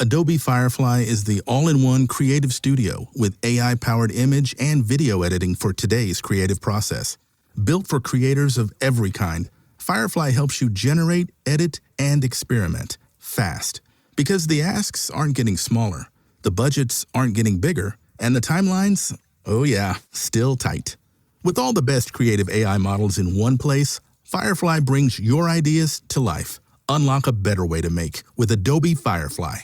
Adobe Firefly is the all-in-one creative studio with AI-powered image and video editing for today's creative process. Built for creators of every kind, Firefly helps you generate, edit, and experiment fast. Because the asks aren't getting smaller, the budgets aren't getting bigger, and the timelines, oh yeah, still tight. With all the best creative AI models in one place, Firefly brings your ideas to life. Unlock a better way to make with Adobe Firefly.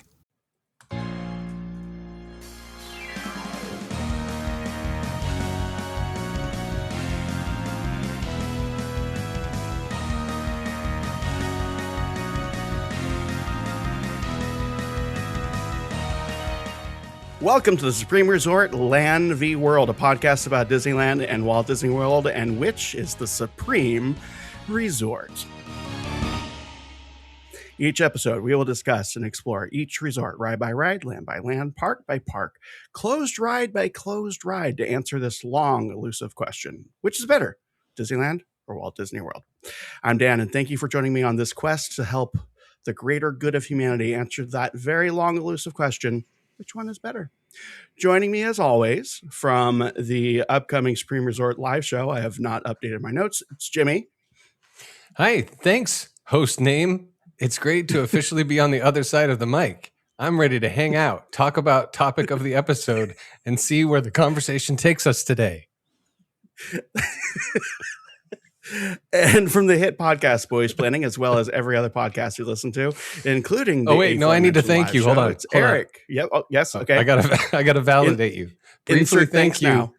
Welcome to the Supreme Resort Land v. World, a podcast about Disneyland and Walt Disney World, and which is the Supreme Resort. Each episode, we will discuss and explore each resort ride by ride, land by land, park by park, closed ride by closed ride to answer this long, elusive question. Which is better, Disneyland or Walt Disney World? I'm Dan, and thank you for joining me on this quest to help the greater good of humanity answer that very long, elusive question. Which one is better? Joining me, as always, from the upcoming Supreme Resort live show, I have not updated my notes. It's Jimmy. Hi, thanks, host name. It's great to officially be on the other side of the mic. I'm ready to hang out, talk about topic of the episode, and see where the conversation takes us today. And from the hit podcast Boys Planning, as well as every other podcast you listen to, including the I need to thank you. Hold on. It's Eric. Yep. Oh, yes. Okay. I gotta validate you. Briefly, thank you. Now.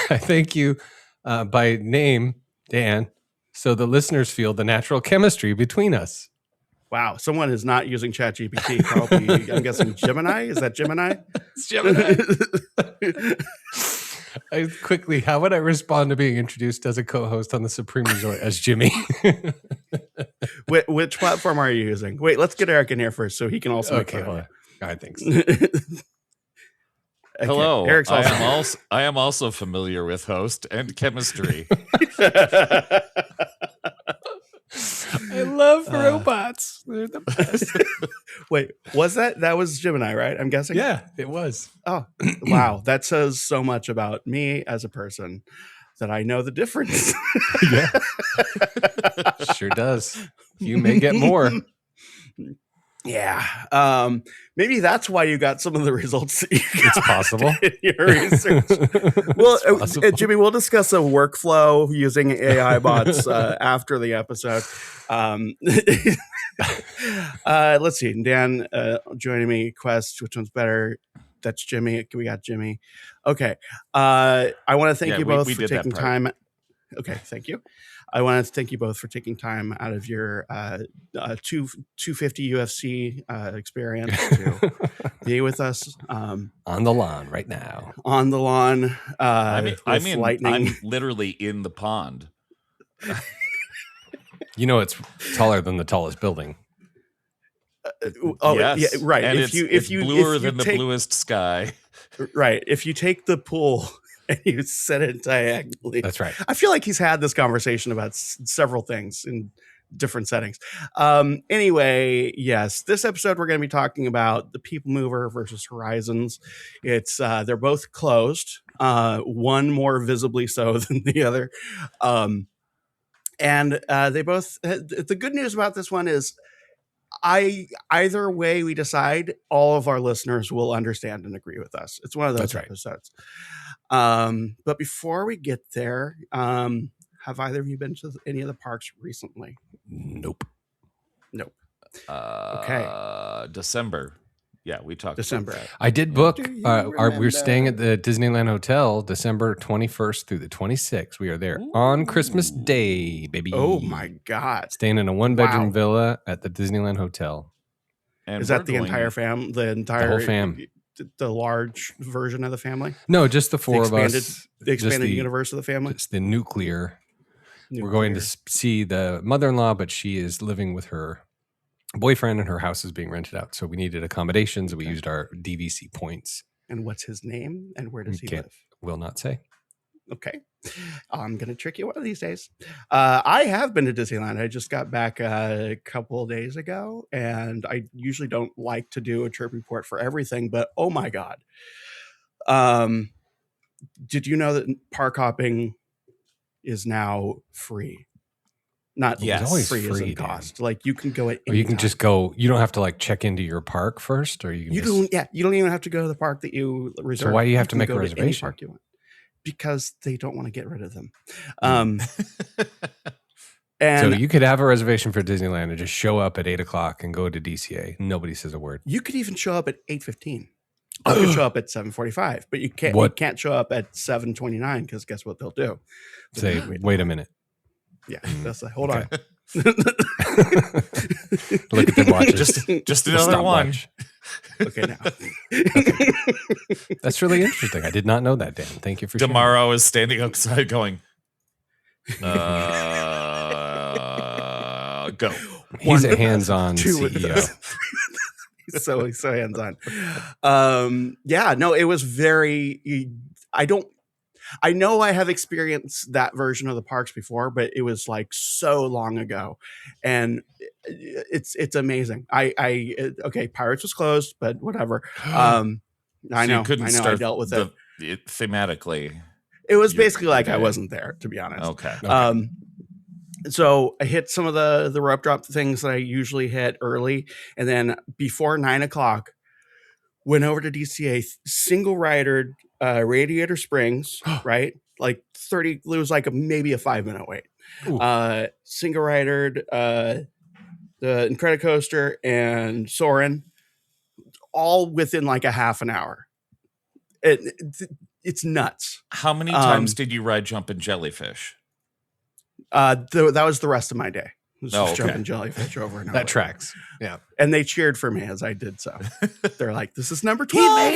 I thank you by name, Dan, so the listeners feel the natural chemistry between us. Wow. Someone is not using ChatGPT. Probably, I'm guessing Gemini. Is that Gemini? It's Gemini. How would I respond to being introduced as a co-host on the Supreme Resort as Jimmy? Which platform are you using? Wait, let's get Eric in here first so he can also. Okay, hold on. All right, thanks. Okay. Hello. Eric's I am also familiar with host and chemistry. I love robots. They're the best. Wait, that was Gemini, right? I'm guessing. Yeah, it was. Oh, wow. That says so much about me as a person that I know the difference. Yeah. Sure does. You may get more. Yeah. Maybe that's why you got some of the results that you got. It's possible. In your research. Well, Jimmy, we'll discuss a workflow using AI bots after the episode. Let's see. Dan joining me. Quest, which one's better? That's Jimmy. We got Jimmy. Okay. I want to thank you both for taking time. Okay. Thank you. I want to thank you both for taking time out of your 250 UFC experience to be with us on the lawn right now. On the lawn, I'm lightning. I'm literally in the pond. You know, it's taller than the tallest building. Yes. Yeah, right. And it's bluer than the bluest sky. Right. If you take the pool and you set it diagonally. That's right. I feel like he's had this conversation about several things in different settings. Anyway, yes, this episode we're going to be talking about the Peoplemover versus Horizons. It's they're both closed, one more visibly so than the other. And they both, the good news about this one is either way we decide, all of our listeners will understand and agree with us. It's one of those episodes. But before we get there, have either of you been to any of the parks recently? Nope. Okay. December. Yeah, we talked December. about that. I did book. We're staying at the Disneyland Hotel December 21st through the 26th. We are there on Christmas Day, baby. Oh my God. Staying in a one-bedroom villa at the Disneyland Hotel. And is that the entire fam? The whole fam? The large version of the family? No, just the four of us. The expanded universe of the family? It's the nuclear. We're going to see the mother-in-law, but she is living with her boyfriend and her house is being rented out. So we needed accommodations. And we used our DVC points. And what's his name and where does he live? Will not say. Okay. I'm going to trick you one of these days. I have been to Disneyland. I just got back a couple of days ago, and I usually don't like to do a trip report for everything, but oh my God. Did you know that park hopping is now free? Not Yes. It's always free as free, in Dan. cost. Like you can go at Or any you can time. just go. You don't have to like check into your park first, or you can You just. don't. Yeah, you don't even have to go to the park that you reserve. So why do you have to can make a go to any reservation? park you want. Because they don't want to get rid of them. So And you could have a reservation for Disneyland and just show up at 8:00 and go to DCA. Nobody says a word. you could even show up at 8:15. You could show up at 7:45, but you can't. What? You can't show up at 7:29 because guess what they'll do? Say, wait a minute. Yeah, that's like, hold Okay. on. Look at the watches. Just another one. Stopwatch. Okay, now. That's really interesting. I did not know that, Dan. Thank you for sharing. Tomorrow is standing outside going, go. He's a One, hands-on two, CEO. He's so hands-on. Yeah, no, it was very. I know I have experienced that version of the parks before, but it was like so long ago, and it's amazing. Okay, Pirates was closed, but whatever. I know. I dealt with it. Thematically. It was you basically like I did. wasn't there, to be honest. Okay. So I hit some of the rope drop things that I usually hit early, and then before 9:00, went over to DCA, single ridered Radiator Springs, right? Like 30, it was like maybe a 5-minute wait. Single ridered the Incredicoaster and Soarin', all within like a half an hour. It's nuts. How many times did you ride Jumpin' Jellyfish? That was the rest of my day. It was just jumping jellyfish over and over. That tracks. Yeah. And they cheered for me as I did so. They're like, this is number 12.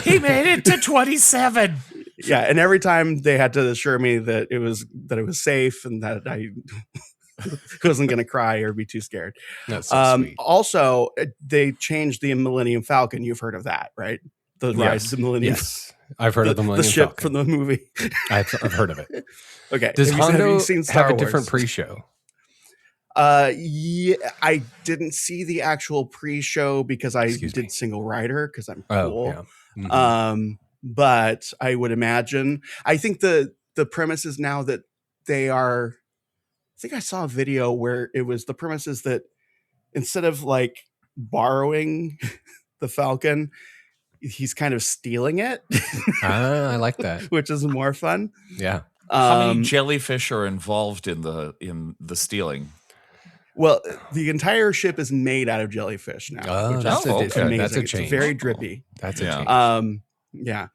He made it to 27. Yeah. And every time they had to assure me that it was safe and that I wasn't going to cry or be too scared. That's so sweet. Also, they changed the Millennium Falcon. You've heard of that, right? The rise of the Millennium. Yes. I've heard of the Millennium the ship Falcon. from the movie. I've heard of it. Okay. Does Hondo have a Wars? different pre-show? Yeah, I didn't see the actual pre-show because I did single rider because I'm cool. Yeah. Mm-hmm. But I would imagine, I think the premise is now that they are, I think I saw a video where it was the premise is that instead of like borrowing the Falcon, he's kind of stealing it. I like that. Which is more fun. Yeah. How many jellyfish are involved in the stealing? Well, the entire ship is made out of jellyfish now. Oh, that's amazing. That's a It's change. very drippy. That's a change. Yeah.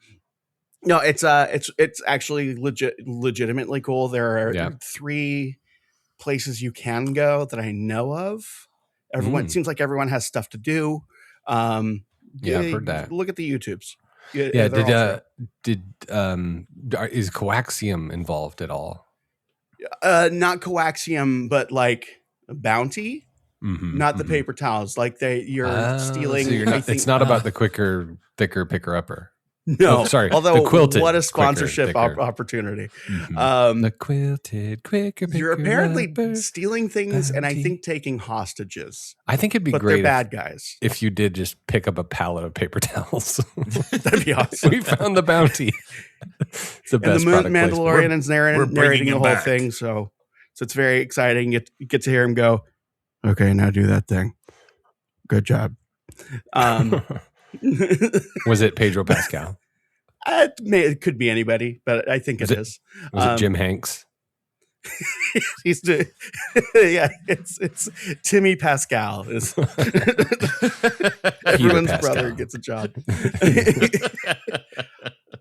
No, it's actually legitimately cool. There are 3 places you can go that I know of. Everyone it seems like everyone has stuff to do. I've heard that. Look at the YouTubes. Yeah. Is coaxium involved at all? Not coaxium, but like Bounty. Not the paper towels. Like you're stealing. So it's not about the quicker, thicker, picker upper. No, sorry. Although, the quilted, what a sponsorship quicker, opportunity. The quilted, quicker, picker, you're apparently upper, stealing things, Bounty. and I think taking hostiges. I think it'd be but great. They're bad guys. If you did just pick up a pallet of paper towels, that'd be awesome. We found the bounty. It's the best. And the product Mandalorian is narrating the whole back. thing, so it's very exciting. You get to hear him go, "Okay, now do that thing. Good job." Was it Pedro Pascal? It could be anybody, but I think it is. Was it Jim Hanks? He's it's Timmy Pascal. Everyone's brother gets a job.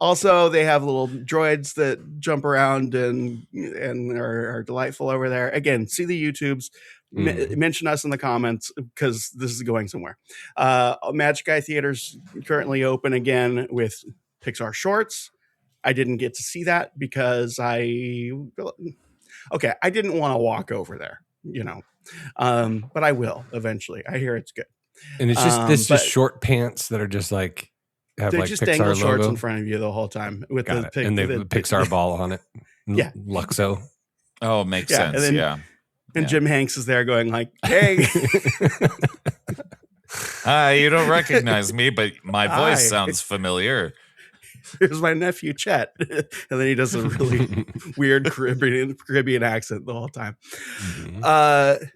Also, they have little droids that jump around and are delightful over there. Again, see the YouTubes. Mention us in the comments because this is going somewhere. Magic Eye Theater's currently open again with Pixar shorts. I didn't get to see that because I didn't want to walk over there, but I will eventually. I hear it's good. And it's just just short pants that are just like have They like just dangle Pixar shorts logo? in front of you the whole time with Got it. And they have the Pixar ball on it. Yeah. Luxo. Oh, makes Yeah, and sense. then- Yeah. And Yeah. Jim Hanks is there going like, "Hey, You don't recognize me, but my Hi. voice sounds familiar. here's my nephew Chet," and then he does a really weird Caribbean accent the whole time.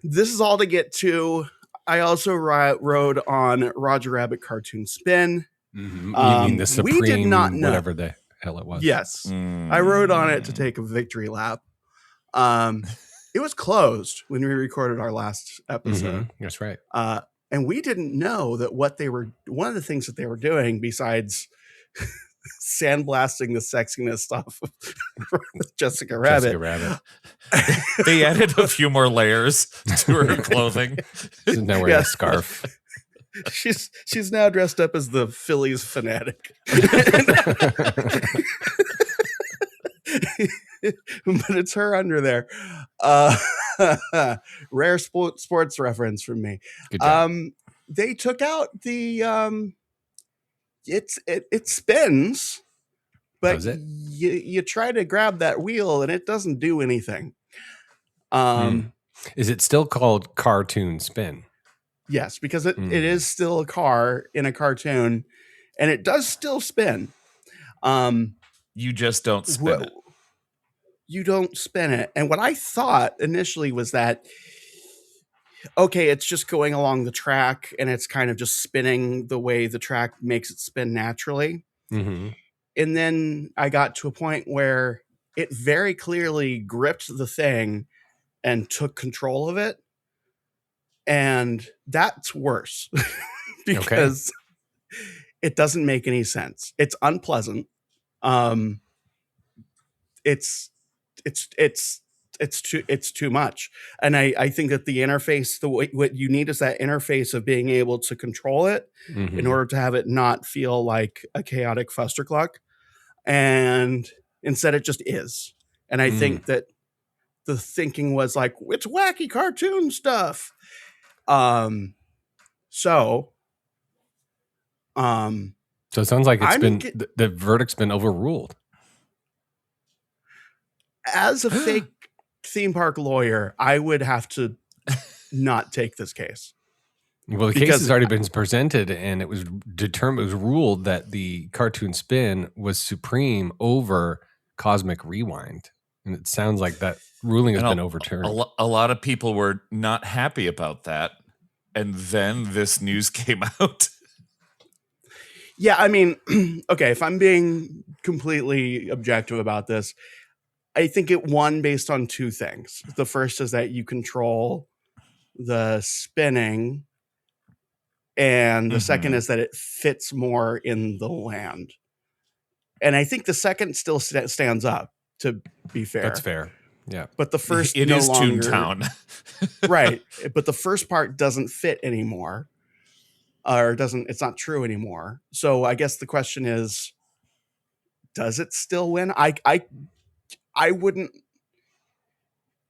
This is all to get to. I also rode on Roger Rabbit Cartoon Spin. You mean the Supreme, we did not know. whatever the hell it was. Yes, I rode on it to take a victory lap. It was closed when we recorded our last episode. That's right. And we didn't know that one of the things that they were doing besides sandblasting the sexiness stuff with Jessica Rabbit. They added a few more layers to her clothing. She's now wearing a scarf. She's now dressed up as the Phillies fanatic. But it's her under there. Rare sports reference from me. Good job. They took out the it spins, but Does it? you try to grab that wheel and it doesn't do anything. Is it still called Cartoon Spin? Yes, because it is still a car in a cartoon, and it does still spin. You just don't spin it. You don't spin it. And what I thought initially was that, okay, it's just going along the track and it's kind of just spinning the way the track makes it spin naturally. And then I got to a point where it very clearly gripped the thing and took control of it. And that's worse because it doesn't make any sense. It's unpleasant. It's too much. And I think that the interface, what you need is that interface of being able to control it in order to have it not feel like a chaotic fustercluck. And instead it just is. And I think that the thinking was like, it's wacky cartoon stuff. So it sounds like the verdict's been overruled. As a fake theme park lawyer, I would have to not take this case. Well, the case has already been presented, and it was ruled that the Cartoon Spin was supreme over Cosmic Rewind. And it sounds like that ruling has been overturned. A lot of people were not happy about that. And then this news came out. Yeah, I mean, okay, if I'm being completely objective about this, I think it won based on two things. The first is that you control the spinning, and the second is that it fits more in the land. And I think the second still stands up, to be fair. That's fair. Yeah. But the first it is Toontown. Right. But the first part doesn't fit anymore. Or it's not true anymore. So I guess the question is, does it still win? I wouldn't,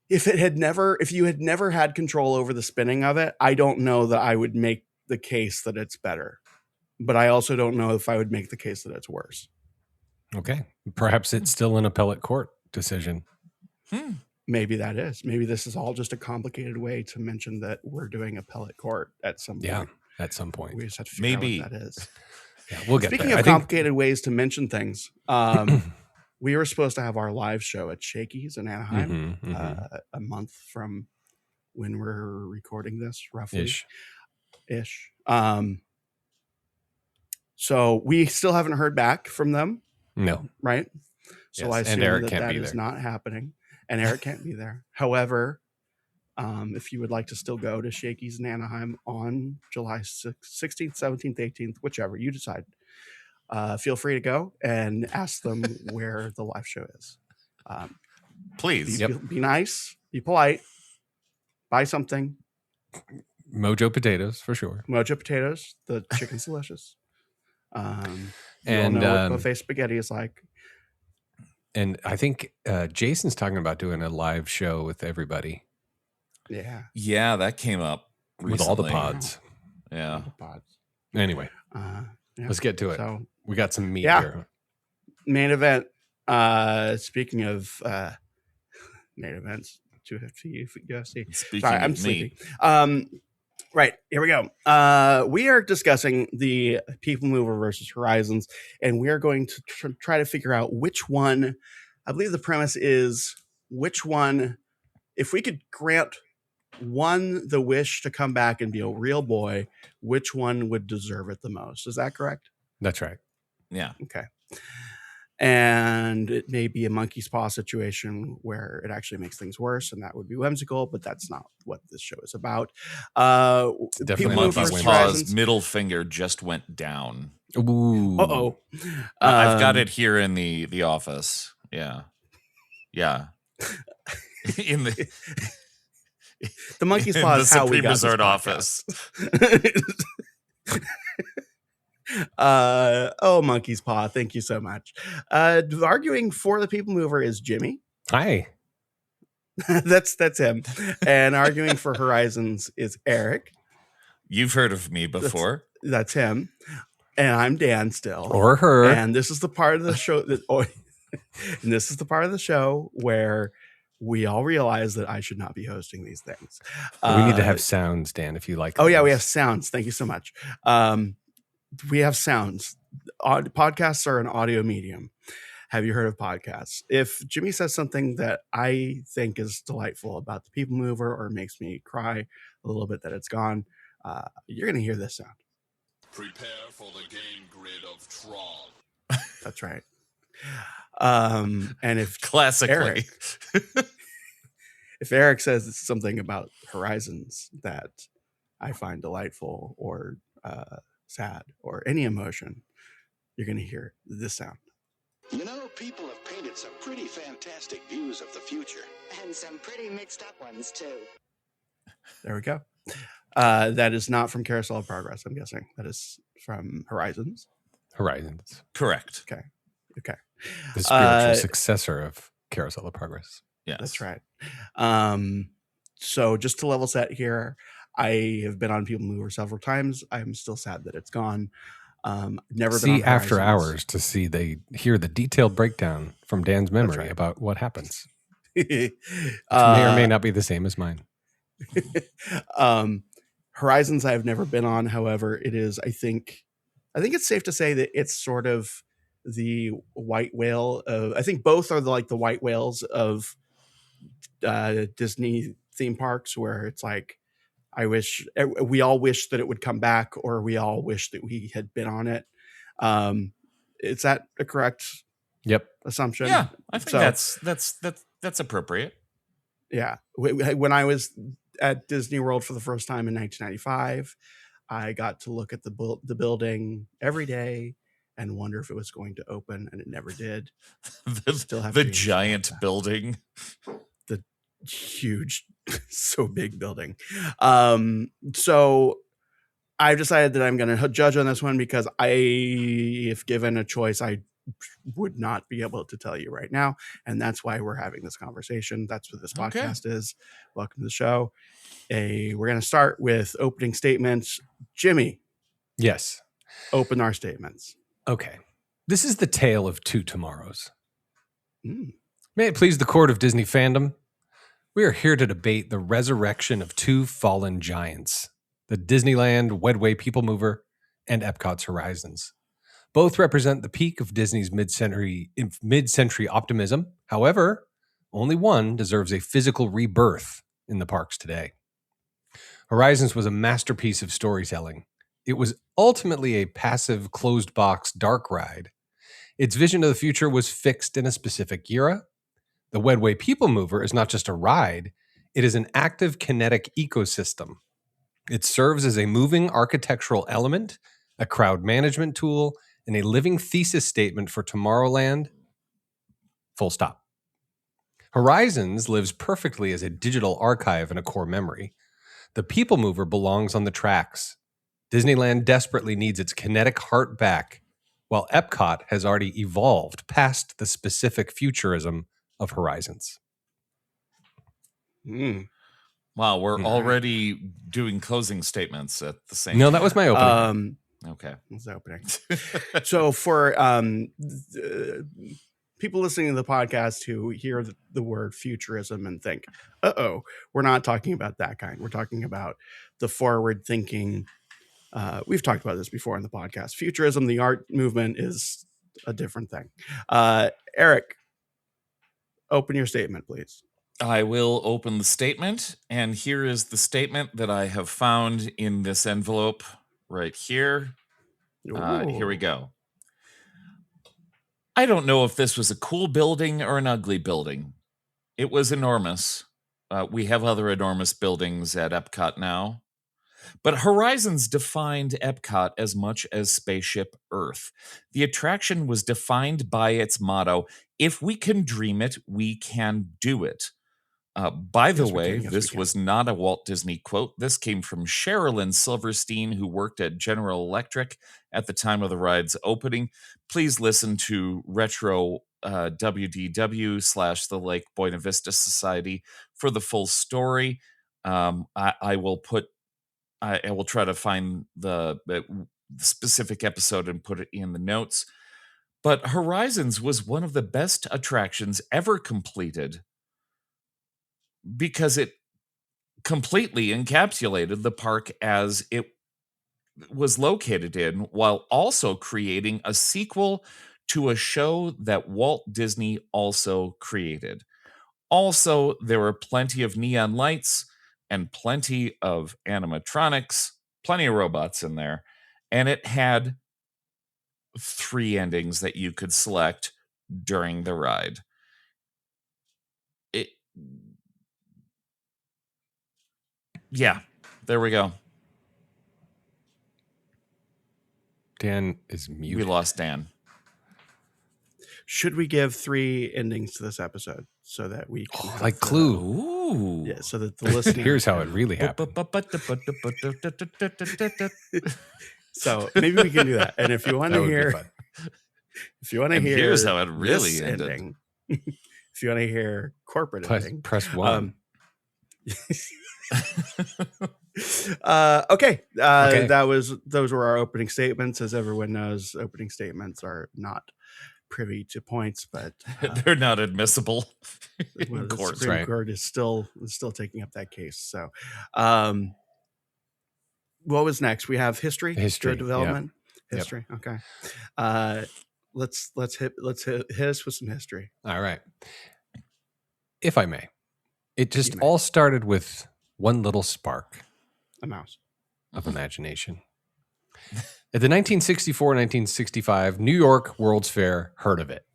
if you had never had control over the spinning of it, I don't know that I would make the case that it's better. But I also don't know if I would make the case that it's worse. Okay. Perhaps it's still an appellate court decision. Maybe that is. Maybe this is all just a complicated way to mention that we're doing appellate court at some point. Yeah, at some point. We just have to figure out what that is. Yeah, we'll get Speaking there. of complicated ways to mention things, we were supposed to have our live show at Shakey's in Anaheim a month from when we're recording this, roughly. Ish. So we still haven't heard back from them. No. Right? So Yes, I assume that is there. not happening. And Eric can't be there. However, if you would like to still go to Shakey's in Anaheim on July 16th, 17th, 18th, whichever you decide, feel free to go and ask them where the live show is. Please. Be nice, be polite, buy something. Mojo potatoes, for sure. Mojo potatoes, the chicken's delicious. And know what buffet spaghetti is like. And I think Jason's talking about doing a live show with everybody. Yeah. Yeah, that came up recently. With all the pods. Yeah. All the pods. Anyway, Yeah. let's get to it. So We got some meat Yeah. here. Main event. Speaking of main events, 250 UFC. Speaking Sorry, I'm of sleepy. me, Right, here we go. We are discussing the Peoplemover versus Horizons, and we are going to try to figure out which one. I believe the premise is which one, if we could grant one the wish to come back and be a real boy, which one would deserve it the most? Is that correct? That's right. yeah. Okay. And it may be a monkey's paw situation where it actually makes things worse, and that would be whimsical, but that's not what this show is about. Definitely not Peoplemover about versus women. Paul's Horizons. middle finger just went down. Ooh. Uh-oh. I've got it here in the office. Yeah. In the The monkey's in paw the is how we Supreme got this Resort podcast. office. Monkey's paw. Thank you so much. Arguing for the Peoplemover is Jimmy. Hi. that's him. And arguing for Horizons is Eric. You've heard of me before. That's him. And I'm Dan still. Or her. And this is the part of the show and this is the part of the show where we all realize that I should not be hosting these things. We need to have sounds, Dan, if you like. Oh, yeah, those. we have sounds. Thank you so much. We have sounds. Podcasts are an audio medium. Have you heard of podcasts? If Jimmy says something that I think is delightful about the Peoplemover or makes me cry a little bit that it's gone, you're going to hear this sound. Prepare for the game grid of Tron. That's right. And if Classically. if Eric says something about Horizons that I find delightful or sad or any emotion, you're going to hear this sound. You know, people have painted some pretty fantastic views of the future. And some pretty mixed up ones, too. There we go. That is not from Carousel of Progress, I'm guessing. That is from Horizons. Horizons. Correct. Okay. The spiritual successor of Carousel of Progress. Yes. That's right. So just to level set here, I have been on Peoplemover several times. I'm still sad that it's gone. Never been on See After Horizons. Hours to hear the detailed breakdown from Dan's memory right. about what happens. May or may not be the same as mine. Horizons I've never been on. However, it is, I think it's safe to say that it's sort of the white whale of, I think both are like the white whales of Disney theme parks, where it's like, we all wish that it would come back, or we all wish that we had been on it. Is that a correct assumption? Yeah, I think So- that's appropriate. Yeah. When I was at Disney World for the first time in 1995, I got to look at the building every day and wonder if it was going to open, and it never did. Still have the dreams giant about that. building. The huge, so big building. So I've decided that I'm going to judge on this one because if given a choice, I would not be able to tell you right now. And that's why we're having this conversation. That's what this Okay. podcast is. Welcome to the show. We're going to start with opening statements. Jimmy, Yes. open our statements. Okay. This is the tale of two tomorrows. Mm. May it please the court of Disney fandom, we are here to debate the resurrection of two fallen giants, the Disneyland Wedway Peoplemover and Epcot's Horizons. Both represent the peak of Disney's mid-century optimism. However, only one deserves a physical rebirth in the parks today. Horizons was a masterpiece of storytelling. It was ultimately a passive, closed-box dark ride. Its vision of the future was fixed in a specific era. The Wedway Peoplemover is not just a ride, it is an active kinetic ecosystem. It serves as a moving architectural element, a crowd management tool, and a living thesis statement for Tomorrowland. Full stop. Horizons lives perfectly as a digital archive and a core memory. The Peoplemover belongs on the tracks. Disneyland desperately needs its kinetic heart back, while Epcot has already evolved past the specific futurism of Horizons. Mm. Wow, we're Mhm. already doing closing statements at the same No, time. that was my opening. Okay. That's the opening. So for people listening to the podcast who hear the word futurism and think, we're not talking about that kind. We're talking about the forward thinking. We've talked about this before in the podcast. Futurism, the art movement, is a different thing. Eric, open your statement, please. I will open the statement, and here is the statement that I have found in this envelope right here. Here we go. I don't know if this was a cool building or an ugly building. It was enormous. We have other enormous buildings at Epcot now. But Horizons defined Epcot as much as Spaceship Earth. The attraction was defined by its motto, if we can dream it, we can do it. By the way, this was not a Walt Disney quote. This came from Sherilyn Silverstein, who worked at General Electric at the time of the ride's opening. Please listen to Retro WDW / the Lake Buena Vista Society for the full story. I will try to find the specific episode and put it in the notes. But Horizons was one of the best attractions ever completed because it completely encapsulated the park as it was located in, while also creating a sequel to a show that Walt Disney also created. Also, there were plenty of neon lights and plenty of animatronics, plenty of robots in there, and it had 3 endings that you could select during the ride. Yeah, there we go. Dan is muted. We lost Dan. Should we give 3 endings to this episode so that we can like Clue? Ooh. Yeah, so that the listener. Here's how it really happened. So maybe we can do that. And if you want to hear, Here's how it really ended. Ending, if you want to hear corporate ending, press 1. Okay. Those were our opening statements. As everyone knows, opening statements are not privy to points, but they're not admissible in the court. Supreme Court is still taking up that case. So, what was next? We have history development. Yep. History. Yep. Okay. Let's hit us with some history. All right. If I may, it just all started with one little spark, a mouse of imagination. At the 1964-1965 New York World's Fair, heard of it.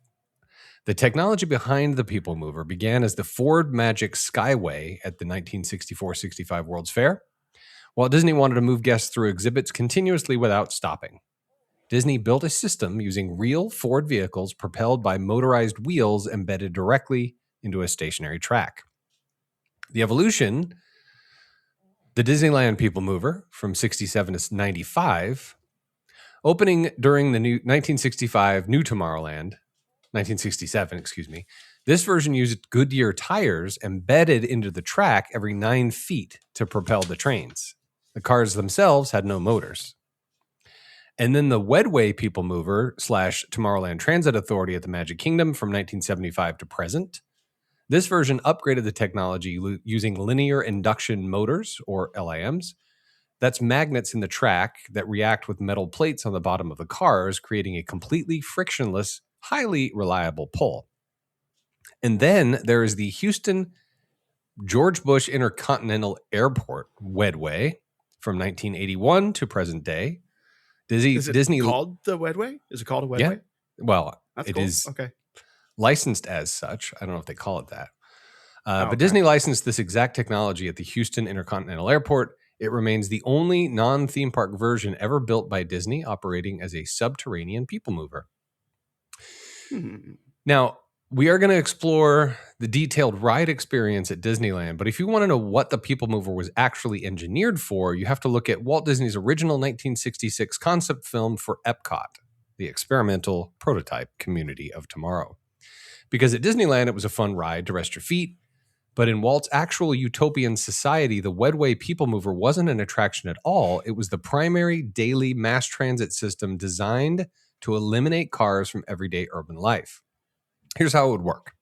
The technology behind the Peoplemover began as the Ford Magic Skyway at the 1964-65 World's Fair. Walt Disney wanted to move guests through exhibits continuously without stopping. Disney built a system using real Ford vehicles propelled by motorized wheels embedded directly into a stationary track. The evolution, the Disneyland Peoplemover from 67 to 95, opening during the 1967, this version used Goodyear tires embedded into the track every 9 feet to propel the trains. The cars themselves had no motors. And then the Wedway Peoplemover / Tomorrowland Transit Authority at the Magic Kingdom from 1975 to present. This version upgraded the technology using linear induction motors, or LIMs. That's magnets in the track that react with metal plates on the bottom of the cars, creating a completely frictionless, highly reliable pull. And then there is the Houston George Bush Intercontinental Airport Wedway from 1981 to present day. Disney called the Wedway? Is it called a Wedway? Yeah. Well, That's it cool. is Okay. licensed as such. I don't know if they call it that. But Disney licensed this exact technology at the Houston Intercontinental Airport. It remains the only non-theme park version ever built by Disney, operating as a subterranean Peoplemover. Now, we are going to explore the detailed ride experience at Disneyland, but if you want to know what the Peoplemover was actually engineered for, you have to look at Walt Disney's original 1966 concept film for Epcot, the experimental prototype community of tomorrow. Because at Disneyland, it was a fun ride to rest your feet, But in Walt's actual utopian society, the Wedway Peoplemover wasn't an attraction at all. It was the primary daily mass transit system designed to eliminate cars from everyday urban life. Here's how it would work.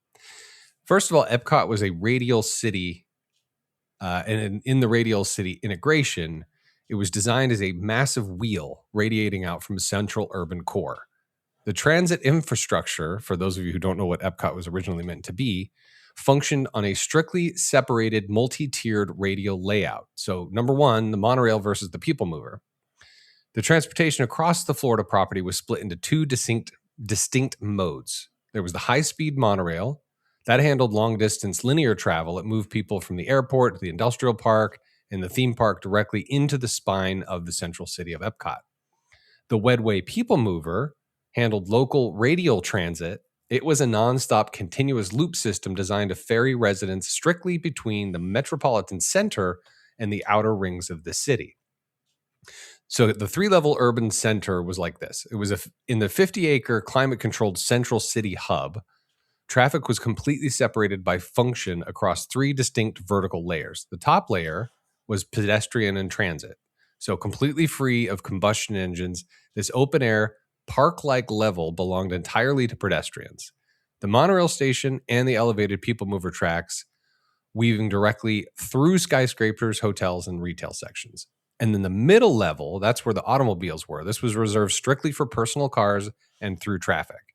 First of all, Epcot was a radial city, and in the radial city integration, it was designed as a massive wheel radiating out from a central urban core. The transit infrastructure, for those of you who don't know what Epcot was originally meant to be, functioned on a strictly separated multi-tiered radial layout. So number one, the monorail versus the Peoplemover. The transportation across the Florida property was split into two distinct modes. There was the high-speed monorail that handled long-distance linear travel. It moved people from the airport to the industrial park and the theme park directly into the spine of the central city of Epcot. The Wedway Peoplemover handled local radial transit. It was a nonstop continuous loop system designed to ferry residents strictly between the metropolitan center and the outer rings of the city. So the 3-level urban center was like this. It was in the 50-acre climate-controlled central city hub. Traffic was completely separated by function across 3 distinct vertical layers. The top layer was pedestrian and transit. So completely free of combustion engines, this open-air park-like level belonged entirely to pedestrians. The monorail station and the elevated Peoplemover tracks weaving directly through skyscrapers, hotels, and retail sections. And then the middle level, that's where the automobiles were. This was reserved strictly for personal cars and through traffic.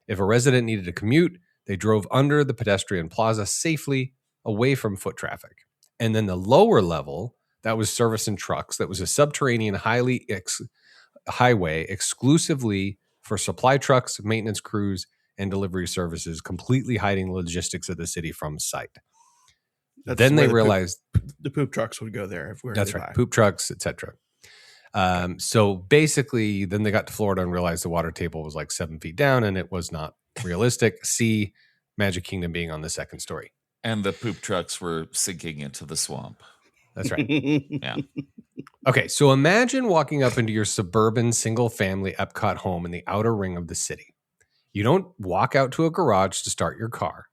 If a resident needed to commute, they drove under the pedestrian plaza safely away from foot traffic. And then the lower level, that was service and trucks. That was a subterranean highway exclusively for supply trucks, maintenance crews, and delivery services, completely hiding the logistics of the city from sight. Then they realized the poop trucks would go there. That's right, poop trucks, etc. So basically, then they got to Florida and realized the water table was like 7 feet down, and it was not realistic. See Magic Kingdom being on the second story. And the poop trucks were sinking into the swamp. That's right. Yeah. Okay, so imagine walking up into your suburban single-family Epcot home in the outer ring of the city. You don't walk out to a garage to start your car.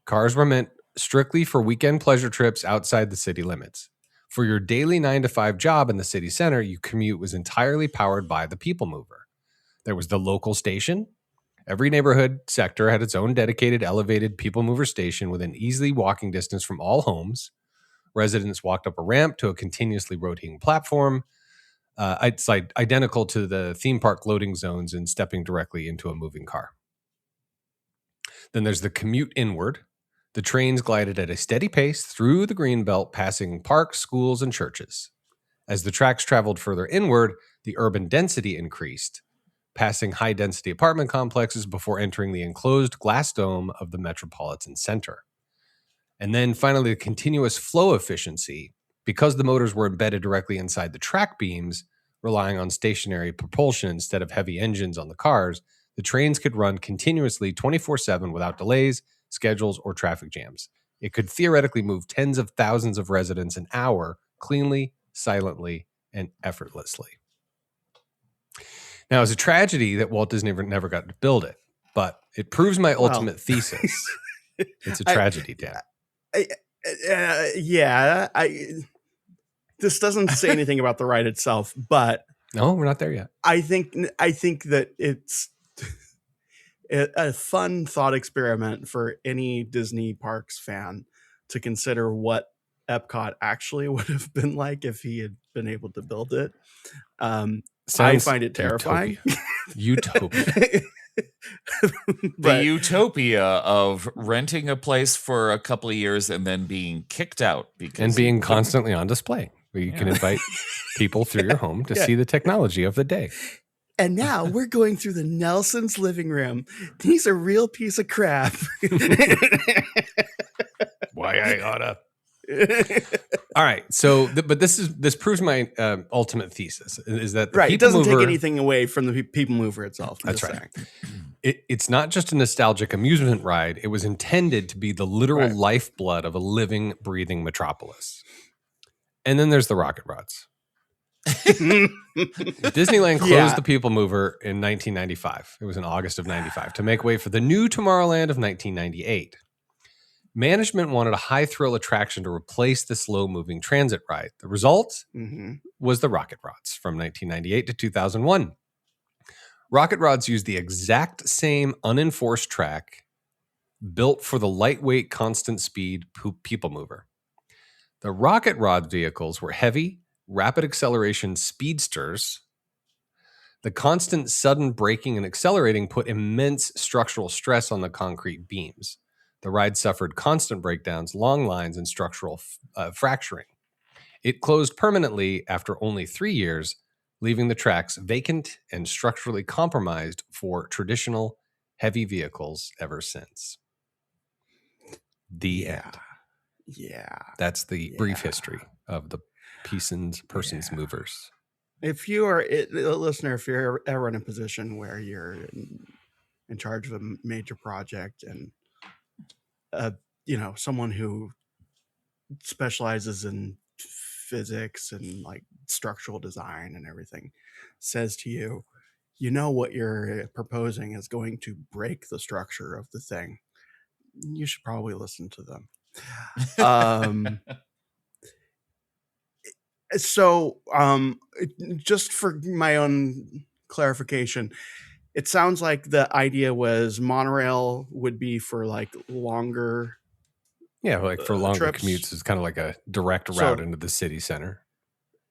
Cars were meant strictly for weekend pleasure trips outside the city limits. For your daily 9-to-5 job in the city center, your commute was entirely powered by the Peoplemover. There was the local station. Every neighborhood sector had its own dedicated elevated Peoplemover station within easily walking distance from all homes. Residents walked up a ramp to a continuously rotating platform. It's like identical to the theme park loading zones and stepping directly into a moving car. Then there's the commute inward. The trains glided at a steady pace through the greenbelt, passing parks, schools, and churches. As the tracks traveled further inward, the urban density increased, passing high-density apartment complexes before entering the enclosed glass dome of the metropolitan center. And then finally, the continuous flow efficiency. Because the motors were embedded directly inside the track beams, relying on stationary propulsion instead of heavy engines on the cars, the trains could run continuously 24/7 without delays, schedules, or traffic jams. It could theoretically move tens of thousands of residents an hour cleanly, silently, and effortlessly. Now, it's a tragedy that Walt Disney never got to build it, but it proves my ultimate thesis. It's a tragedy, Dan. This doesn't say anything about the ride itself, but no, we're not there yet. I think that it's a fun thought experiment for any Disney Parks fan to consider what Epcot actually would have been like if he had been able to build it. I find it terrifying. Utopia. The utopia of renting a place for a couple of years and then being kicked out and being constantly on display, where you can invite people through your home to see the technology of the day. And now we're going through the Nelson's living room. He's a real piece of crap. Why I oughta. All right. So, but this proves my ultimate thesis is that the it doesn't take anything away from the Peoplemover itself. That's right. It's not just a nostalgic amusement ride. It was intended to be the literal lifeblood of a living, breathing metropolis. And then there's the rocket rods. Disneyland closed the Peoplemover in 1995. It was in August of 95 to make way for the new Tomorrowland of 1998. Management wanted a high-thrill attraction to replace the slow-moving transit ride. The result was the Rocket Rods from 1998 to 2001. Rocket Rods used the exact same unenforced track built for the lightweight, constant-speed Peoplemover. The Rocket Rod vehicles were heavy, rapid acceleration speedsters. The constant sudden braking and accelerating put immense structural stress on the concrete beams. The ride suffered constant breakdowns, long lines, and structural fracturing. It closed permanently after only 3 years, leaving the tracks vacant and structurally compromised for traditional heavy vehicles ever since. The end. Yeah. That's the brief history of the persons movers. If you are a listener, if you're ever in a position where you're in charge of a major project and someone who specializes in physics and like structural design and everything says to you, what you're proposing is going to break the structure of the thing, you should probably listen to them. So just for my own clarification, it sounds like the idea was monorail would be for like longer. Yeah, like for longer trips. commutes, it's kind of like a direct route into the city center.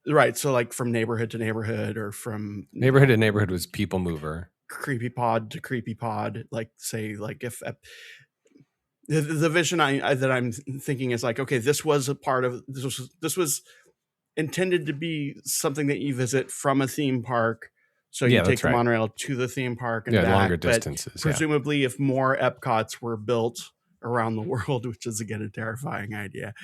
Right. So like from neighborhood to neighborhood, or from neighborhood to neighborhood was Peoplemover. Creepy pod to creepy pod. Like say, like if the vision that I'm thinking is like, okay, this was a part of this was intended to be something that you visit from a theme park. So you take the monorail to the theme park and back, longer distances. Presumably, if more Epcots were built around the world, which is again a terrifying idea,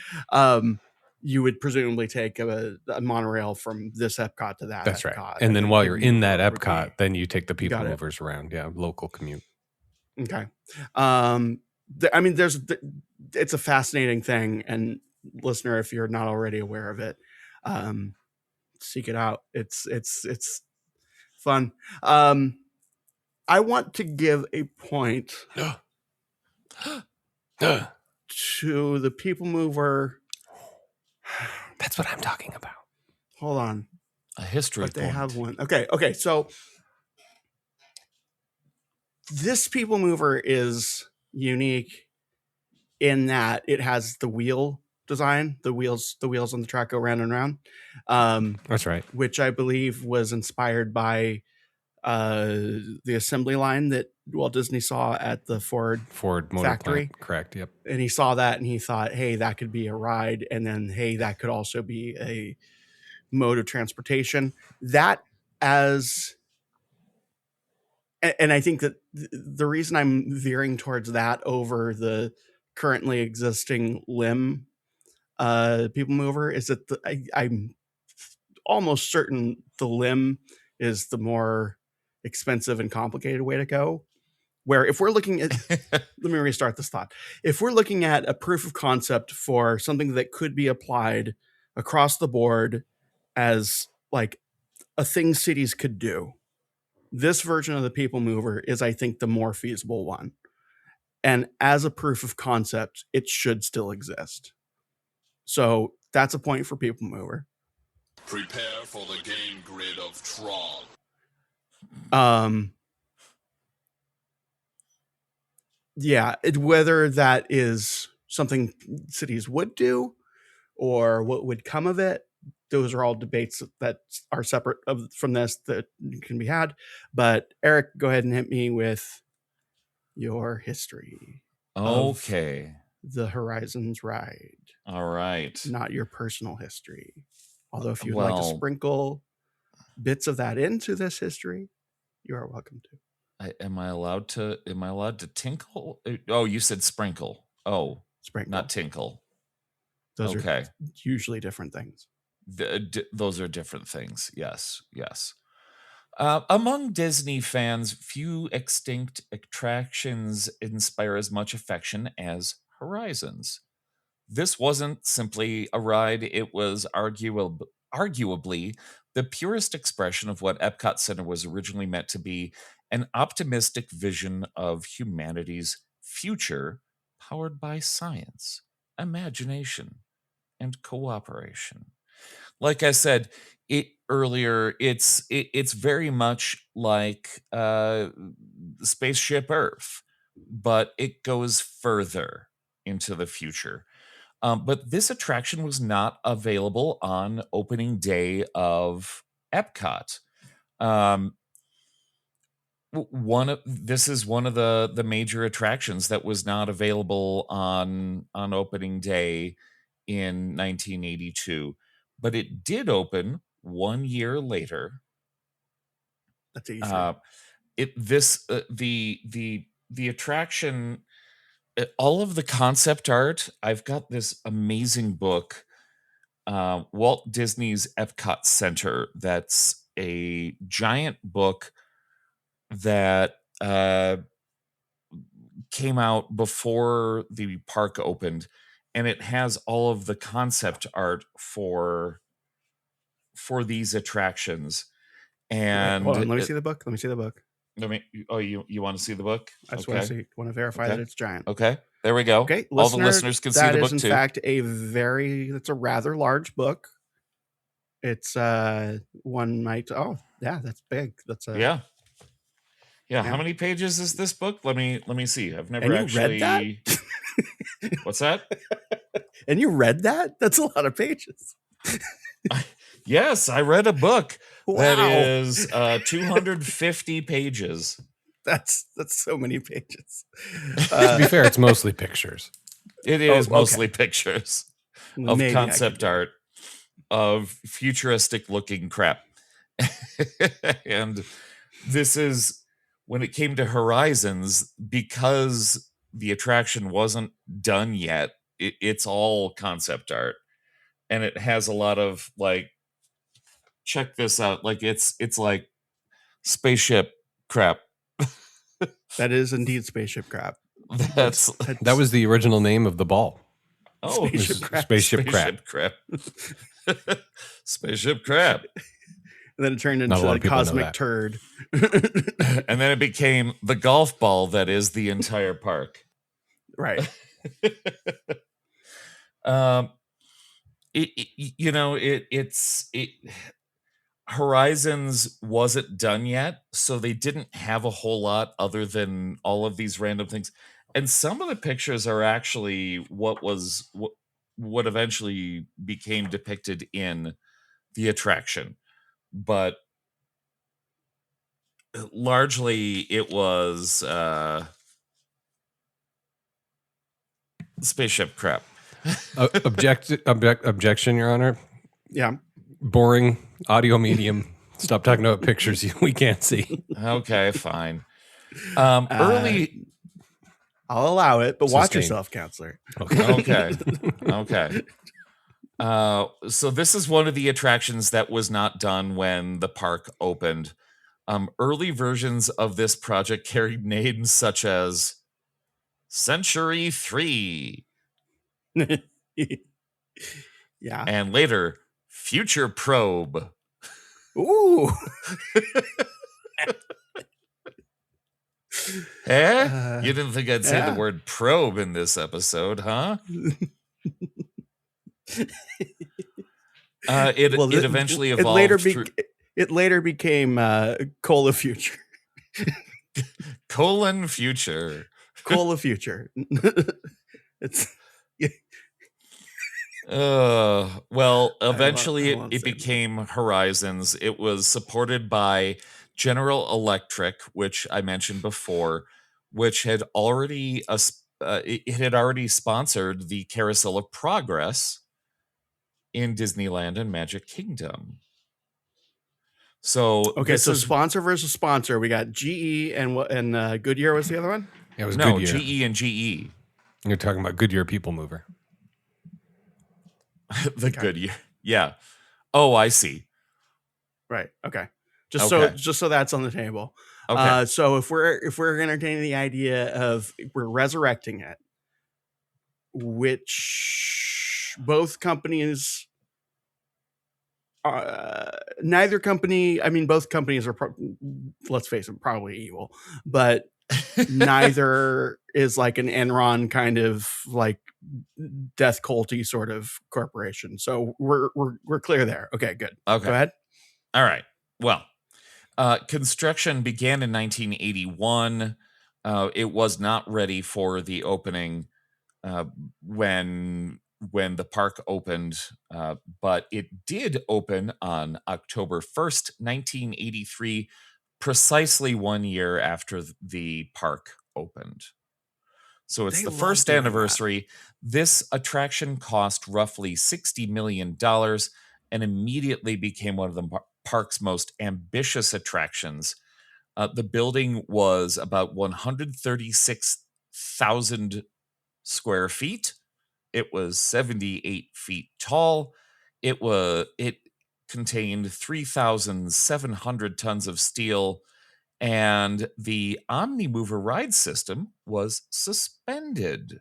you would presumably take a monorail from this Epcot to that. That's Epcot, right. And then while you're in that Epcot, then you take the people movers around. Yeah, local commute. Okay. It's a fascinating thing, and listener, if you're not already aware of it, seek it out. It's fun. I want to give a point to the Peoplemover. That's what I'm talking about. Hold on. A history but point. They have one. Okay. So this Peoplemover is unique in that it has the wheel design. The wheels on the track go round and round. That's right. Which I believe was inspired by the assembly line that Walt Disney saw at the Ford factory. Plant. Correct. Yep. And he saw that and he thought, hey, that could be a ride. And then, hey, that could also be a mode of transportation. And I think that the reason I'm veering towards that over the currently existing limb Peoplemover is that I'm almost certain the limb is the more expensive and complicated way to go. Where if we're looking at, let me restart this thought. If we're looking at a proof of concept for something that could be applied across the board as like a thing cities could do, this version of the Peoplemover is, I think, the more feasible one. And as a proof of concept, it should still exist. So that's a point for Peoplemover. Prepare for the game grid of Tron. Yeah, whether that is something cities would do or what would come of it, those are all debates that are separate from this that can be had. But Eric, go ahead and hit me with your history. Okay. The Horizons ride. All right. Not your personal history. Although if you'd like to sprinkle bits of that into this history, you are welcome to. Am I allowed to tinkle? Oh, you said sprinkle. Oh, sprinkle, not tinkle. Those are usually different things. Those are different things. Yes. Among Disney fans, few extinct attractions inspire as much affection as Horizons. This wasn't simply a ride, it was arguably the purest expression of what Epcot Center was originally meant to be, an optimistic vision of humanity's future, powered by science, imagination, and cooperation. Like I said earlier, it's very much like Spaceship Earth, but it goes further into the future. But this attraction was not available on opening day of Epcot. Um, this is one of the major attractions that was not available on opening day in 1982, but it did open 1 year later. That's easy. The attraction, all of the concept art. I've got this amazing book, Walt Disney's Epcot Center. That's a giant book that came out before the park opened, and it has all of the concept art for these attractions. And Hold on, let me see the book. Let me see the book. You want to see the book? I just want to see. Want to verify that it's giant. Okay, there we go. Okay, all the listeners can see the book that is, too. in fact, it's a rather large book. It's one might. Oh, yeah, that's big. That's yeah. How many pages is this book? Let me see. I've never and you actually read that? What's that? And you read that? That's a lot of pages. Yes, I read a book that Wow. is 250 pages. That's so many pages. To be fair, it's mostly pictures. It is mostly pictures of Maybe concept art of futuristic looking crap. And this is when it came to Horizons, because the attraction wasn't done yet, it's all concept art. And it has a lot of like, check this out. Like it's like spaceship crap. That is indeed spaceship crap. That was the original name of the ball. Oh, Spaceship crap. Spaceship crap. Spaceship crap. And then it turned Not a lot into of a people know cosmic that. turd. And then it became the golf ball that is the entire park. Right. Horizons wasn't done yet, so they didn't have a whole lot other than all of these random things. And some of the pictures are actually what eventually became depicted in the attraction. But largely it was spaceship crap. Objection, Your Honor. Yeah. Boring audio medium. Stop talking about pictures we can't see. Okay, fine. Early, I'll allow it, but watch Sustained. yourself, counselor. okay. So this is one of the attractions that was not done when the park opened. Early versions of this project carried names such as Century 3. Yeah. And later, Future Probe. Ooh. You didn't think I'd say the word probe in this episode, huh? It eventually evolved. It later became Cola Future. Colon Future. Cola Future. It's well, eventually it became Horizons. It was supported by General Electric, which I mentioned before, which had already sponsored the Carousel of Progress in Disneyland and Magic Kingdom. So so sponsor versus sponsor. We got GE and Goodyear was the other one? Yeah, it was no, Goodyear. GE and GE. You're talking about Goodyear Peoplemover. Goodyear. Yeah. Oh, I see. Right. Okay. Just so that's on the table. Okay. So if we're entertaining the idea of we're resurrecting it, which both companies, neither company, I mean, both companies are, let's face it, probably evil, but neither is like an Enron kind of like death culty sort of corporation. So we're clear there. Okay, good. Okay. Go ahead. All right. Well, construction began in 1981. It was not ready for the opening when the park opened, but it did open on October 1st, 1983, precisely 1 year after the park opened. So it's They the love first doing that. anniversary. This attraction cost roughly $60 million and immediately became one of the park's most ambitious attractions. The building was about 136,000 square feet. It was 78 feet tall. It contained 3,700 tons of steel, and the Omnimover ride system was suspended.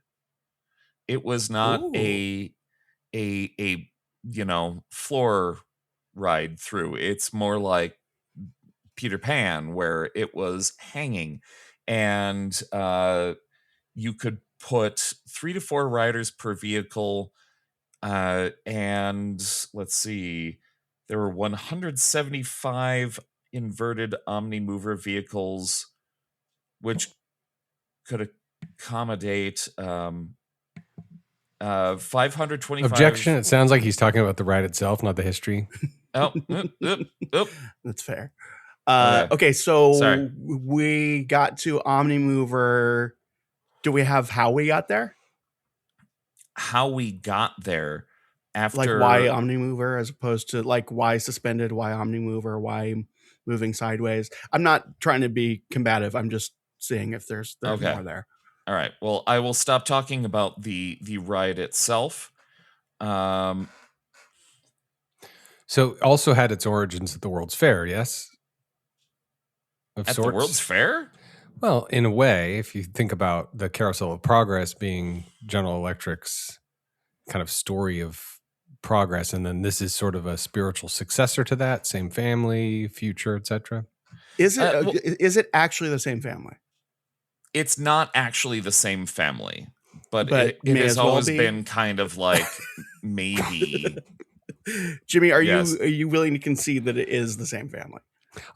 It was not Ooh. a floor ride through. It's more like Peter Pan, where it was hanging, and you could put 3 to 4 riders per vehicle. And let's see, there were 175 inverted Omnimover vehicles, which could accommodate 525. Objection. It sounds like he's talking about the ride itself, not the history. Oh, That's fair. Okay. Okay, so Sorry. we got to Omnimover. Do we have how we got there? How we got there after, Like why Omnimover as opposed to like why suspended, why Omnimover, why moving sideways? I'm not trying to be combative. I'm just seeing if there's Okay. more there. All right. Well, I will stop talking about the ride itself. So also had its origins at the World's Fair, yes? At the World's Fair? Well, in a way, if you think about the Carousel of Progress being General Electric's kind of story of progress, and then this is sort of a spiritual successor to that, same family, future, etc. Is it actually the same family? It's not actually the same family, but it may has as well always be. been kind of like maybe. Jimmy, are Yes. you willing to concede that it is the same family?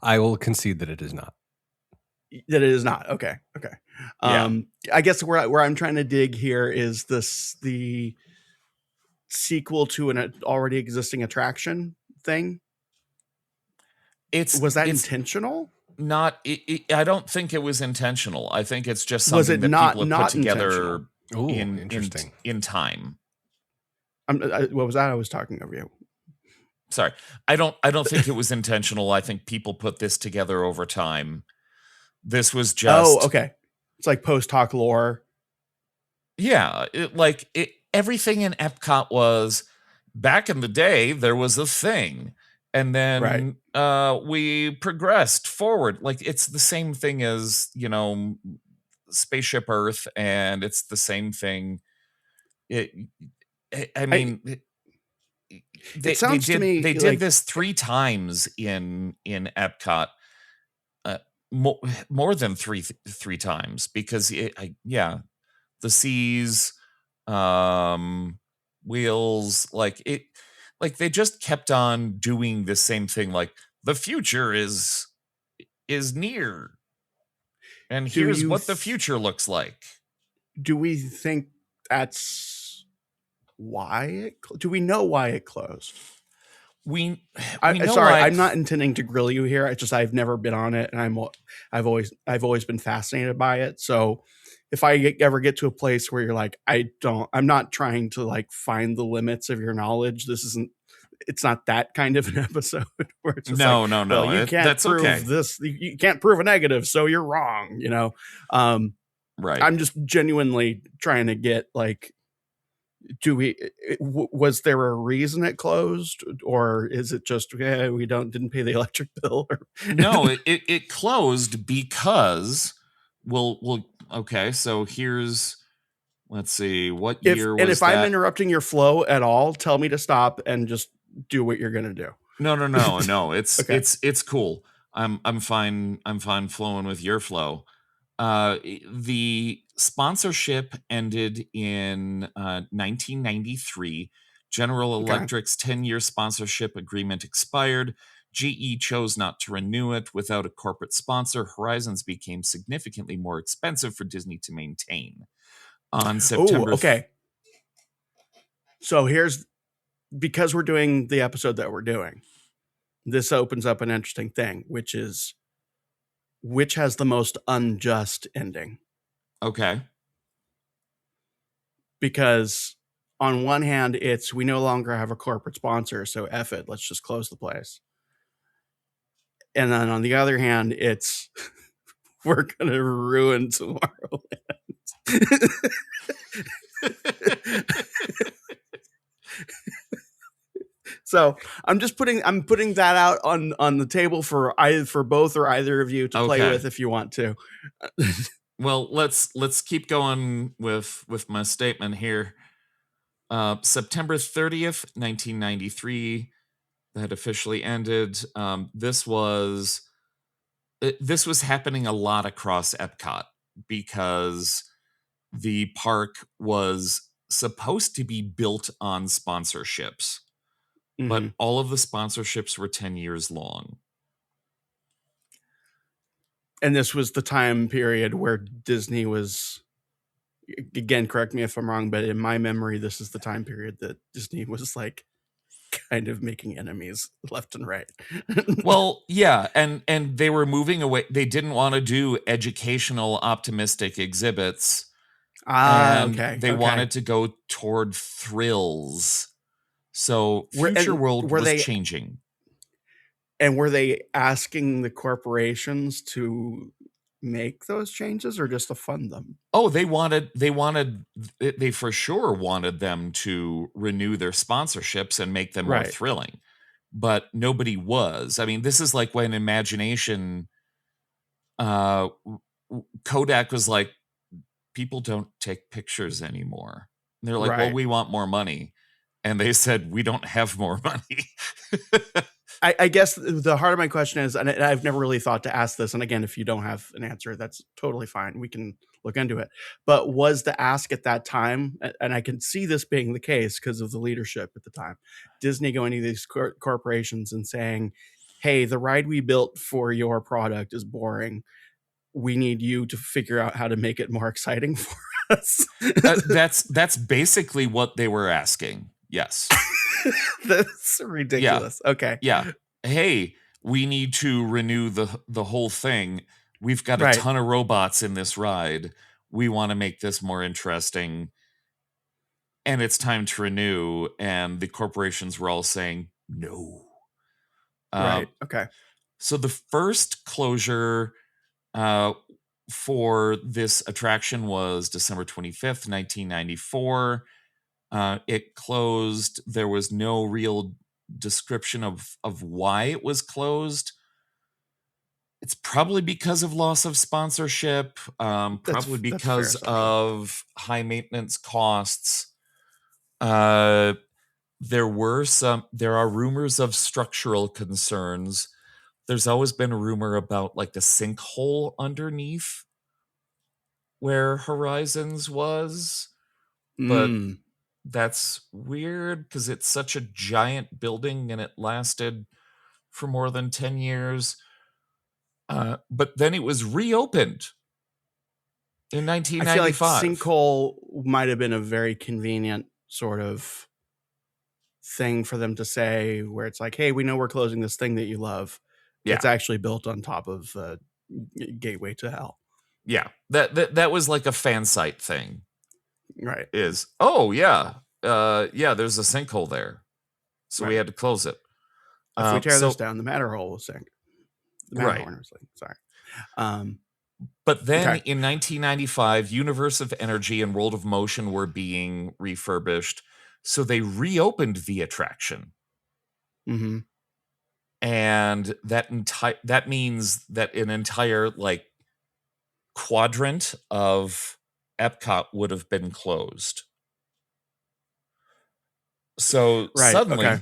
I will concede that it is not. That it is not. Okay. Yeah. I guess where I'm trying to dig here is the sequel to an already existing attraction thing. Was that intentional? Not. I don't think it was intentional. I think it's just Was something it that people have not put together Ooh, in interesting. in time. What was that? I was talking over you. Sorry. I don't think it was intentional. I think people put this together over time. This was just. Oh, okay. It's like post hoc lore. Yeah, everything in Epcot was back in the day. There was a thing, and then we progressed forward. Like it's the same thing as Spaceship Earth, and it's the same thing. It sounds to me they did like this 3 times in Epcot. More than three times, because the seas, wheels, they just kept on doing the same thing. Like the future is near, and here's what the future looks like. Do we think that's why do we know why it closed? We sorry, I'm not intending to grill you here. It's just I've never been on it, and I've always been fascinated by it. So if I ever get to a place where you're like, I'm not trying to like find the limits of your knowledge. It's not that kind of an episode where it's just no. Well, you can't that's prove okay. this. You can't prove a negative, so you're wrong. Right. I'm just genuinely trying to get like, was there a reason it closed, or is it just we didn't pay the electric bill? No, it closed because okay, so here's, let's see, what year was that? And if I'm interrupting your flow at all, tell me to stop and just do what you're gonna do. No. It's Okay. it's cool. I'm fine flowing with your flow. The sponsorship ended in 1993. General Okay. Electric's 10-year sponsorship agreement expired. GE chose not to renew it. Without a corporate sponsor, Horizons became significantly more expensive for Disney to maintain. On Oh, September okay. So because we're doing the episode that we're doing, this opens up an interesting thing, which is which has the most unjust ending. Okay. Because on one hand, it's we no longer have a corporate sponsor, so F it, let's just close the place. And then on the other hand, it's we're going to ruin Tomorrowland. So I'm putting that out on the table for both or either of you to play Okay. with if you want to. Well, let's keep going with my statement here. September 30th, 1993, that officially ended. This was happening a lot across Epcot because the park was supposed to be built on sponsorships, but Mhm. all of the sponsorships were 10 years long. And this was the time period where Disney was, again, correct me if I'm wrong, but in my memory, this is the time period that Disney was like kind of making enemies left and right. Well, yeah, and they were moving away. They didn't want to do educational, optimistic exhibits, and Okay. they wanted to go toward thrills. So Future World was changing. And were they asking the corporations to make those changes or just to fund them? Oh, they for sure wanted them to renew their sponsorships and make them more Right. thrilling, but nobody was. I mean, this is like when Imagination, Kodak was like, people don't take pictures anymore. And they're like, well, Right. we want more money. And they said, we don't have more money. I guess the heart of my question is, and I've never really thought to ask this, and again, if you don't have an answer, that's totally fine. We can look into it. But was the ask at that time, and I can see this being the case because of the leadership at the time, Disney going to these corporations and saying, hey, the ride we built for your product is boring. We need you to figure out how to make it more exciting for us. That's basically what they were asking. Yes. That's ridiculous. Yeah. Okay. Yeah. Hey, we need to renew the whole thing. We've got a Right. ton of robots in this ride. We want to make this more interesting. And it's time to renew. And the corporations were all saying no. Right. Okay. So the first closure for this attraction was December 25th, 1994. It closed. There was no real description of why it was closed. It's probably because of loss of sponsorship, probably because of high maintenance costs. There are rumors of structural concerns. There's always been a rumor about like the sinkhole underneath where Horizons was, but that's weird because it's such a giant building and it lasted for more than 10 years. But then it was reopened in 1995. I feel like sinkhole might have been a very convenient sort of thing for them to say, where it's like, hey, we know we're closing this thing that you love. Yeah. It's actually built on top of Gateway to Hell. Yeah, that was like a fan site thing. Right. There's a sinkhole there, so we had to close it. If we tear this down, the Matterhole will sink. The Matterhorn will sink. Sorry. But then in 1995, Universe of Energy and World of Motion were being refurbished, so they reopened the attraction. Mm-hmm. And that means that an entire like quadrant of Epcot would have been closed. So suddenly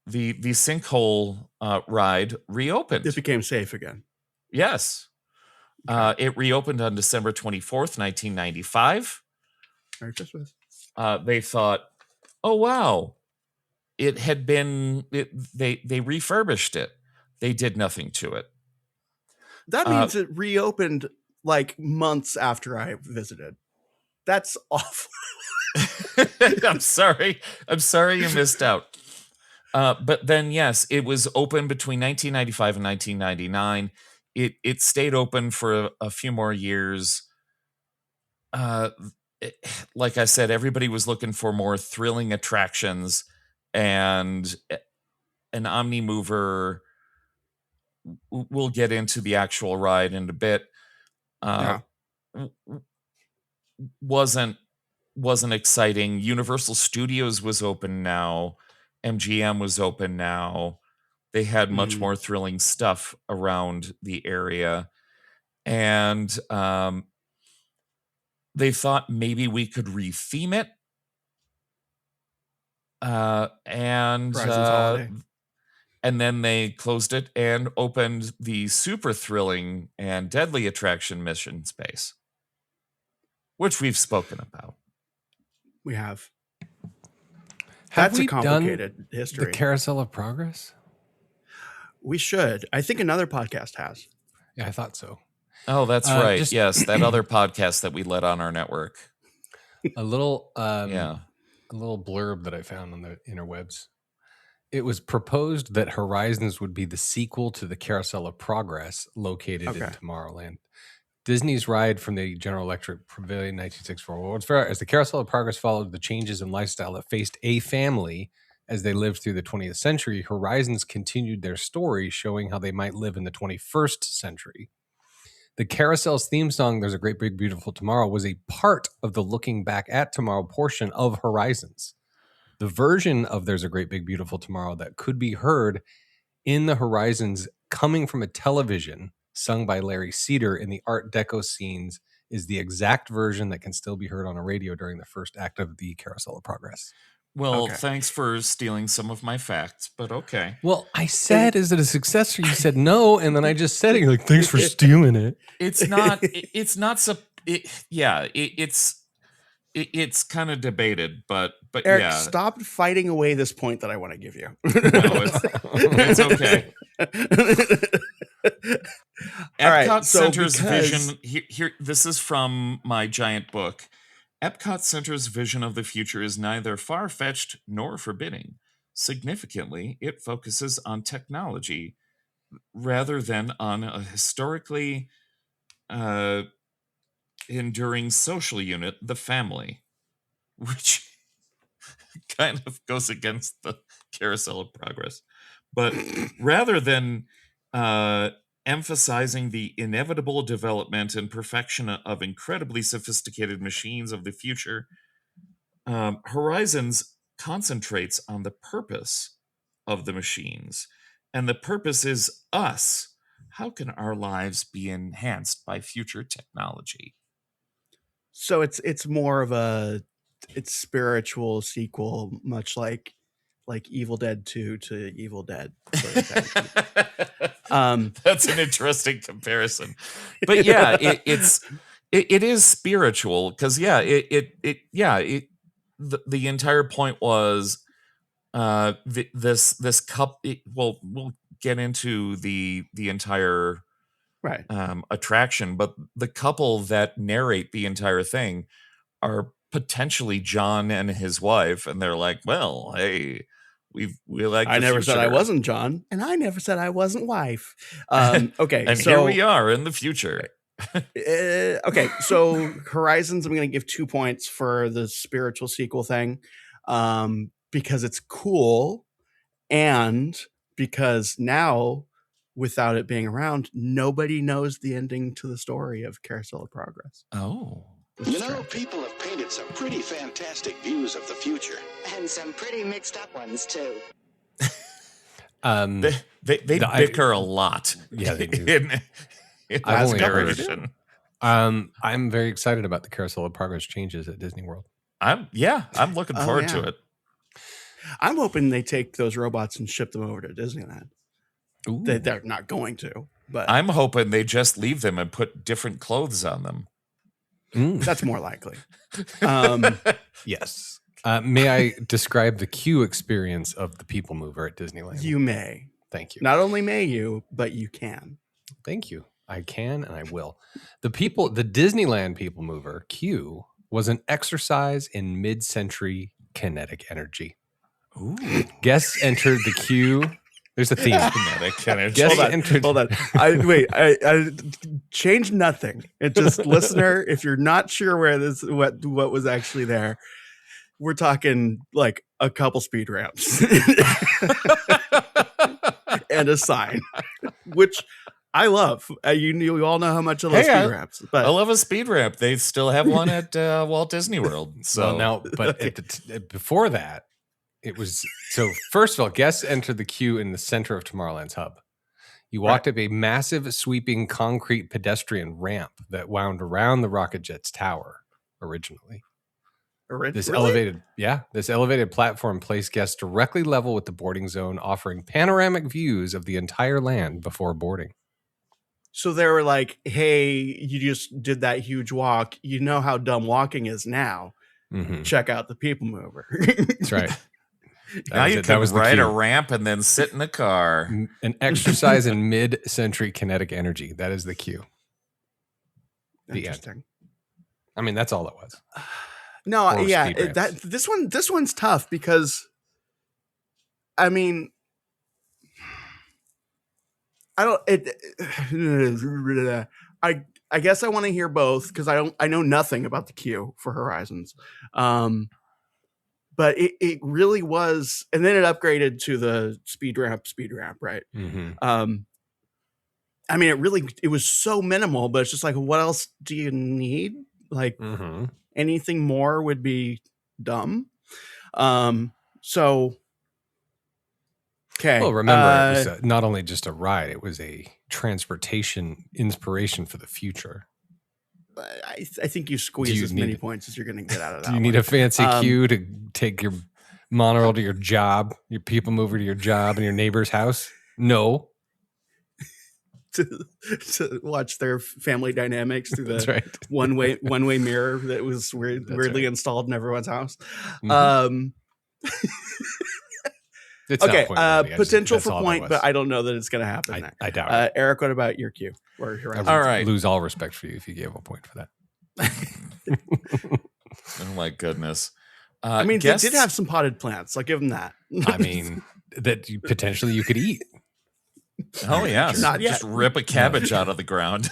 the sinkhole ride reopened. It became safe again. Yes. It reopened on December 24th, 1995. Merry Christmas. They thought, oh, wow. It had been, they refurbished it. They did nothing to it. That means it reopened like months after I visited. That's awful. I'm sorry you missed out. But then, yes, it was open between 1995 and 1999. It stayed open for a few more years. Like I said, everybody was looking for more thrilling attractions, and an Omnimover. We'll get into the actual ride in a bit. Wasn't exciting. Universal Studios was open now. MGM was open now. They had much more thrilling stuff around the area. And they thought maybe we could retheme it. And then they closed it and opened the super thrilling and deadly attraction Mission Space, which we've spoken about. We have. Have That's we a complicated history. The Carousel of Progress? We should. I think another podcast has. Yeah, I thought so. Oh, that's right. Yes, that other podcast that we let on our network. A little blurb that I found on the interwebs. It was proposed that Horizons would be the sequel to the Carousel of Progress located in Tomorrowland. Disney's ride from the General Electric Pavilion 1964 World's Fair, as the Carousel of Progress followed the changes in lifestyle that faced a family as they lived through the 20th century, Horizons continued their story, showing how they might live in the 21st century. The Carousel's theme song, There's a Great Big Beautiful Tomorrow, was a part of the Looking Back at Tomorrow portion of Horizons. The version of There's a Great Big Beautiful Tomorrow that could be heard in the Horizons coming from a television sung by Larry Cedar in the Art Deco scenes is the exact version that can still be heard on a radio during the first act of the Carousel of Progress. Well, thanks for stealing some of my facts, but okay. Well, I said, is it a successor? You said no, and then I just said it. You're like, thanks for stealing it. It's not. It's kind of debated, but Eric, yeah. stop fighting away this point that I want to give you. No, it's okay. Epcot Center's vision here. This is from my giant book. Epcot Center's vision of the future is neither far-fetched nor forbidding. Significantly, it focuses on technology rather than on a historically enduring social unit, the family, which kind of goes against the Carousel of Progress. But rather than emphasizing the inevitable development and perfection of incredibly sophisticated machines of the future, Horizons concentrates on the purpose of the machines. And the purpose is us. How can our lives be enhanced by future technology? So it's more of a spiritual sequel, much like Evil Dead 2 to Evil Dead. Sort of thing. That's an interesting comparison, but yeah, it is spiritual because the entire point was this cup. Well, we'll get into the entire attraction, but the couple that narrate the entire thing are potentially John and his wife, and they're like, well, hey, we like I never said I wasn't John, and I never said I wasn't wife. Okay, and so here we are in the future. Okay, so Horizons, I'm going to give 2 points for the spiritual sequel thing, because it's cool, and because now, without it being around, nobody knows the ending to the story of Carousel of Progress. Oh. You know, people have painted some pretty fantastic views of the future. And some pretty mixed up ones, too. They bicker a lot. Yeah, they do. in I've only narration. I'm very excited about the Carousel of Progress changes at Disney World. I'm looking forward to it. I'm hoping they take those robots and ship them over to Disneyland. Ooh. They're not going to. But I'm hoping they just leave them and put different clothes on them. that's more likely. Yes. May I describe the queue experience of the Peoplemover at Disneyland? You may. Thank you. Not only may you, but you can. Thank you. I can and I will. The Disneyland Peoplemover queue was an exercise in mid-century kinetic energy. Ooh. Guests entered the queue. There's a theme. Kinetic energy. Guests Hold on. entered. Hold on. I changed nothing. It just listener, if you're not sure where what was actually there, we're talking like a couple speed ramps and a sign, which I love. You all know how much I love speed ramps. But I love a speed ramp. They still have one at Walt Disney World. So Well, now, but before that, it was so. First of all, guests entered the queue in the center of Tomorrowland's hub. You walked up a massive, sweeping concrete pedestrian ramp that wound around the rocket jet's tower. Originally, this elevated platform placed guests directly level with the boarding zone, offering panoramic views of the entire land before boarding. So they were like, "Hey, you just did that huge walk. You know how dumb walking is now. Mm-hmm. Check out the Peoplemover." That's right. now you can ride a ramp and then sit in a car. An exercise in mid-century kinetic energy. That is the cue. The end. I mean, that's all it was. No, yeah, this one's tough because, I mean, I guess I want to hear both because I know nothing about the queue for Horizons. But it really was, and then it upgraded to the speed ramp, right? Mm-hmm. I mean, it was so minimal, but it's just like, what else do you need? Like anything more would be dumb. So, okay. Well, remember, it was not only just a ride, it was a transportation inspiration for the future. I think you squeeze as many points as you're going to get out of that. Do you need a fancy queue to take your monorail to your job, your Peoplemover to your job and your neighbor's house? No. to watch their family dynamics through the right. one-way mirror that was weirdly installed in everyone's house. Mm-hmm. Okay, potential for point, but I don't know that it's going to happen. I doubt it. Eric, what about your queue? Or all right, lose all respect for you if you gave a point for that. Oh my goodness! I mean, they did have some potted plants. I'll give them that. I mean, that potentially you could eat. Oh yeah, not yet. Just rip a cabbage out of the ground.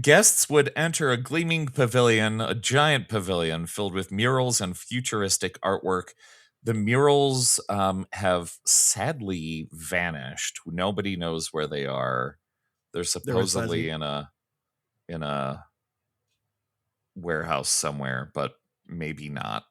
Guests would enter a gleaming pavilion, a giant pavilion filled with murals and futuristic artwork. The murals have sadly vanished. Nobody knows where they are. They're supposedly in a warehouse somewhere, but maybe not.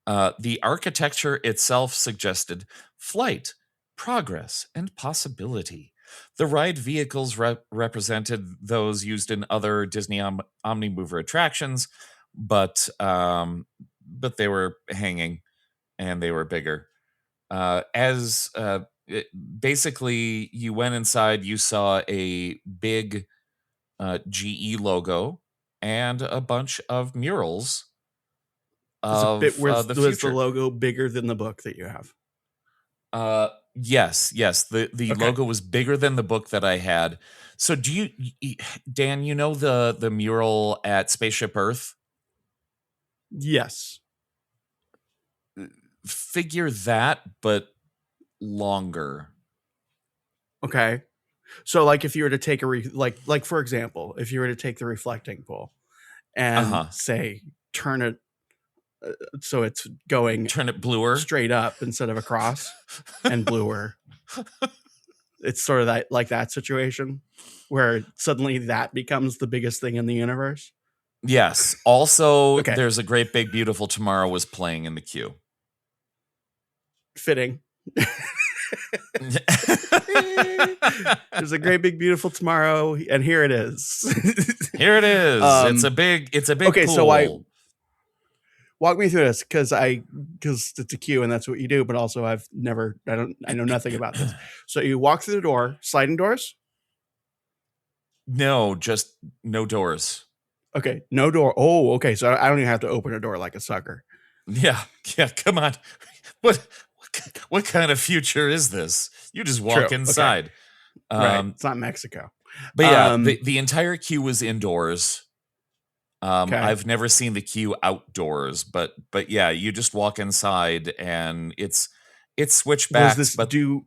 The architecture itself suggested flight, progress, and possibility. The ride vehicles represented those used in other Disney Omnimover attractions, but they were hanging and they were bigger. Basically, you went inside, you saw a big GE logo and a bunch of murals. Was the logo bigger than the book that you have? Yes. The logo was bigger than the book that I had. So do you, Dan, you know the mural at Spaceship Earth? Yes. Figure that, but longer. Okay. So like if you were to take like for example, if you were to take the reflecting pole and say turn it so it's turn it bluer straight up instead of across and bluer. It's sort of that situation where suddenly that becomes the biggest thing in the universe. Yes. Also, There's a Great Big Beautiful Tomorrow was playing in the queue. Fitting. There's a Great Big Beautiful Tomorrow, and here it is. Here it is. It's a big. Okay, pool. so walk me through this because it's a queue and that's what you do. But also, I know nothing about this. So you walk through the door, sliding doors. No, just no doors. Okay, no door. Oh, okay. So I don't even have to open a door like a sucker. Yeah. Come on. What kind of future is this? You just walk True, inside. Okay. Right. It's not Mexico. But yeah, the entire queue was indoors. Okay. I've never seen the queue outdoors, but yeah, you just walk inside and it's switchbacks. Was this but due?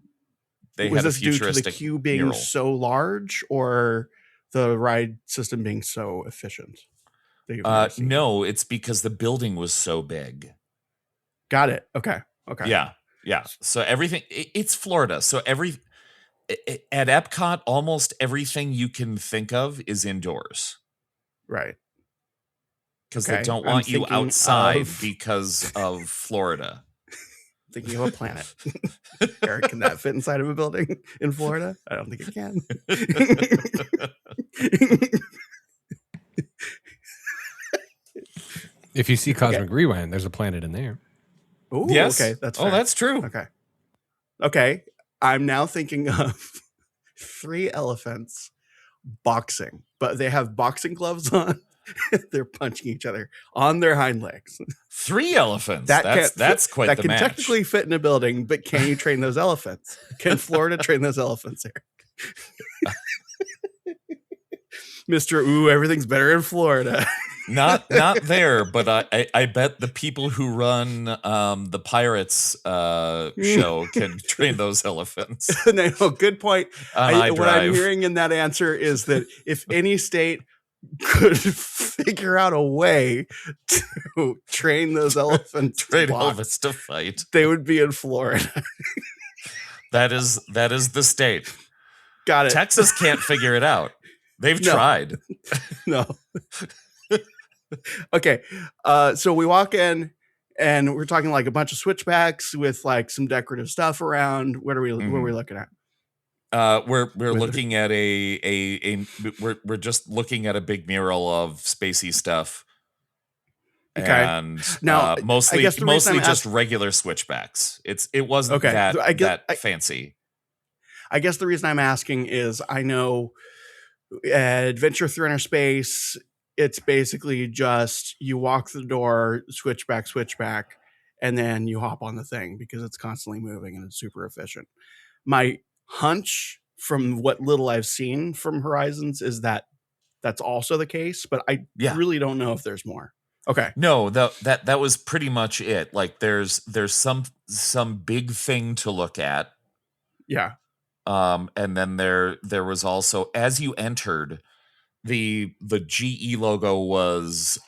they Was had a this due to the futuristic queue being mural. so large, or the ride system being so efficient? that you've never seen? No, it's because the building was so big. Got it. Okay. Yeah. So everything, it's Florida. So at Epcot, almost everything you can think of is indoors. Right. Because Okay, they don't I'm want you thinking outside of- because of Florida. Thinking of a planet. Eric, can that fit inside of a building in Florida? I don't think it can. If you see Cosmic Rewind, there's a planet in there. Ooh, Yes. okay, that's Oh, fair. that's true. Okay. I'm now thinking of 3 elephants boxing, but they have boxing gloves on. They're punching each other on their hind legs. 3 elephants. That's quite that the can match. technically fit in a building, but can you train those elephants? Can Florida train those elephants, Eric? Mr. Ooh, everything's better in Florida. not there, but I bet the people who run the Pirates show can train those elephants. No, good point. On What I'm iDrive. hearing in that answer is that if any state could figure out a way to train those elephants Train to box, elephants to fight. they would be in Florida. That is the state. Got it. Texas can't figure it out. They've No. tried. No. Okay. So we walk in and we're talking like a bunch of switchbacks with like some decorative stuff around. What are we looking at? We're looking at we're just looking at a big mural of spacey stuff. Okay. And Now, mostly I guess the reason I'm just regular switchbacks. It wasn't Okay. that fancy. I guess the reason I'm asking is I know Adventure Through Inner Space, it's basically just you walk through the door, switchback, and then you hop on the thing because it's constantly moving and it's super efficient. My hunch from what little I've seen from Horizons is that that's also the case, but I really don't know if there's more. Okay. No, that was pretty much it. Like there's some big thing to look at. Yeah. And then there was also, as you entered, the GE logo was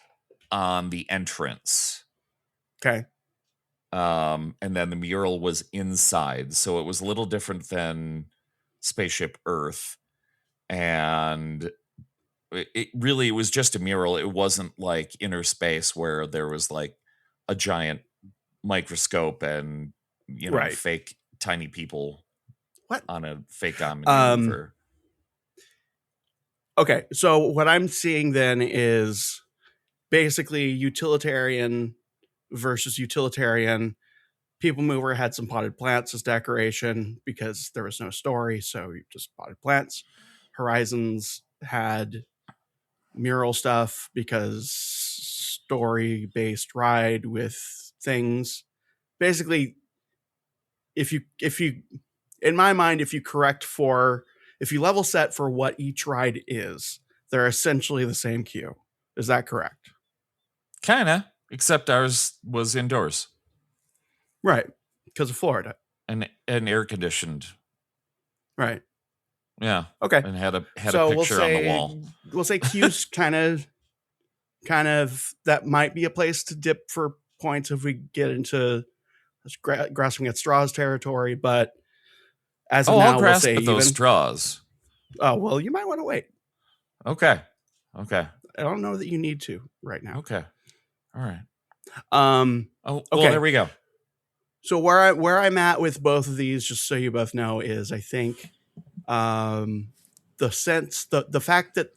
on the entrance. Okay. And then the mural was inside, so it was a little different than Spaceship Earth. And it really was just a mural. It wasn't like Inner Space where there was like a giant microscope and fake tiny people on a fake omnimover. Okay, so what I'm seeing then is basically utilitarian versus utilitarian. Peoplemover had some potted plants as decoration because there was no story, so you just potted plants. Horizons had mural stuff because story-based ride with things. Basically, if you in my mind, if you level set for what each ride is, they're essentially the same queue. Is that correct? Kinda, except ours was indoors. Right, because of Florida. And air conditioned. Right. Yeah. Okay. And had a picture on the wall. We'll say queues kind of that might be a place to dip for points if we get into grasping at straws territory, but as of now, I'll grasp we'll say at those straws. Oh, well, you might want to wait. Okay. I don't know that you need to right now. Okay. All right. Okay. Well, there we go. So where I'm at with both of these, just so you both know, is I think the fact that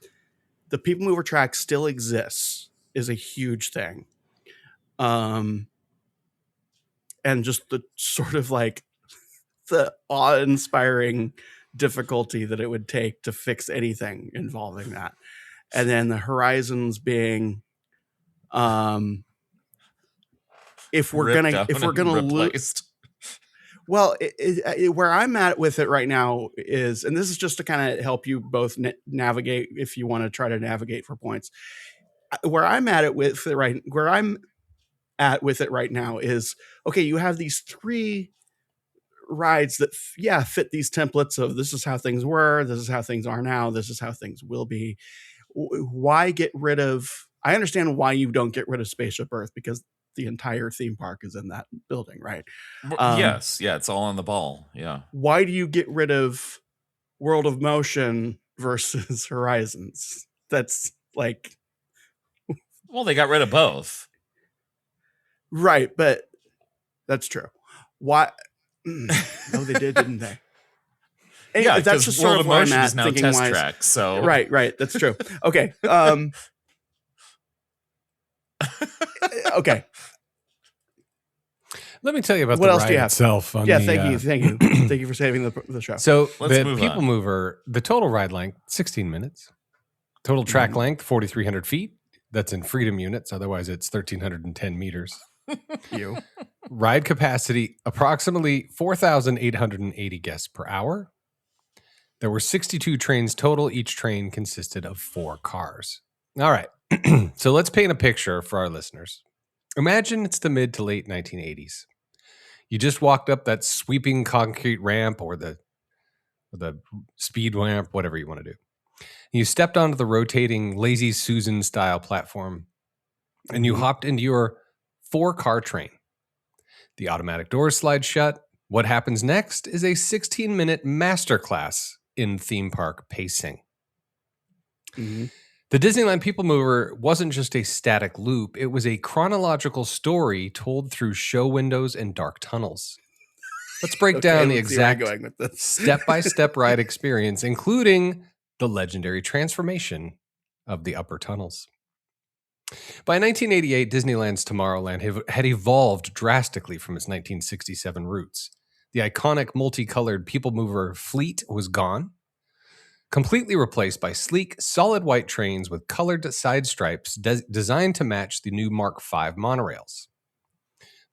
the Peoplemover track still exists is a huge thing. And just the sort of like the awe-inspiring difficulty that it would take to fix anything involving that. And then the horizons being, if we're gonna replaced. Well, where I'm at with it right now is, and this is just to kind of help you both navigate if you want to try to navigate for points. Where I'm at with it right now is, okay, you have these 3 rides that fit these templates of this is how things were, this is how things are now, this is how things will be. Why get rid of? I understand why you don't get rid of Spaceship Earth, because the entire theme park is in that building, right? Yes, yeah, it's all on the ball. Yeah. Why do you get rid of World of Motion versus Horizons? That's like, Well, they got rid of both. right, but that's true. Why? No, they did, didn't they? Anyway, Yeah, that's just World sort of of where I'm Motion at is now thinking test wise. track. So Right, that's true. Okay. Okay. Let me tell you about What the else do you ride have? itself. On Yeah, the, thank you. Thank you for saving the show. So Let's the move People on. Mover, the total ride length, 16 minutes. Total track length, 4,300 feet. That's in freedom units. Otherwise, it's 1,310 meters. You. Ride capacity, approximately 4,880 guests per hour. There were 62 trains total. Each train consisted of 4 cars. All right. So let's paint a picture for our listeners. Imagine it's the mid to late 1980s. You just walked up that sweeping concrete ramp or the speed ramp, whatever you want to do. You stepped onto the rotating Lazy Susan style platform and you hopped into your 4-car train. The automatic doors slide shut. What happens next is a 16-minute masterclass in theme park pacing. Mm-hmm. The Disneyland People Mover wasn't just a static loop. It was a chronological story told through show windows and dark tunnels. Let's break down the exact step-by-step ride experience, including the legendary transformation of the upper tunnels. By 1988, Disneyland's Tomorrowland had evolved drastically from its 1967 roots. The iconic multicolored People Mover fleet was gone, completely replaced by sleek, solid white trains with colored side stripes designed to match the new Mark V monorails.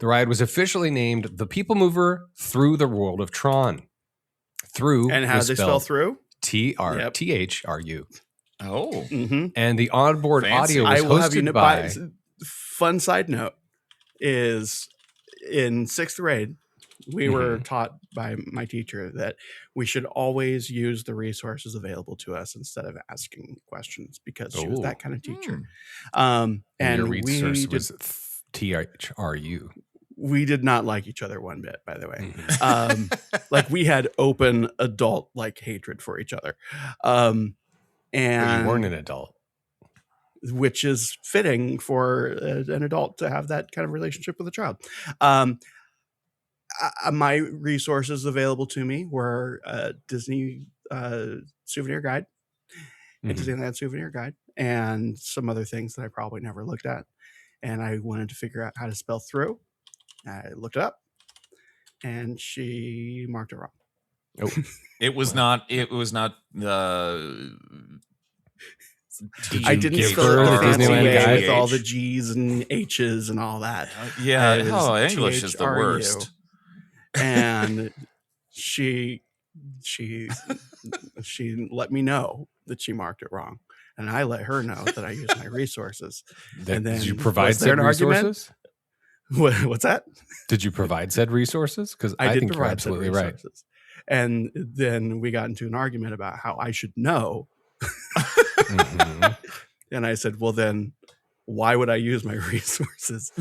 The ride was officially named the People Mover Through the World of Tron. Through, and how do they spell through? THRU. Oh. Mm-hmm. And the onboard Fancy. audio was I will have you hosted know, by... Fun side note is in 6th grade, we were taught by my teacher that we should always use the resources available to us instead of asking questions, because she was that kind of teacher. And your we resource was THRU. We did not like each other one bit, by the way. Like we had open adult like hatred for each other. And But you weren't an adult. Which is fitting for an adult to have that kind of relationship with a child. My resources available to me were Disney souvenir guide, a Disneyland souvenir guide, and some other things that I probably never looked at. And I wanted to figure out how to spell through. I looked it up, and she marked it wrong. Oh. It was not the. I didn't spell it the fancy way with all the G's and H's and all that. Yeah, English is the worst. And she let me know that she marked it wrong, and I let her know that I used my resources. And then did you provide said resources? What's that? Did you provide said resources? Because I think you're absolutely right. And then we got into an argument about how I should know. And I said, well, then why would I use my resources?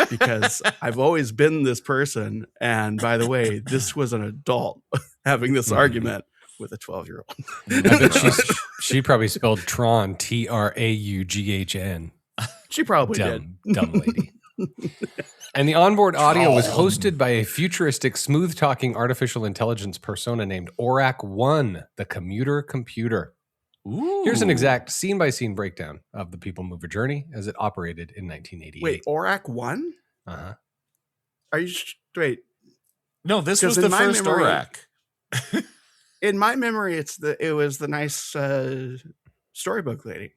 Because I've always been this person. And by the way, this was an adult having this argument with a 12-year-old. I bet she probably spelled Tron, TRAUGHN. She probably did. Dumb lady. And the onboard audio was hosted by a futuristic, smooth-talking artificial intelligence persona named Orac One, the commuter computer. Ooh. Here's an exact scene-by-scene breakdown of the Peoplemover journey as it operated in 1988. Wait, ORAC 1? Uh-huh. Are you wait? No, this 'Cause was in the my first memory- ORAC. In my memory, it was the nice storybook lady.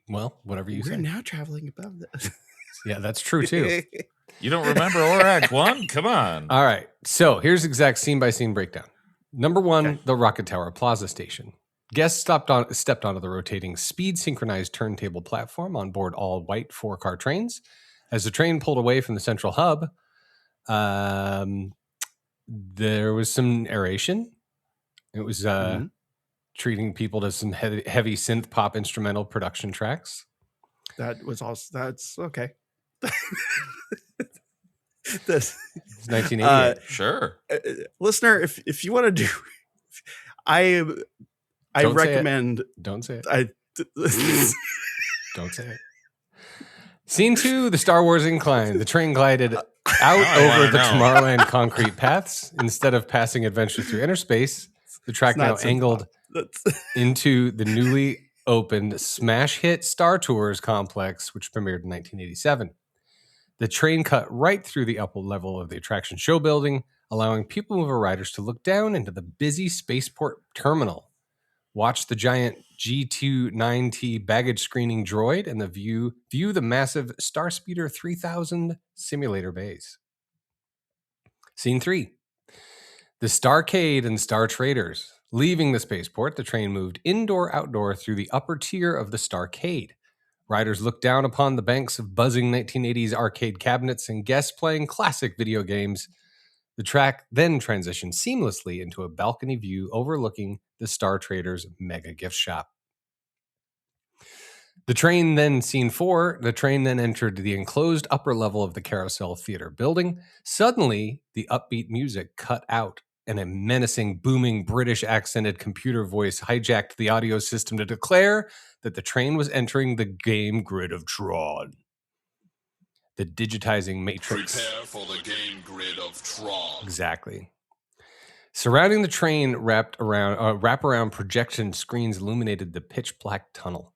Well, whatever you We're say. now traveling above this. Yeah, that's true too. You don't remember ORAC 1? Come on. All right. So here's exact scene-by-scene breakdown. Number 1, Okay. the Rocket Tower Plaza Station. Guests stepped onto the rotating speed-synchronized turntable platform on board all white 4-car trains. As the train pulled away from the central hub, there was some narration. It was treating people to some heavy synth pop instrumental production tracks. That's okay. It's 1988. Sure. Listener, if you want to do, I Don't say it. recommend. Don't say it. I Don't say it. Scene 2, the Star Wars Incline. The train glided out I over wanna the know. Tomorrowland concrete paths. Instead of passing adventure through inner space, the track It's not now synth angled pop. into the newly opened smash hit Star Tours complex, which premiered in 1987. The train cut right through the upper level of the attraction show building, allowing Peoplemover riders to look down into the busy spaceport terminal. Watch the giant G29T baggage screening droid and view the massive Starspeeder 3000 simulator bays. Scene 3. The Starcade and Star Traders. Leaving the spaceport, the train moved indoor-outdoor through the upper tier of the Starcade. Riders looked down upon the banks of buzzing 1980s arcade cabinets and guests playing classic video games. The track then transitioned seamlessly into a balcony view overlooking the Star Traders mega gift shop. Scene 4, the train then entered the enclosed upper level of the Carousel Theater building. Suddenly, the upbeat music cut out, and a menacing, booming British accented computer voice hijacked the audio system to declare that the train was entering the game grid of Tron. The digitizing matrix. Prepare for the game grid of Tron. Exactly. Surrounding the train, wraparound projection screens illuminated the pitch black tunnel.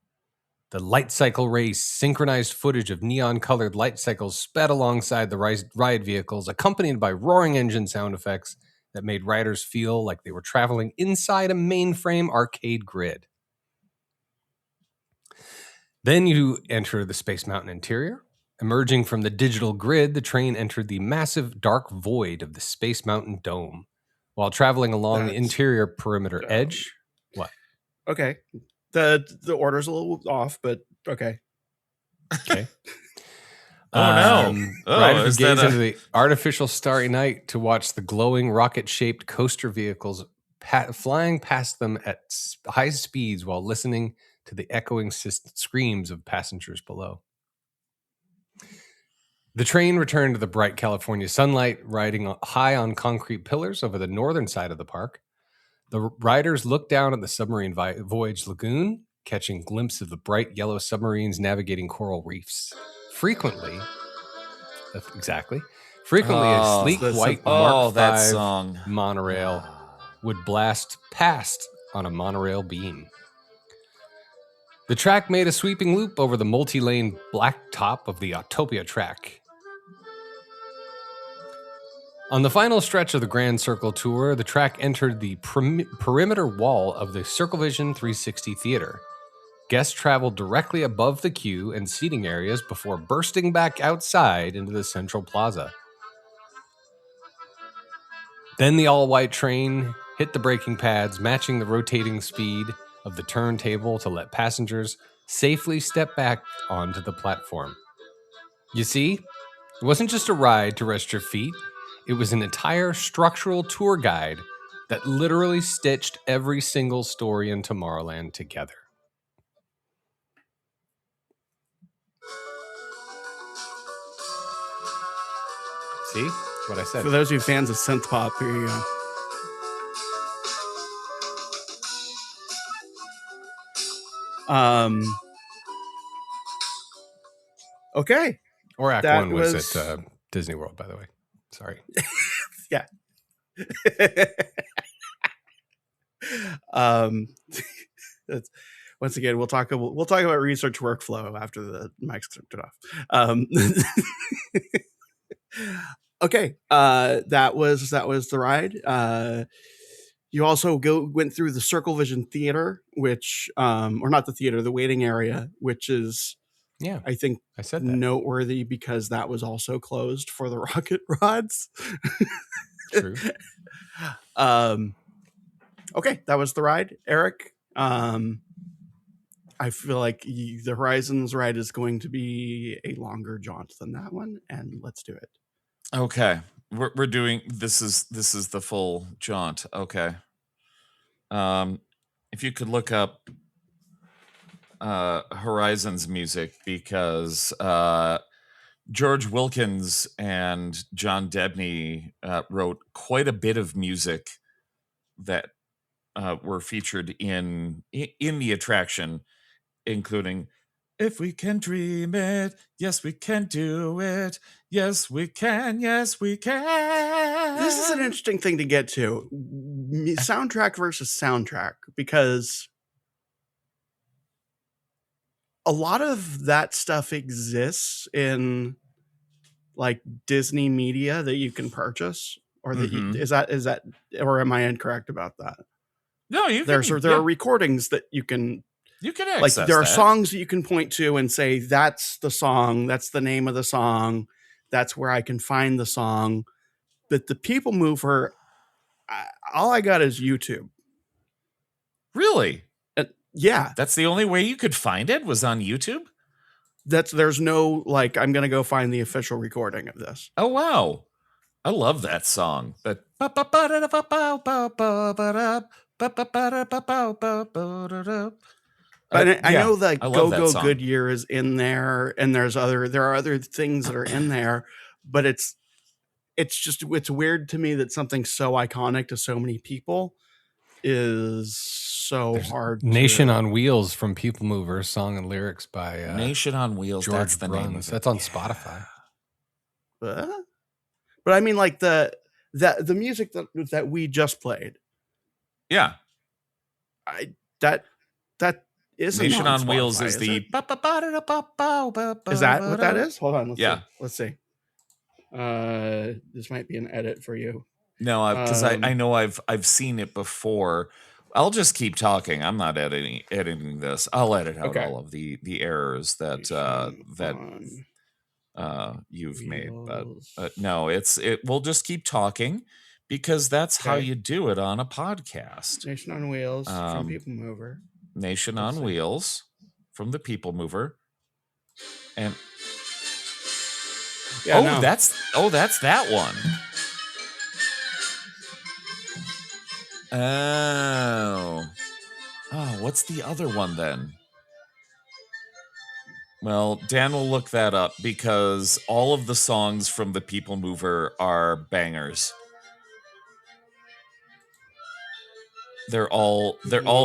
The light cycle race, synchronized footage of neon-colored light cycles sped alongside the ride vehicles, accompanied by roaring engine sound effects that made riders feel like they were traveling inside a mainframe arcade grid. Then you enter the Space Mountain interior. Emerging from the digital grid, the train entered the massive dark void of the Space Mountain Dome. While traveling along the interior perimeter edge. What? Okay. The order's a little off, but okay. Okay. Oh, no. Riders is would gaze that into the artificial starry night to watch the glowing rocket-shaped coaster vehicles flying past them at high speeds while listening to the echoing screams of passengers below. The train returned to the bright California sunlight, riding high on concrete pillars over the northern side of the park. The riders looked down at the submarine voyage lagoon, catching glimpses of the bright yellow submarines navigating coral reefs. Frequently, a sleek white Mark that V song. monorail would blast past on a monorail beam. The track made a sweeping loop over the multi-lane black top of the Autopia track. On the final stretch of the Grand Circle Tour, the track entered the perimeter wall of the CircleVision 360 Theater. Guests traveled directly above the queue and seating areas before bursting back outside into the central plaza. Then the all-white train hit the braking pads, matching the rotating speed of the turntable to let passengers safely step back onto the platform. You see, it wasn't just a ride to rest your feet. It was an entire structural tour guide that literally stitched every single story in Tomorrowland together. See? That's what I said. For those of you fans of synth pop, here you go. Okay. Or Act That 1 was was- at Disney World, by the way. Sorry. Yeah. That's, once again, we'll talk about research workflow after the mic's turned off. Okay, that was the ride. You also went through the Circle Vision Theater, which, or not the theater, the waiting area, which is, Yeah, I think, I said that. noteworthy because that was also closed for the rocket rods. True. Okay, that was the ride, Eric. I feel like the Horizons ride is going to be a longer jaunt than that one, and let's do it. Okay. We're doing this is the full jaunt. Okay. If you could look up Horizons music, because George Wilkins and John Debney wrote quite a bit of music that were featured in the attraction, including "If We Can Dream It, Yes We Can Do It, Yes We Can, Yes We Can." This is an interesting thing to get to, soundtrack versus soundtrack, because a lot of that stuff exists in like Disney media that you can purchase, or that is that, or am I incorrect about that? No, there are recordings that you can access. Like, there are that. songs that you can point to and say, that's the song, that's the name of the song, that's where I can find the song. But the Peoplemover, all I got is YouTube. Really? Yeah. That's the only way you could find it, was on YouTube? There's no, like, I'm going to go find the official recording of this. Oh, wow. I love that song. But I know that I Go love that Go song. Goodyear is in there, and there are other things that are in there, but it's weird to me that something so iconic to so many people is so hard. Nation on Wheels from Peoplemover, song and lyrics by Nation on Wheels. George That's the name of Bruns. it. That's on Spotify. But I mean, like the music that we just played. Yeah. That isn't Nation on Spotify, Wheels is the. Is that what that is? Hold on. Let's see. This might be an edit for you. No, because I know I've seen it before. I'll just keep talking. I'm not editing this. I'll edit out all of the errors that you've made. But no, we'll just keep talking, because that's how you do it on a podcast. Nation on Wheels from Peoplemover. Nation on Wheels from the Peoplemover. And that's that one. What's the other one then? Well, Dan will look that up, because all of the songs from the Peoplemover are bangers. They're all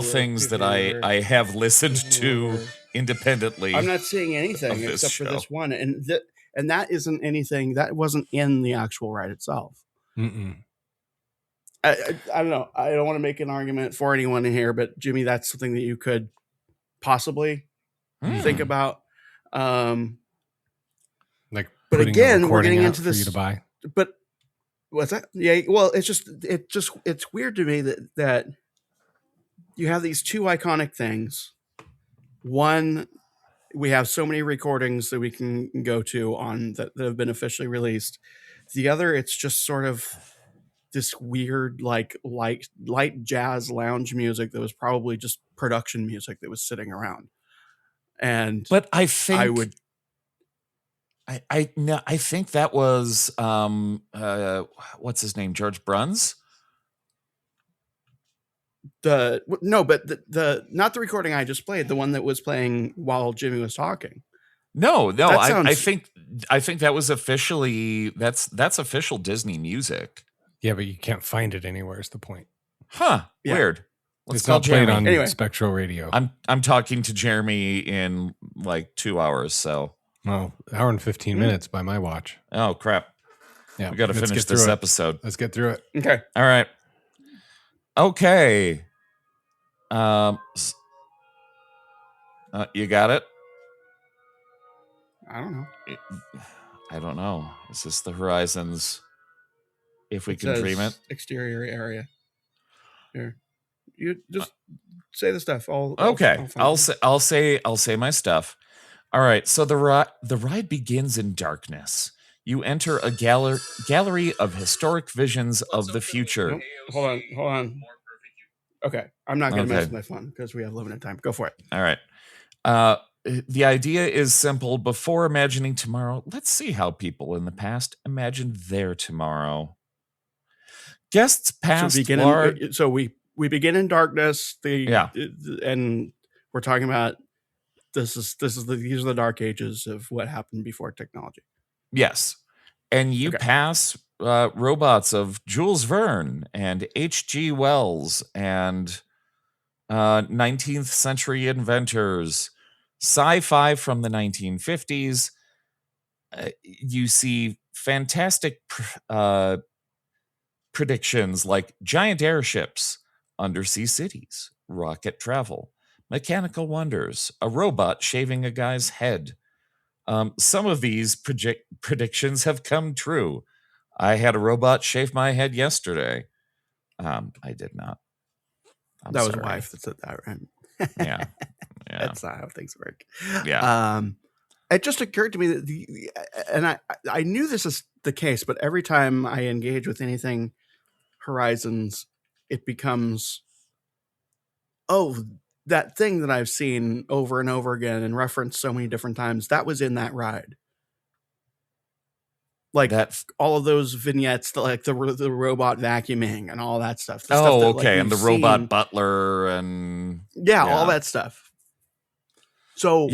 things that I have listened to independently. I'm not seeing anything except for this one, and that isn't anything that wasn't in the actual ride itself. I don't know. I don't want to make an argument for anyone in here, but Jimmy, that's something that you could possibly think about. Like, but again, we're getting into this for you to buy. But what's that? Yeah. Well, it's weird to me that you have these two iconic things. One, we have so many recordings that we can go to on that have been officially released. The other, it's just sort of this weird, like light jazz lounge music that was probably just production music that was sitting around. But I think I think that was what's his name, George Bruns. But the not the recording I just played, the one that was playing while Jimmy was talking. No, I think that was officially that's official Disney music. Yeah, but you can't find it anywhere. Is the point? Huh? Yeah. Weird. Let's call Jeremy on Spectral Radio. I'm talking to Jeremy in like 2 hours. So hour and 15 minutes by my watch. Oh crap! Yeah, we got to finish this episode. Let's get through it. Okay. All right. Okay. You got it? I don't know. I don't know. Is this the Horizons? If we can dream it. Exterior area. Here, you just say the stuff. Okay, I'll say my stuff. All right. So the ride begins in darkness. You enter a gallery of historic visions of the future. Nope. Hold on. Okay, I'm not going to mess with my fun because we have limited time. Go for it. All right. The idea is simple. Before imagining tomorrow, let's see how people in the past imagined their tomorrow. Guests past so we begin in darkness. And we're talking about these are the dark ages of what happened before technology. Yes, and you pass robots of Jules Verne and H.G. Wells and 19th century inventors, sci-fi from the 1950s. You see fantastic predictions like giant airships, undersea cities, rocket travel, mechanical wonders, a robot shaving a guy's head. Some of these predictions have come true. I had a robot shave my head yesterday. I did not. That was wife that said that, right? Yeah. That's not how things work. Yeah. It just occurred to me that I knew this is the case, but every time I engage with anything Horizons, it becomes, that thing that I've seen over and over again and referenced so many different times, that was in that ride. Like all of those vignettes, like the robot vacuuming and all that stuff. And the robot butler and all that stuff. So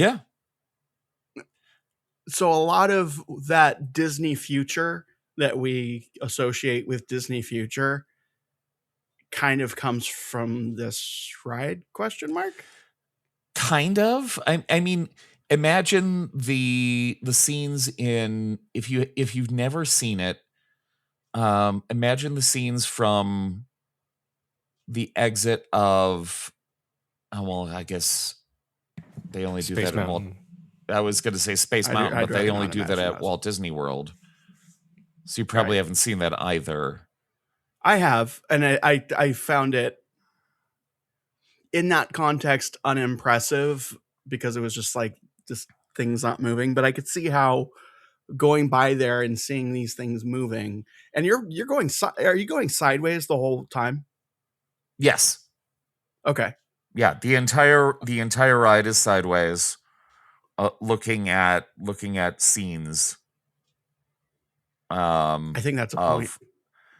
So a lot of that Disney future that we associate with Disney future kind of comes from this ride ? Kind of. I mean, imagine the scenes in if you've never seen it. Imagine the scenes from the exit of. I guess they only do that at Walt. I was going to say Space Mountain, but they only do that at Walt Disney World. So you probably haven't seen that either. I have, and I found it in that context unimpressive because it was just things not moving. But I could see how going by there and seeing these things moving, and you're going. Are you going sideways the whole time? Yes. Okay. Yeah, the entire ride is sideways, looking at scenes. I think that's a point.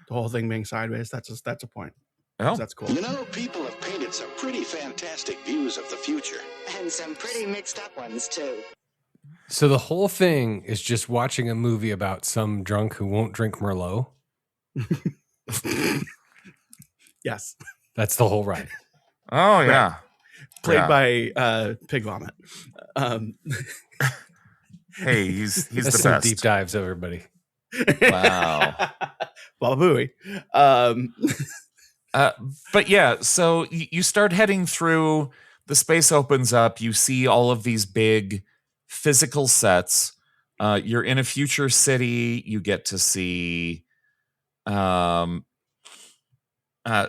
The whole thing being sideways, that's a point. Oh, that's cool. You know, people have painted some pretty fantastic views of the future. And some pretty mixed up ones, too. So the whole thing is just watching a movie about some drunk who won't drink Merlot? Yes. That's the whole ride. Oh, yeah. Right. Played by Pig Vomit. Hey, he's That's the some best. Deep dives, everybody. Wow. Baba Booey. But yeah, so you start heading through, the space opens up, you see all of these big physical sets. You're in a future city, you get to see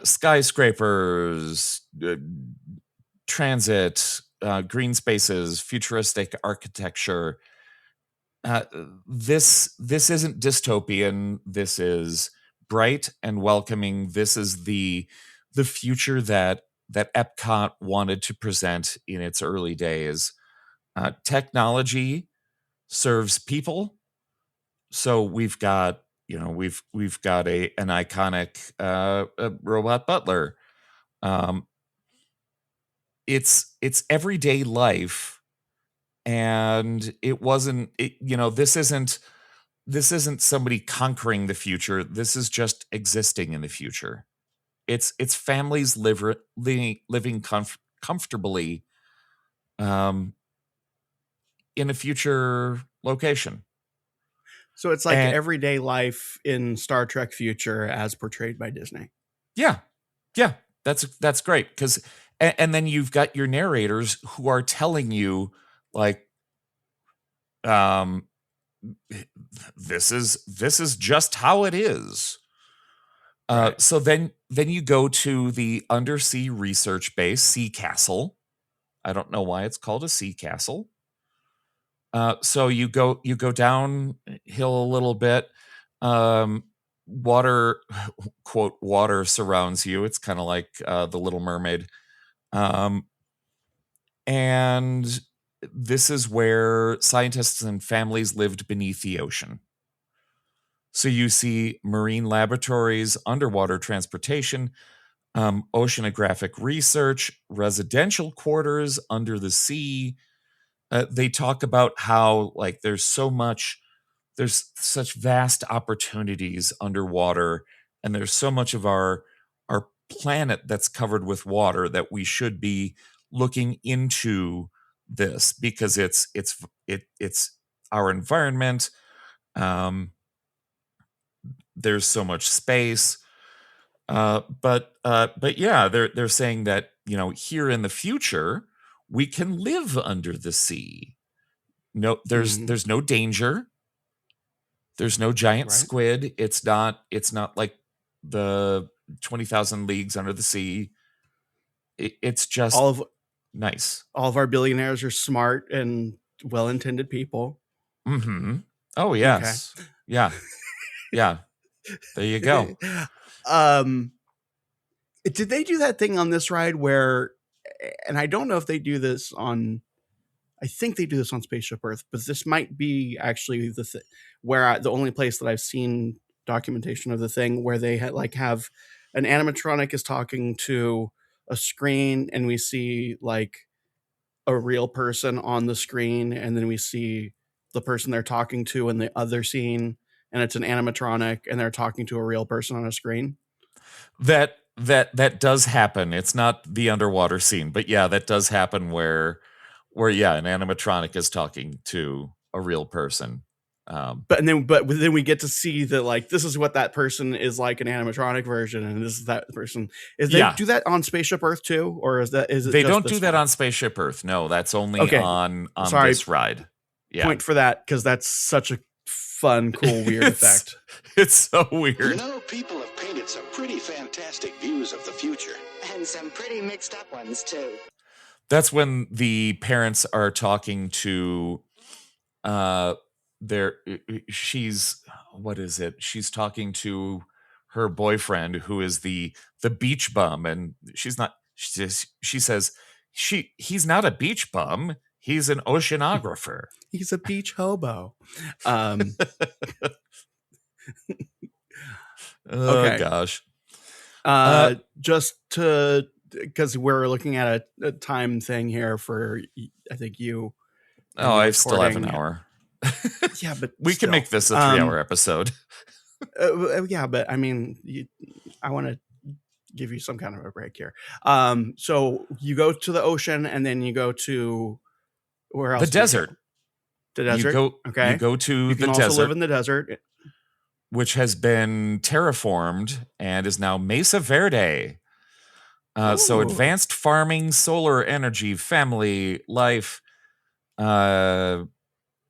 skyscrapers, transit, green spaces, futuristic architecture. This isn't dystopian. This is bright and welcoming. This is the future that Epcot wanted to present in its early days. Technology serves people, so we've got we've got an iconic robot butler. It's everyday life. And it wasn't, this isn't somebody conquering the future. This is just existing in the future. It's families living comfortably in a future location. So it's like everyday life in Star Trek future as portrayed by Disney. Yeah. That's great because And then you've got your narrators who are telling you, like, this is just how it is. Right. So then you go to the undersea research base, Sea Castle. I don't know why it's called a sea castle. So you go downhill a little bit. Water, quote, water surrounds you. It's kind of like the Little Mermaid. And this is where scientists and families lived beneath the ocean. So you see marine laboratories, underwater transportation, oceanographic research, residential quarters under the sea. They talk about how, like, there's such vast opportunities underwater, and there's so much of our planet that's covered with water that we should be looking into this, because it's our environment. There's so much space. But yeah, they're saying that, here in the future we can live under the sea. No, there's no danger. There's no giant Right. squid. It's not like the 20,000 Leagues Under the Sea. It's just nice. All of our billionaires are smart and well-intended people. Mm-hmm. Oh yes. Okay. Yeah. Yeah. There you go. Did they do that thing on this ride where, and I don't know if they do this on, I think they do this on Spaceship Earth, but this might be actually the only place that I've seen documentation of the thing where they have an animatronic is talking to a screen, and we see like a real person on the screen, and then we see the person they're talking to in the other scene, and it's an animatronic, and they're talking to a real person on a screen. That does happen. It's not the underwater scene, but yeah, that does happen where yeah, an animatronic is talking to a real person. But then we get to see that, like, this is what that person is like, an animatronic version, and this is that person. They do that on Spaceship Earth too, or is it? They don't do that on Spaceship Earth. No, that's only on this ride. Yeah. Point for that, because that's such a fun, cool, weird effect. It's so weird. People have painted some pretty fantastic views of the future. And some pretty mixed up ones too. That's when the parents are talking to she's talking to her boyfriend, who is the beach bum, and she says he's not a beach bum, he's an oceanographer. He's a beach hobo. Oh gosh. Just to, because we're looking at a time thing here for, I think you. Oh, I still have an hour. Yeah, but we can make this a 3-hour episode. Yeah, but I mean, I want to give you some kind of a break here. So you go to the ocean, and then you go to where else? The desert. The desert. You go to you the can desert. Also live in the desert, which has been terraformed and is now Mesa Verde. So advanced farming, solar energy, family life.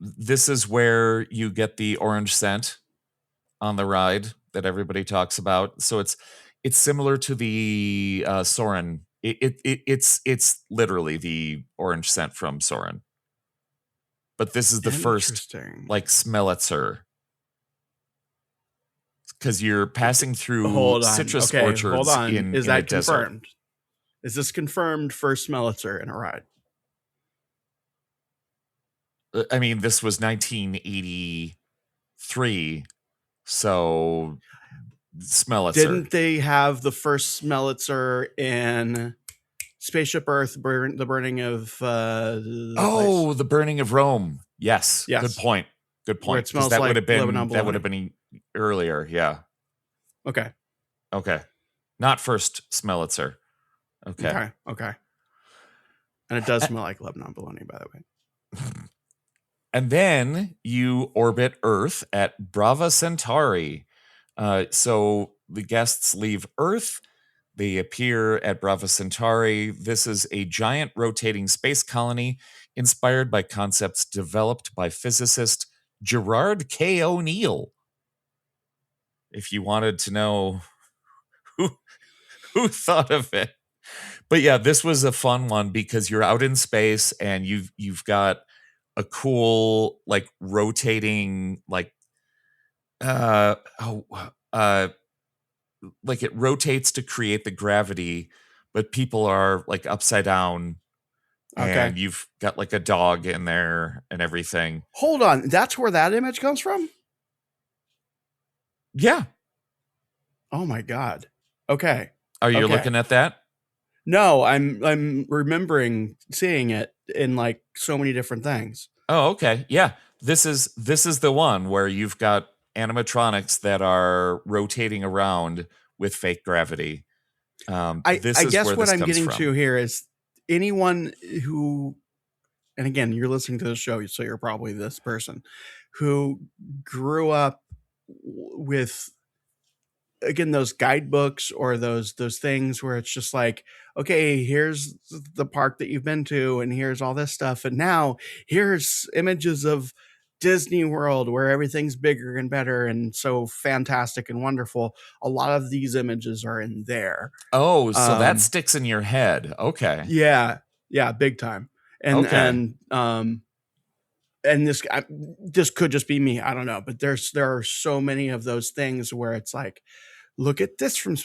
This is where you get the orange scent on the ride that everybody talks about. So it's similar to the Soarin'. It's literally the orange scent from Soarin'. But this is the first, like, Smellitzer. Because you're passing through citrus orchards. Hold on. Is that confirmed? Desert. Is this confirmed for Smellitzer in a ride? I mean, this was 1983, so Smellitzer. Didn't they have the first Smellitzer in Spaceship Earth? The burning of the burning of Rome. Yes. Good point. Where it smells that like would have been Lebanon that would have been earlier. Yeah. Okay. Not first Smellitzer. Okay. And it does smell like Lebanon bologna, by the way. And then you orbit Earth at Brava Centauri. So the guests leave Earth. They appear at Brava Centauri. This is a giant rotating space colony inspired by concepts developed by physicist Gerard K. O'Neill. If you wanted to know who thought of it. But yeah, this was a fun one because you're out in space and you've got a cool like rotating like like it rotates to create the gravity, but people are like upside down Okay. and you've got like a dog in there and everything. Hold on. That's where that image comes from? Yeah. Oh my God. Okay. Are you Okay. looking at that? No, I'm remembering seeing it in like so many different things. Oh, okay. Yeah. This is the one where you've got animatronics that are rotating around with fake gravity. I guess what I'm getting to here is anyone who, and again, you're listening to the show, so you're probably this person who grew up with, again, those guidebooks or those things where it's just like, okay, here's the park that you've been to and here's all this stuff, and now here's images of Disney World where everything's bigger and better and so fantastic and wonderful. A lot of these images are in there. Oh, so that sticks in your head. Okay. Yeah, big time. And Okay. and this could just be me, I don't know, but there are so many of those things where it's like, look at this from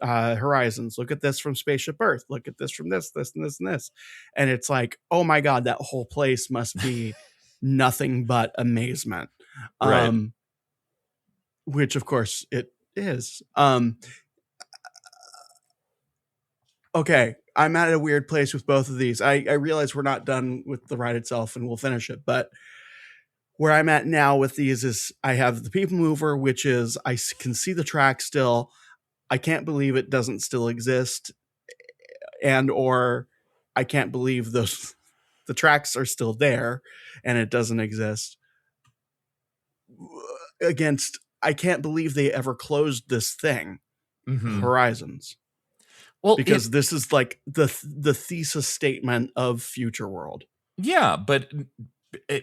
Horizons, look at this from Spaceship Earth, look at this from this and this and this, and it's like, oh my God, that whole place must be nothing but amazement. Right. Which of course it is. Okay, I'm at a weird place with both of these. I realize we're not done with the ride itself and we'll finish it, but where I'm at now with these is I have the Peoplemover, which is I can see the track still. I can't believe it doesn't still exist, and or I can't believe the tracks are still there and it doesn't exist. Against, I can't believe they ever closed this thing, Horizons. Well, because this is like the thesis statement of Future World. Yeah, but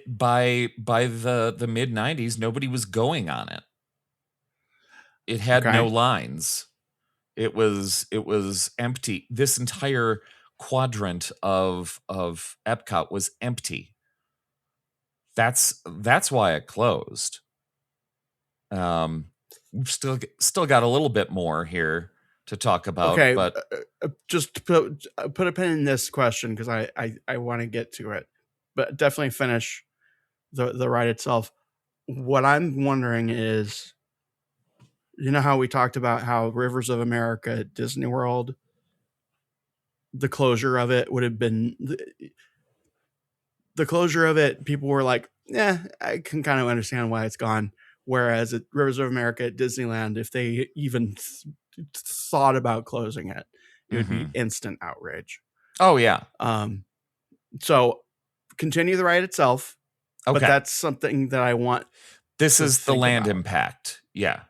by the mid 90s, nobody was going on it. It had no lines. It was empty. This entire quadrant of Epcot was empty. That's why it closed. We've still got a little bit more here to talk about. Okay, but just put a pin in this question because I want to get to it, but definitely finish the ride itself. What I'm wondering is, you know how we talked about how Rivers of America at Disney World, the closure of it would have been the closure of it. People were like, yeah, I can kind of understand why it's gone. Whereas at Rivers of America at Disneyland, if they even thought about closing it, it would be instant outrage. Oh yeah. So continue the ride itself. Okay. But that's something that I want. This is the land impact. Yeah.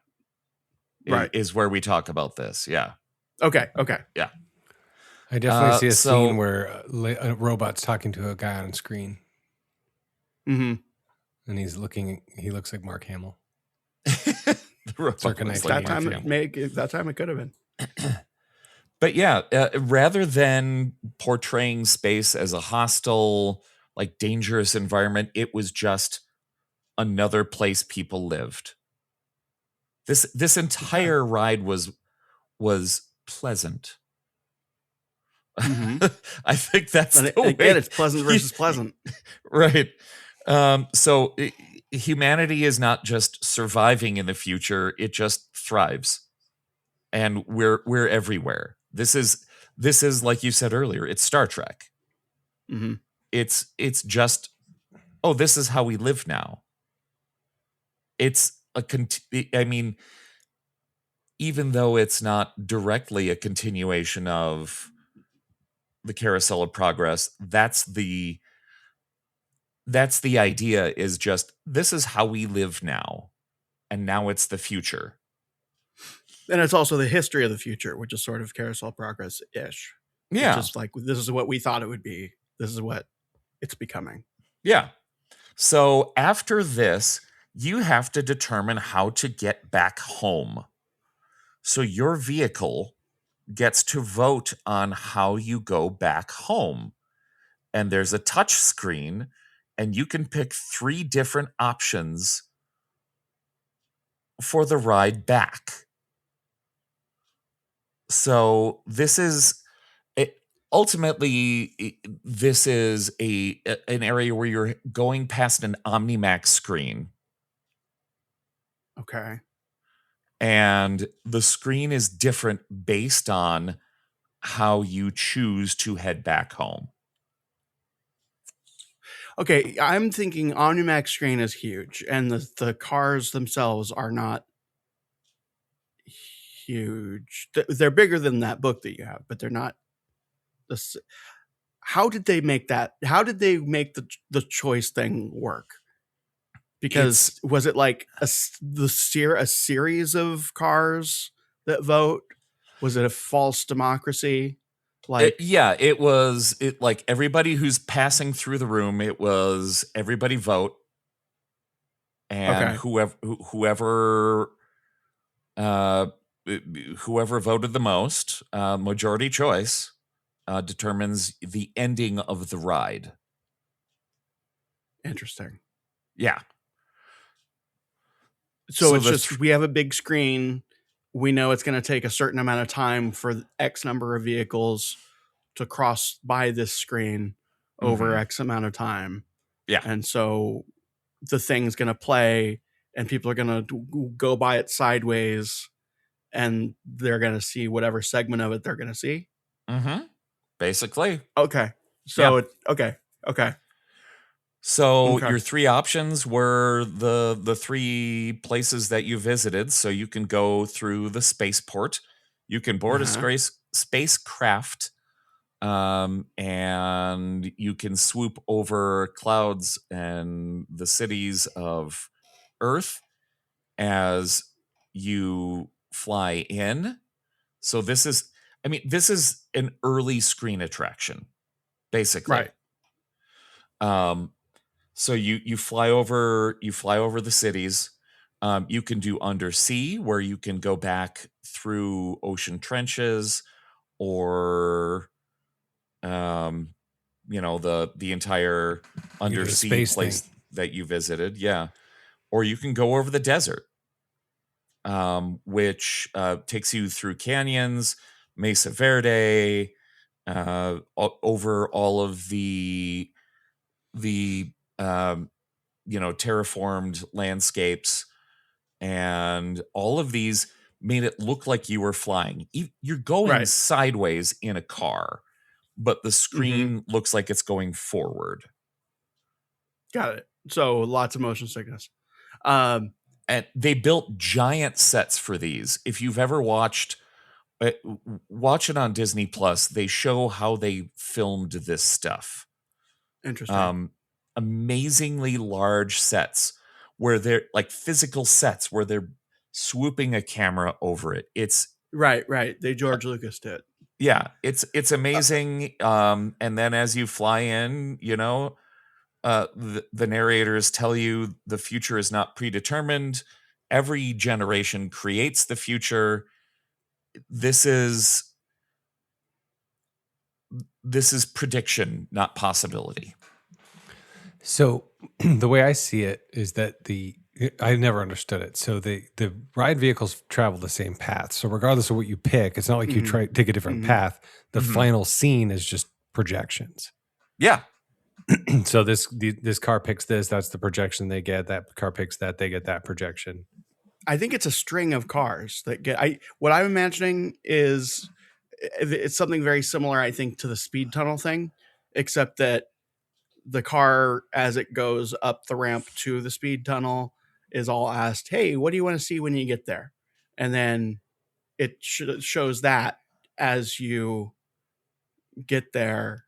Right. Is where we talk about this. Yeah. Okay. Yeah. I definitely see a scene where a robot's talking to a guy on screen. Mm-hmm. And he looks like Mark Hamill. That time it could have been. But yeah, rather than portraying space as a hostile, like dangerous environment, it was just another place people lived. This entire ride was pleasant. Mm-hmm. I think that's the way. Again, it's pleasant versus pleasant. Right. So humanity is not just surviving in the future, it just thrives. And we're everywhere. This is like you said earlier, it's Star Trek. Mm-hmm. It's just, oh, this is how we live now. It's I mean, even though it's not directly a continuation of the Carousel of Progress, that's the idea, is just, this is how we live now. And now it's the future. And it's also the history of the future, which is sort of carousel progress-ish. Yeah. It's just like, this is what we thought it would be. This is what it's becoming. Yeah. So after this, you have to determine how to get back home. So your vehicle gets to vote on how you go back home. And there's a touch screen, and you can pick 3 different options for the ride back. So this is ultimately this is an area where you're going past an OmniMax screen, Okay. and the screen is different based on how you choose to head back home. Okay, I'm thinking OmniMax screen is huge, and the cars themselves are not huge. They're bigger than that book that you have, but they're not. How did they make that? How did they make the choice thing work? Because was it like a series of cars that vote? Was it a false democracy? Like, it was like everybody who's passing through the room, it was everybody vote, and Okay. whoever voted the most, majority choice, determines the ending of the ride. Interesting. Yeah. So it's just we have a big screen. We know it's going to take a certain amount of time for X number of vehicles to cross by this screen over X amount of time. Yeah. And so the thing's going to play, and people are going to go by it sideways, and they're going to see whatever segment of it they're going to see. Basically. Okay. So, yeah. Okay. So your 3 options were the 3 places that you visited. So you can go through the spaceport, you can board a spacecraft, and you can swoop over clouds and the cities of Earth as you fly in. So this is an early screen attraction, basically. Right. So you fly over the cities. You can do undersea, where you can go back through ocean trenches, or the entire undersea place that you visited. Yeah. Or you can go over the desert, which takes you through canyons, Mesa Verde, over all of the terraformed landscapes, and all of these made it look like you were flying. You're going sideways in a car, but the screen looks like it's going forward. Got it. So lots of motion sickness. And they built giant sets for these. If you've ever watch it on Disney Plus, they show how they filmed this stuff. Interesting. Amazingly large sets, where they're like physical sets where they're swooping a camera over it. It's right. They George Lucas did. Yeah, it's amazing. And then as you fly in, the narrators tell you the future is not predetermined. Every generation creates the future. This is prediction, not possibility. So the way I see it is that I never understood it. So the ride vehicles travel the same path. So regardless of what you pick, it's not like you take a different path. The final scene is just projections. Yeah. So this car picks this, that's the projection they get. That car picks that, they get that projection. I think it's a string of cars that get. What I'm imagining is it's something very similar, I think, to the speed tunnel thing, except that the car, as it goes up the ramp to the speed tunnel, is all asked, "Hey, what do you want to see when you get there?" And then it shows that as you get there.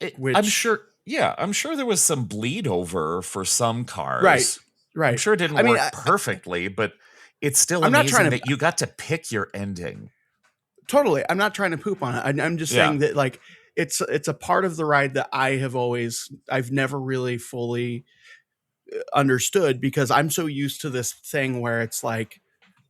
I'm sure there was some bleed over for some cars. Right. I'm sure it didn't work perfectly, but it's still I'm not amazing trying to- that you got to pick your ending. Totally. I'm not trying to poop on it. I'm just saying that like it's a part of the ride that I've never really fully understood, because I'm so used to this thing where it's like,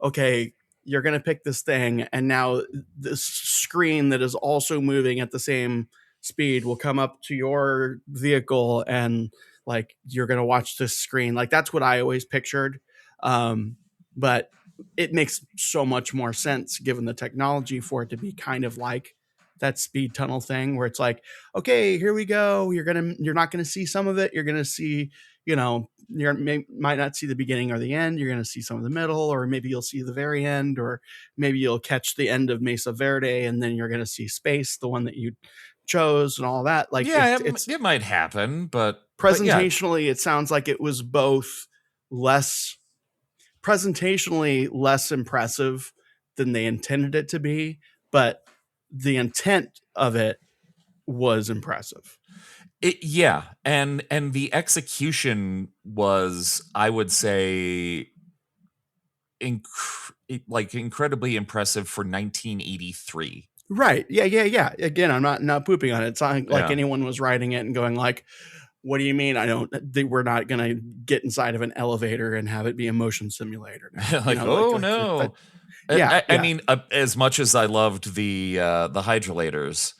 okay, you're going to pick this thing, and now this screen that is also moving at the same speed will come up to your vehicle, and like you're going to watch this screen. Like that's what I always pictured. But it makes so much more sense given the technology for it to be kind of like that speed tunnel thing where it's like, okay, here we go. You're not going to see some of it. You're going to see, you might not see the beginning or the end. You're going to see some of the middle, or maybe you'll see the very end, or maybe you'll catch the end of Mesa Verde and then you're going to see Space, the one that you chose, and all that. Like, it might happen, but presentationally, it sounds like it was both presentationally less impressive than they intended it to be, but the intent of it was impressive. And the execution was, I would say, incredibly impressive for 1983. Right. Yeah. Again, I'm not pooping on it. It's not like anyone was writing it and going like, what do you mean we're not going to get inside of an elevator and have it be a motion simulator now? No. I mean, as much as I loved the hydrolators,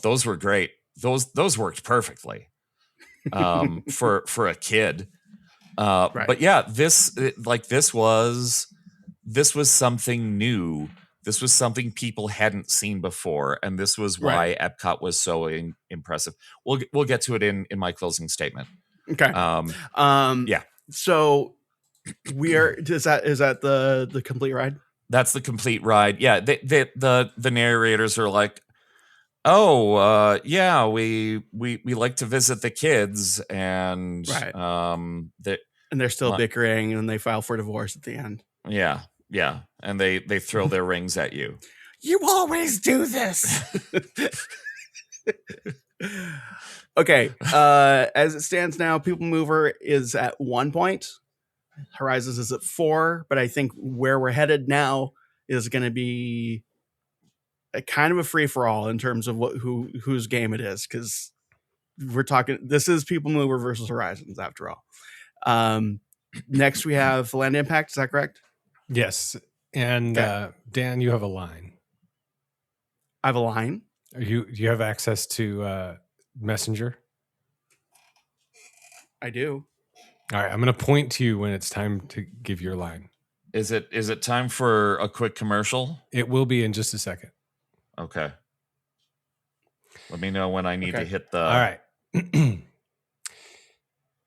those were great. Those worked perfectly for a kid. Right. But yeah, this was something new. This was something people hadn't seen before, and this was why Epcot was so impressive. We'll get to it in my closing statement. Okay. Yeah. So is that the complete ride? That's the complete ride. Yeah. The narrators are like, oh, yeah, we like to visit the kids, and and they're still bickering, and they file for divorce at the end. Yeah, and they throw their rings at you. You always do this. Okay, as it stands now, Peoplemover is at 1 point. Horizons is at 4, but I think where we're headed now is going to be a kind of a free for all in terms of whose game it is, because we're talking. This is Peoplemover versus Horizons after all. Next we have Land Impact. Is that correct? Yes. And Dan, you have a line. I have a line. Do you have access to Messenger? I do. All right, I'm going to point to you when it's time to give your line. Is it time for a quick commercial? It will be in just a second. Okay. Let me know when I need to hit the... All right.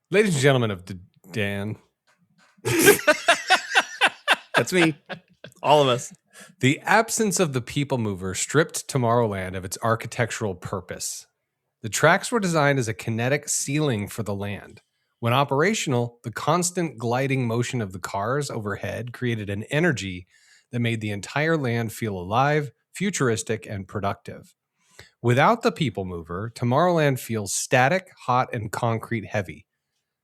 Ladies and gentlemen of Dan. That's me. All of us. The absence of the Peoplemover stripped Tomorrowland of its architectural purpose. The tracks were designed as a kinetic ceiling for the land. When operational, the constant gliding motion of the cars overhead created an energy that made the entire land feel alive, futuristic, and productive. Without the Peoplemover, Tomorrowland feels static, hot, and concrete heavy.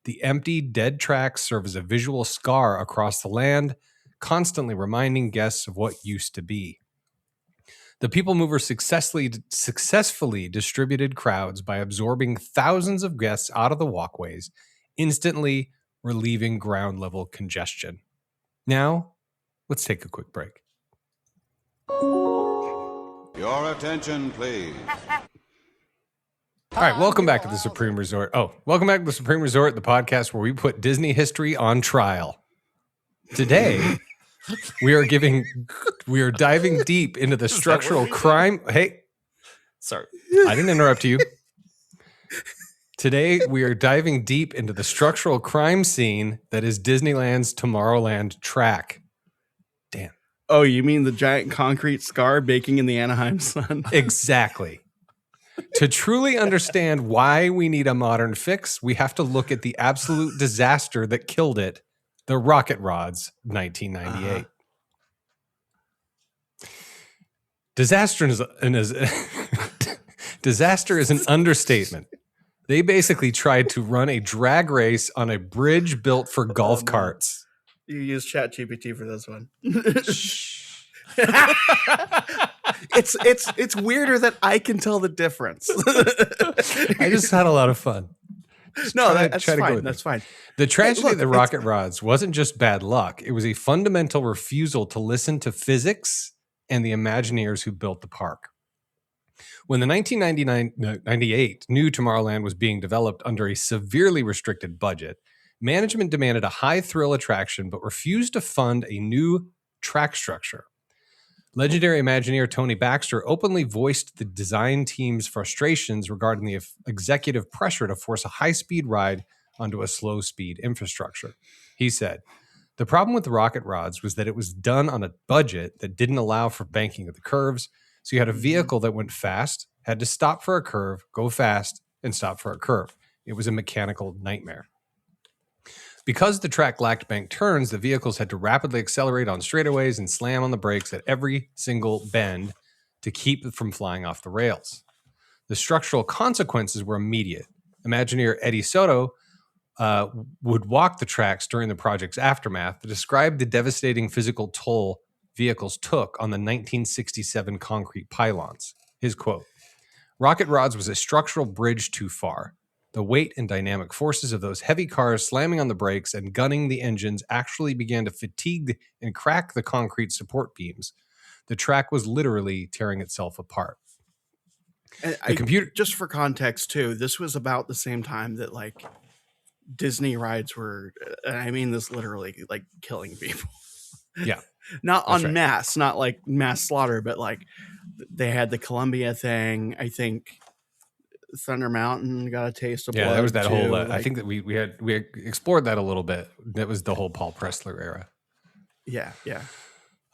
The empty, dead tracks serve as a visual scar across the land, constantly reminding guests of what used to be. The Peoplemover successfully distributed crowds by absorbing thousands of guests out of the walkways, instantly relieving ground level congestion. Now, let's take a quick break. Your attention, please. All right, welcome back to the Supreme Resort. Welcome back to the Supreme Resort, the podcast where we put Disney history on trial. Today, we are diving deep into the structural crime. Hey, sorry, I didn't interrupt you. Today, we are diving deep into the structural crime scene that is Disneyland's Tomorrowland track. Dan. Oh, you mean the giant concrete scar baking in the Anaheim sun? Exactly. To truly understand why we need a modern fix, we have to look at the absolute disaster that killed it, the Rocket Rods, 1998. Disaster is an understatement. They basically tried to run a drag race on a bridge built for golf carts. You use ChatGPT for this one. Shh. It's weirder that I can tell the difference. I just had a lot of fun. No, try to that's go fine. with That's me. fine. The tragedy look, of the rocket rods wasn't just bad luck. It was a fundamental refusal to listen to physics and the Imagineers who built the park. When the 1998 new Tomorrowland was being developed under a severely restricted budget, management demanded a high-thrill attraction but refused to fund a new track structure. Legendary Imagineer Tony Baxter openly voiced the design team's frustrations regarding the executive pressure to force a high-speed ride onto a slow-speed infrastructure. He said, "The problem with the rocket rods was that it was done on a budget that didn't allow for banking of the curves, so you had a vehicle that went fast, had to stop for a curve, go fast, and stop for a curve. It was a mechanical nightmare. Because the track lacked bank turns, the vehicles had to rapidly accelerate on straightaways and slam on the brakes at every single bend to keep it from flying off the rails. The structural consequences were immediate. Imagineer Eddie Soto would walk the tracks during the project's aftermath to describe the devastating physical toll vehicles took on the 1967 concrete pylons. His quote, "Rocket rods was a structural bridge too far. The weight and dynamic forces of those heavy cars slamming on the brakes and gunning the engines actually began to fatigue and crack the concrete support beams. The track was literally tearing itself apart." And computer- just for context too, this was about the same time that like Disney rides were, and I mean this literally, like killing people. Yeah. Not That's en right. masse, not like mass slaughter, but like they had the Columbia thing. I think Thunder Mountain got a taste of blood. Yeah, that was that too. whole. I Like, think that we explored that a little bit. That was the whole Paul Pressler era. yeah.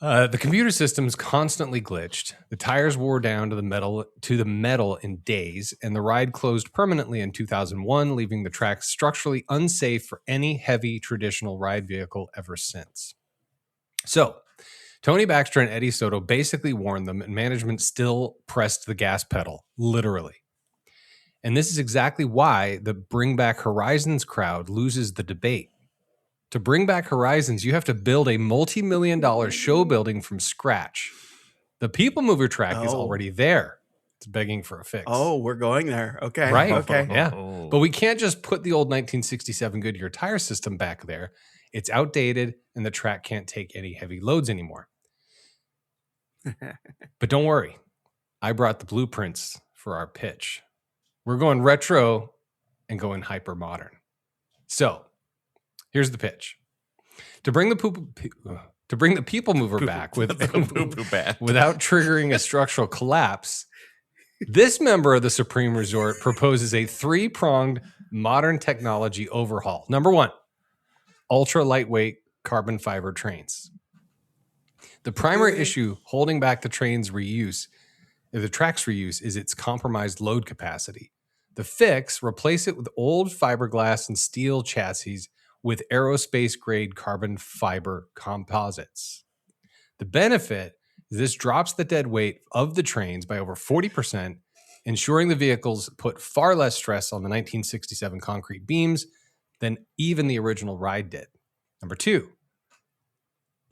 The computer systems constantly glitched. The tires wore down to the metal in days, and the ride closed permanently in 2001, leaving the track structurally unsafe for any heavy traditional ride vehicle ever since. So, Tony Baxter and Eddie Soto basically warned them, and management still pressed the gas pedal, literally. And this is exactly why the Bring Back Horizons crowd loses the debate. To bring back Horizons, you have to build a multi-million-dollar show building from scratch. The Peoplemover track is already there. It's begging for a fix. Oh, we're going there. Okay. Right. Okay. Yeah. But we can't just put the old 1967 Goodyear tire system back there. It's outdated, and the track can't take any heavy loads anymore. But don't worry. I brought the blueprints for our pitch. We're going retro and going hyper modern. So, here's the pitch. To bring the Peoplemover back without triggering a structural collapse, this member of the Supreme Resort proposes a 3-pronged modern technology overhaul. Number 1, ultra lightweight carbon fiber trains. The primary issue holding back the track's reuse is its compromised load capacity. The fix, replace it with old fiberglass and steel chassis with aerospace-grade carbon fiber composites. The benefit is this drops the dead weight of the trains by over 40%, ensuring the vehicles put far less stress on the 1967 concrete beams than even the original ride did. Number 2,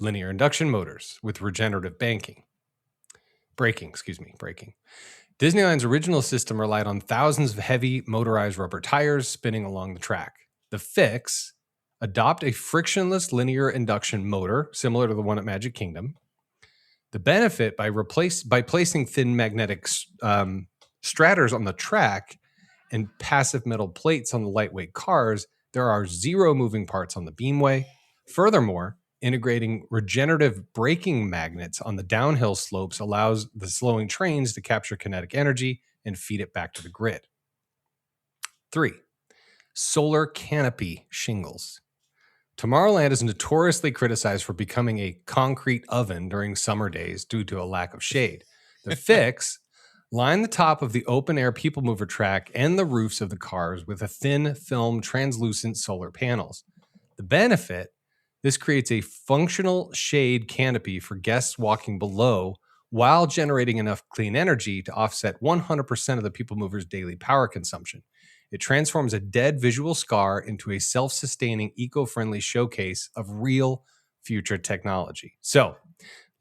linear induction motors with regenerative braking. Disneyland's original system relied on thousands of heavy motorized rubber tires spinning along the track. The fix, adopt a frictionless linear induction motor similar to the one at Magic Kingdom. The benefit, by placing thin magnetic straters on the track and passive metal plates on the lightweight cars, there are 0 moving parts on the beamway. Furthermore, integrating regenerative braking magnets on the downhill slopes allows the slowing trains to capture kinetic energy and feed it back to the grid. 3, solar canopy shingles. Tomorrowland is notoriously criticized for becoming a concrete oven during summer days due to a lack of shade. The fix, line the top of the open-air Peoplemover track and the roofs of the cars with a thin film translucent solar panels. The benefit, this creates a functional shade canopy for guests walking below while generating enough clean energy to offset 100% of the Peoplemover's daily power consumption. It transforms a dead visual scar into a self-sustaining, eco-friendly showcase of real future technology. So,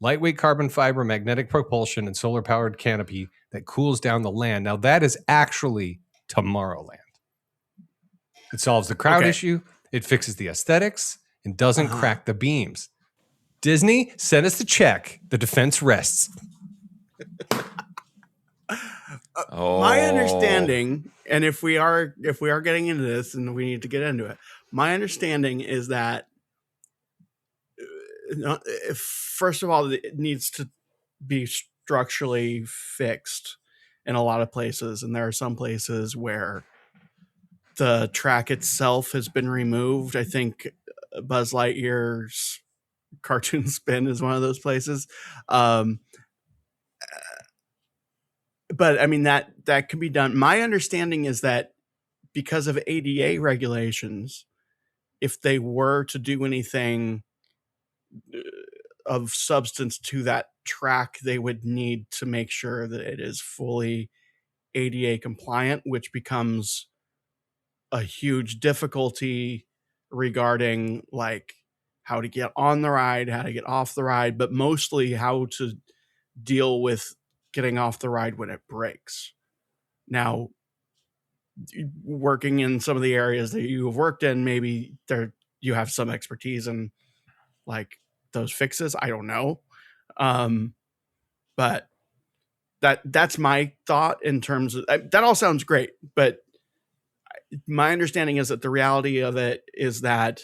lightweight carbon fiber, magnetic propulsion, and solar-powered canopy that cools down the land. Now, that is actually Tomorrowland. It solves the crowd issue, it fixes the aesthetics, and doesn't crack the beams. Disney, send us the check. The defense rests. My understanding, and if we are getting into this, and we need to get into it, my understanding is that first of all, it needs to be structurally fixed in a lot of places, and there are some places where the track itself has been removed. I think Buzz Lightyear's Cartoon Spin is one of those places. But I mean, that can be done. My understanding is that because of ADA regulations, if they were to do anything of substance to that track, they would need to make sure that it is fully ADA compliant, which becomes a huge difficulty regarding like how to get on the ride, how to get off the ride, but mostly how to deal with getting off the ride when it breaks. Now, working in some of the areas that you have worked in, maybe you have some expertise in like those fixes. I don't know. But that's my thought in terms of that. All sounds great, but my understanding is that the reality of it is that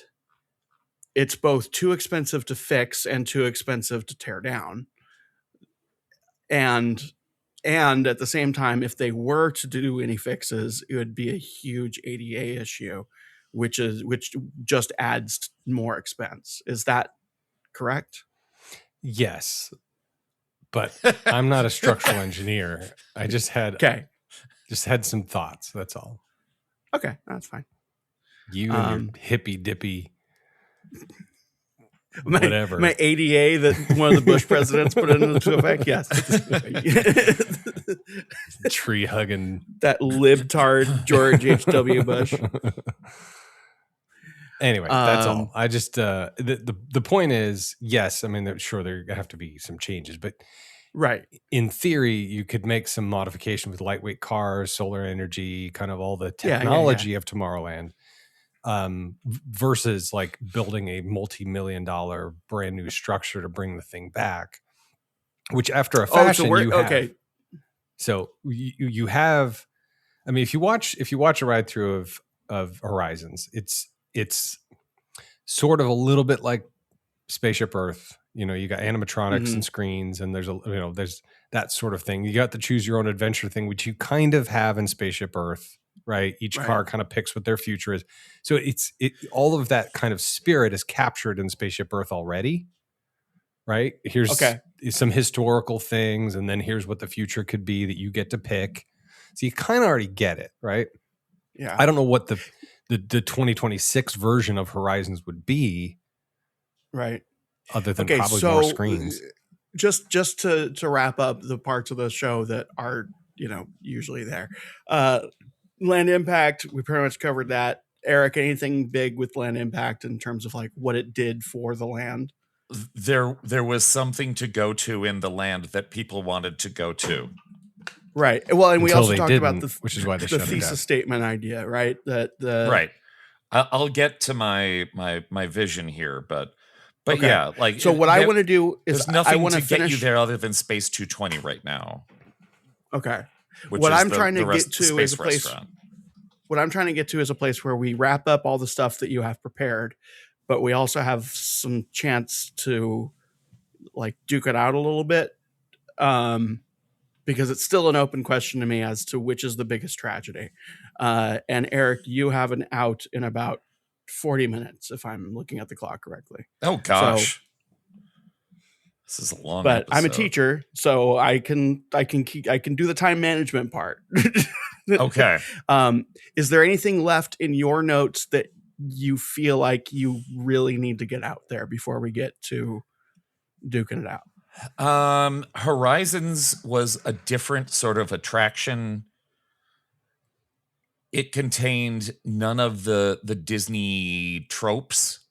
it's both too expensive to fix and too expensive to tear down. And at the same time, if they were to do any fixes, it would be a huge ADA issue, which just adds more expense. Is that correct? Yes, but I'm not a structural engineer. I just had some thoughts. That's all. Okay, that's fine. You and your hippy dippy. Whatever. My ADA that one of the Bush presidents put into effect. Yes. Tree hugging. That libtard George H.W. Bush. Anyway, that's all. I just the point is, yes, I mean, sure, there have to be some changes, but right. In theory, you could make some modification with lightweight cars, solar energy, kind of all the technology of Tomorrowland. Versus like building a multi-million-dollar brand new structure to bring the thing back, which after a fashion you have. Okay. So you have, I mean, if you watch a ride through of Horizons, it's sort of a little bit like Spaceship Earth. You know, you got animatronics and screens, and there's that sort of thing. You got the choose your own adventure thing, which you kind of have in Spaceship Earth. Right. Each car kind of picks what their future is. So all of that kind of spirit is captured in Spaceship Earth already. Right. Here's some historical things. And then here's what the future could be that you get to pick. So you kind of already get it. Right. Yeah. I don't know what the 2026 version of Horizons would be. Right. Other than probably more screens. Just to wrap up the parts of the show that are, usually there. Land Impact, we pretty much covered that. Eric, anything big with Land Impact in terms of like what it did for the land? There was something to go to in the land that people wanted to go to. Right. Well, and we also talked about which is why they the thesis statement idea, right? Right. I'll get to my vision here, but yeah, like so. What I want to do is there's nothing I want to get you there other than Space 220 right now. Okay. What I'm trying to get to is a place. What I'm trying to get to is a place where we wrap up all the stuff that you have prepared, but we also have some chance to like duke it out a little bit, because it's still an open question to me as to which is the biggest tragedy. And Eric, you have an out in about 40 minutes, if I'm looking at the clock correctly. Oh gosh. This is a long but episode. I'm a teacher, so I can do the time management part. Okay. Is there anything left in your notes that you feel like you really need to get out there before we get to duking it out? Horizons was a different sort of attraction It contained none of the Disney tropes.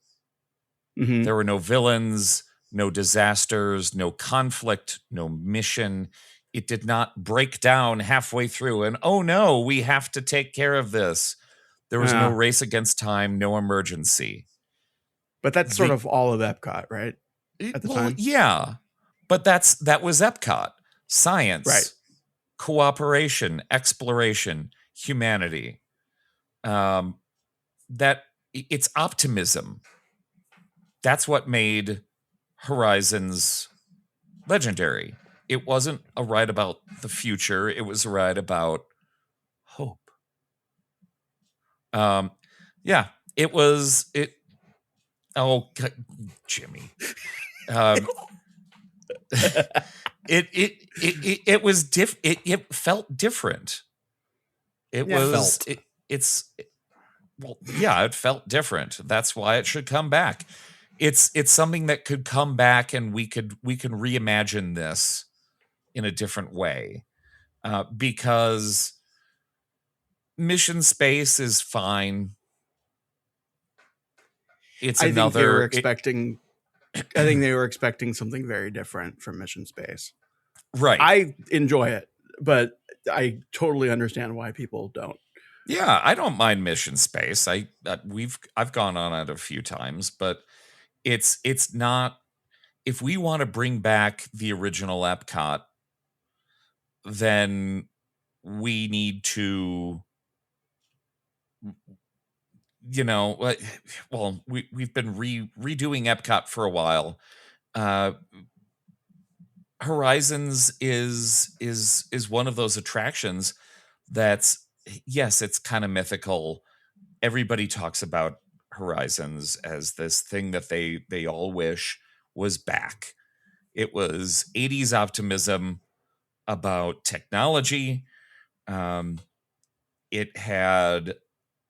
Mhm. There were no villains, no disasters, no conflict, no mission. It did not break down halfway through and, oh no, we have to take care of this. There was no Yeah. race against time, no emergency. But that's sort The- of all of Epcot, right? At the time? yeah, but that was Epcot. Science, Right. cooperation, exploration, humanity. It's optimism. That's what made Horizons legendary. It wasn't a ride about the future. It was a ride about hope. Yeah, it was it. Oh, Jimmy. It was it felt different. It Yeah. was Felt. well, yeah, it felt different. That's why it should come back. It's something that could come back, and we can reimagine this in a different way, because Mission Space is fine. It's I think they were another expecting. I think they were expecting something very different from Mission Space. right. I enjoy it, but I totally understand why people don't. Yeah, I don't mind Mission Space. I've gone on it a few times, but it's not. If we want to bring back the original Epcot, then we need to, well, we've been redoing Epcot for a while. Horizons is one of those attractions that's, yes, it's kind of mythical. Everybody talks about Horizons as this thing that they all wish was back. It was 80s optimism about technology. It had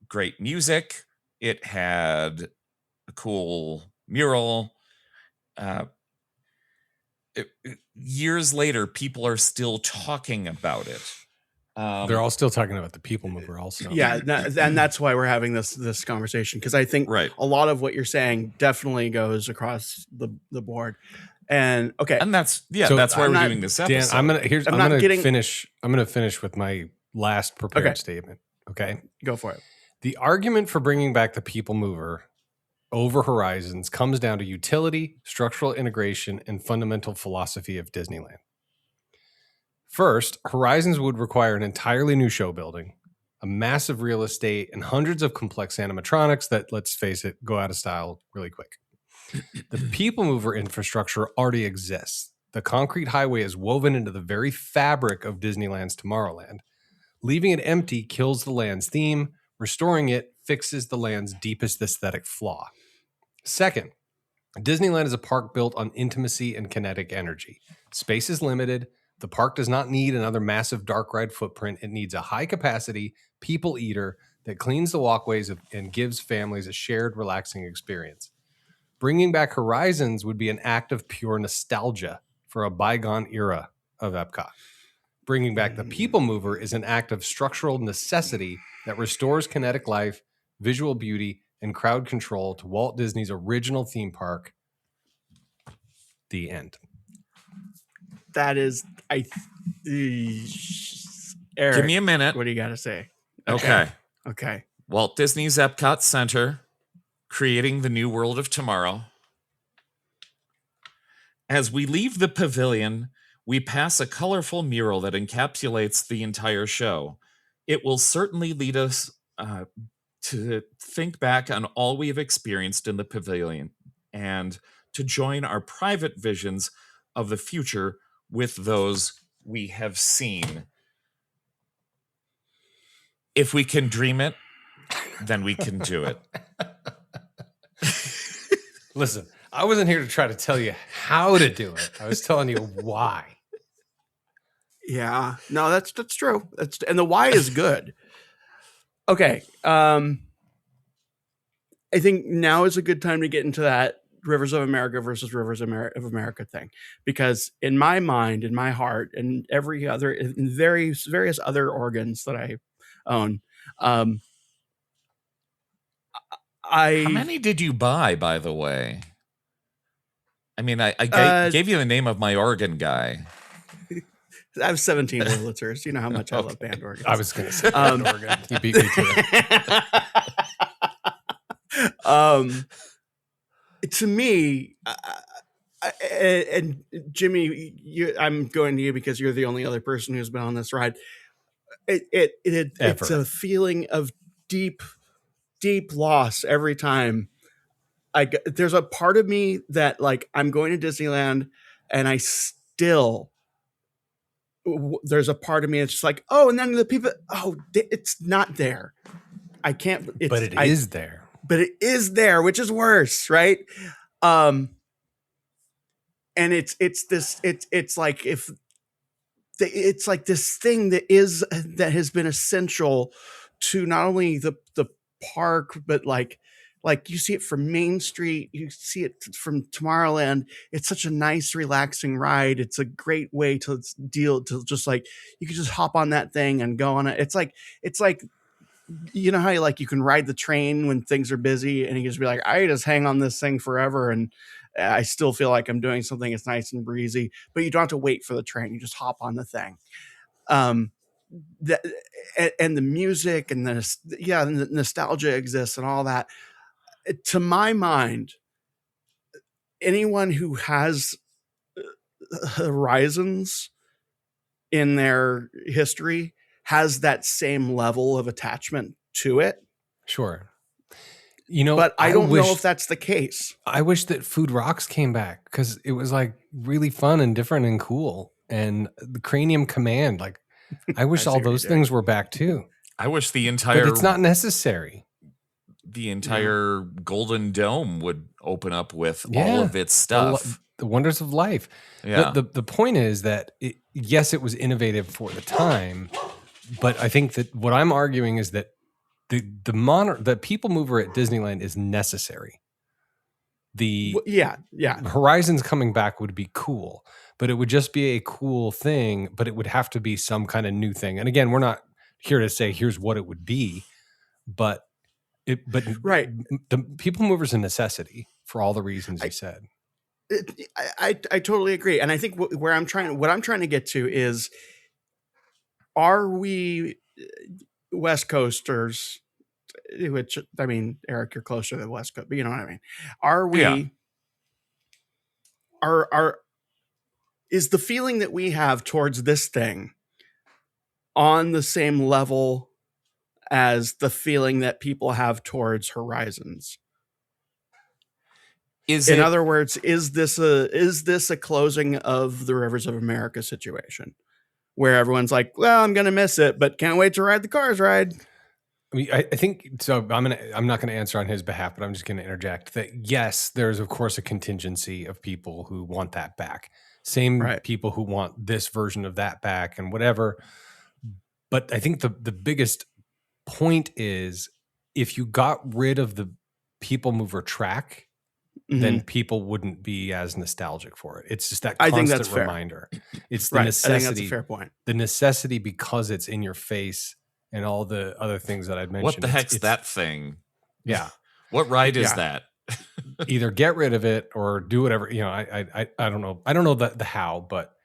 great music. It had a cool mural. Years later, people are still talking about it. They're all still talking about the Peoplemover also. Yeah, and that's why we're having this conversation, because I think Right. a lot of what you're saying definitely goes across the board. And okay, And that's So that's why I'm we're not- doing this Dan, episode. I'm gonna finish with my last prepared Okay. statement. Okay. go for it. The argument for bringing back the Peoplemover over Horizons comes down to utility, structural integration, and fundamental philosophy of Disneyland. First, Horizons would require an entirely new show building, a massive real estate, and hundreds of complex animatronics that, let's face it, go out of style really quick. The Peoplemover infrastructure already exists. The concrete highway is woven into the very fabric of Disneyland's Tomorrowland. Leaving it empty kills the land's theme. Restoring it fixes the land's deepest aesthetic flaw. Second, Disneyland is a park built on intimacy and kinetic energy. Space is limited. The park does not need another massive dark ride footprint. It needs a high capacity people eater that cleans the walkways and gives families a shared, relaxing experience. Bringing back Horizons would be an act of pure nostalgia for a bygone era of Epcot. Bringing back the Peoplemover is an act of structural necessity that restores kinetic life, visual beauty, and crowd control to Walt Disney's original theme park. The end. That is, Eric, Give me a minute. what do you got to say? Okay. Okay. Walt Disney's Epcot Center, creating the new world of tomorrow. As we leave the pavilion, we pass a colorful mural that encapsulates the entire show. It will certainly lead us to think back on all we have experienced in the pavilion and to join our private visions of the future with those we have seen. If we can dream it, then we can do it. Listen, I wasn't here to try to tell you how to do it. I was telling you why. Yeah. No, that's true. And the why is good. Okay. I think now is a good time to get into that Rivers of America versus Rivers of America thing, because in my mind, in my heart, and in various other organs that I own, Um, How many did you buy, by the way? I mean, I gave you the name of my organ guy. I have 17 Wurlitzers. You know how much I love band organs. I was going to say band organ. You beat me to it. To me, and Jimmy, I'm going to you because you're the only other person who's been on this ride. It's a feeling of deep loss every time. There's a part of me that, like, I'm going to Disneyland, and there's a part of me that's just like, oh, and then the people, it's not there. I can't. But it is there. But it is there, which is worse, right? And it's like it's like this thing that has been essential to not only the park, but like you see it from Main Street, you see it from Tomorrowland. It's such a nice, relaxing ride. It's a great way to just like, you can just hop on that thing and go on it. It's like, you know how you can ride the train when things are busy, and you can just be like, I just hang on this thing forever, and I still feel like I'm doing something. It's nice and breezy, but you don't have to wait for the train. You just hop on the thing. And the music and the nostalgia exists and all that. To my mind, anyone who has Horizons in their history has that same level of attachment to it. Sure. But I don't know if that's the case. I wish that Food Rocks came back, because it was like really fun and different and cool. And the Cranium Command, like, I wish all those things were back too. I wish the entire... But it's not necessary. The entire Golden Dome would open up with all of its stuff. The wonders of life. Yeah. The point is that, yes, it was innovative for the time, but I think that what I'm arguing is that the Peoplemover at Disneyland is necessary. Horizons coming back would be cool, but it would just be a cool thing, but it would have to be some kind of new thing. And again, we're not here to say here's what it would be, but the Peoplemover is a necessity for all the reasons you said. I totally agree, and I think what I'm trying to get to is, are we West Coasters? Which, I mean, Eric, you're closer to the West Coast, but you know what I mean. Are we? Yeah. Is the feeling that we have towards this thing on the same level as the feeling that people have towards Horizons? In other words, is this a closing of the Rivers of America situation, where everyone's like, well, I'm going to miss it, but can't wait to ride the Cars ride? I mean, I think so. I'm not going to answer on his behalf, but I'm just going to interject that yes, there's of course a contingency of people who want that back. Same people who want this version of that back and whatever. But I think the biggest point is, if you got rid of the Peoplemover track, then people wouldn't be as nostalgic for it. It's just that constant reminder. It's the necessity. I think that's a fair point. The necessity, because it's in your face and all the other things that I'd mentioned. What the heck's that thing? Yeah. What ride is that? Either get rid of it or do whatever. I don't know. I don't know the how, but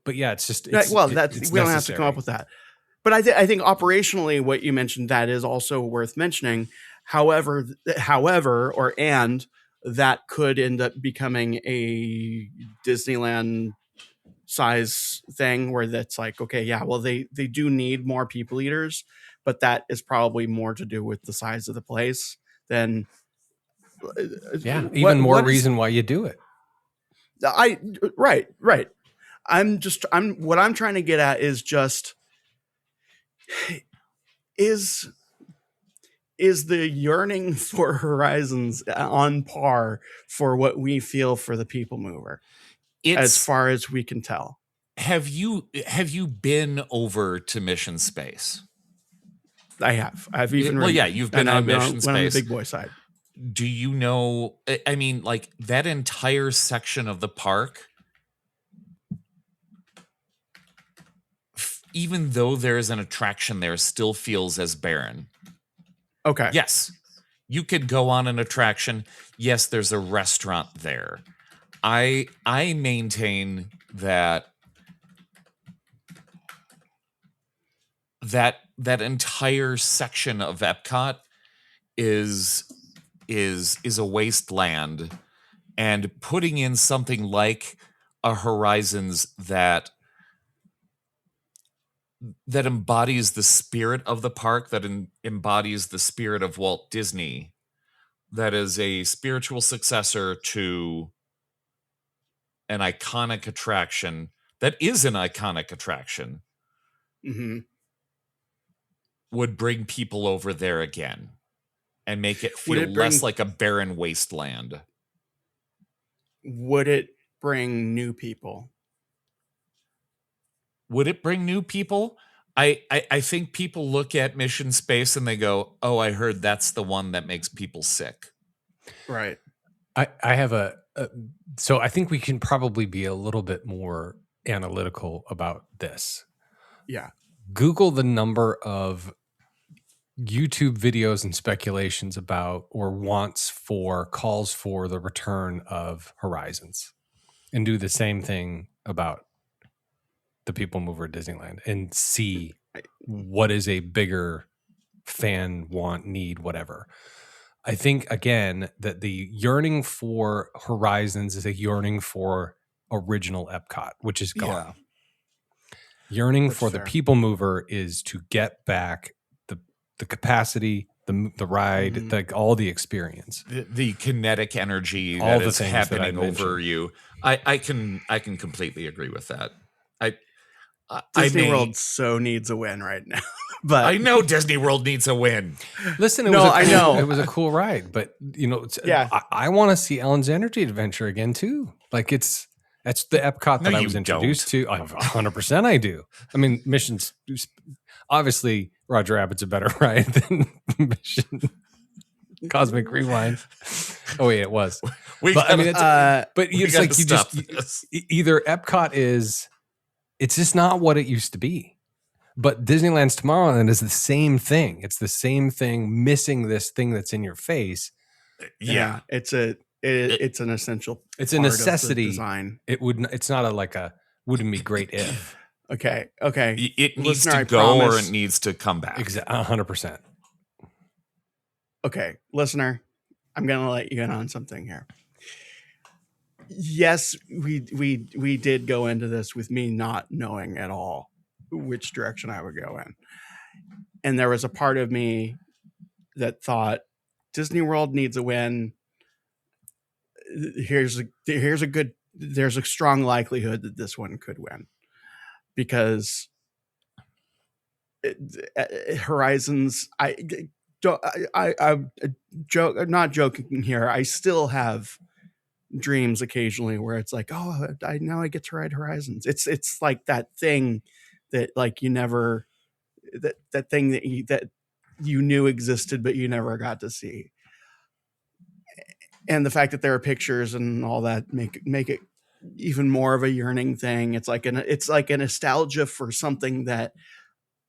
yeah, it's just we don't have to come up with that. But I think operationally, what you mentioned, that is also worth mentioning. However, that could end up becoming a Disneyland size thing, where that's like, okay, yeah, well, they do need more people eaters, but that is probably more to do with the size of the place than more reason why you do it. Right. What I'm trying to get at is just, is the yearning for Horizons on par for what we feel for the Peoplemover, as far as we can tell? Have you been over to Mission Space? I have. You've been on Mission Space. On the big boy side. Do you know? I mean, like, that entire section of the park even though there is an attraction there, still feels as barren. Okay. Yes, you could go on an attraction. Yes, there's a restaurant there. I maintain that entire section of Epcot is a wasteland, and putting in something like a Horizons that embodies the spirit of the park, that embodies the spirit of Walt Disney, that is a spiritual successor to an iconic attraction, that is an iconic attraction, Mm-hmm. would bring people over there again and make it Would feel it bring- less like a barren wasteland. Would it bring new people? Would it bring new people? I think people look at Mission Space and they go, oh, I heard that's the one that makes people sick. Right. I have so I think we can probably be a little bit more analytical about this. Yeah. Google the number of YouTube videos and speculations about or calls for the return of Horizons, and do the same thing about the Peoplemover at Disneyland and see what is a bigger fan want, need, whatever. I think, again, that the yearning for Horizons is a yearning for original Epcot, which is gone. Yearning That's for fair. the Peoplemover is to get back the capacity, the ride, Mhm. all the experience. The kinetic energy All that the is things that I happening over mentioned. you. I can completely agree with that. I Disney may- World so needs a win right now. But I know Disney World needs a win. Listen, I know. it was a cool ride, but Yeah. I want to see Ellen's Energy Adventure again too. Like that's the Epcot No, that I you was introduced to. 100% I do. I mean, Mission's obviously Roger Rabbit's a better ride than Mission Cosmic Rewind. Oh wait, it was. But I mean, it's like either Epcot it's just not what it used to be. But Disneyland's Tomorrowland is the same thing. It's the same thing, missing this thing that's in your face. Yeah. It's an essential. It's a part of the necessity. design. It's not wouldn't be great if. Okay. It needs Listener, to I go or promise- it needs to come back. Exactly, 100%. Okay, listener, I'm gonna let you in on something here. Yes, we did go into this with me not knowing at all which direction I would go in, and there was a part of me that thought Disney World needs a win. There's a strong likelihood that this one could win because Horizons. I'm not joking here. I still have dreams occasionally where it's like, oh, I get to ride Horizons. It's like that thing that like you never that thing that you knew existed but you never got to see. And the fact that there are pictures and all that make it even more of a yearning thing. It's like a nostalgia for something that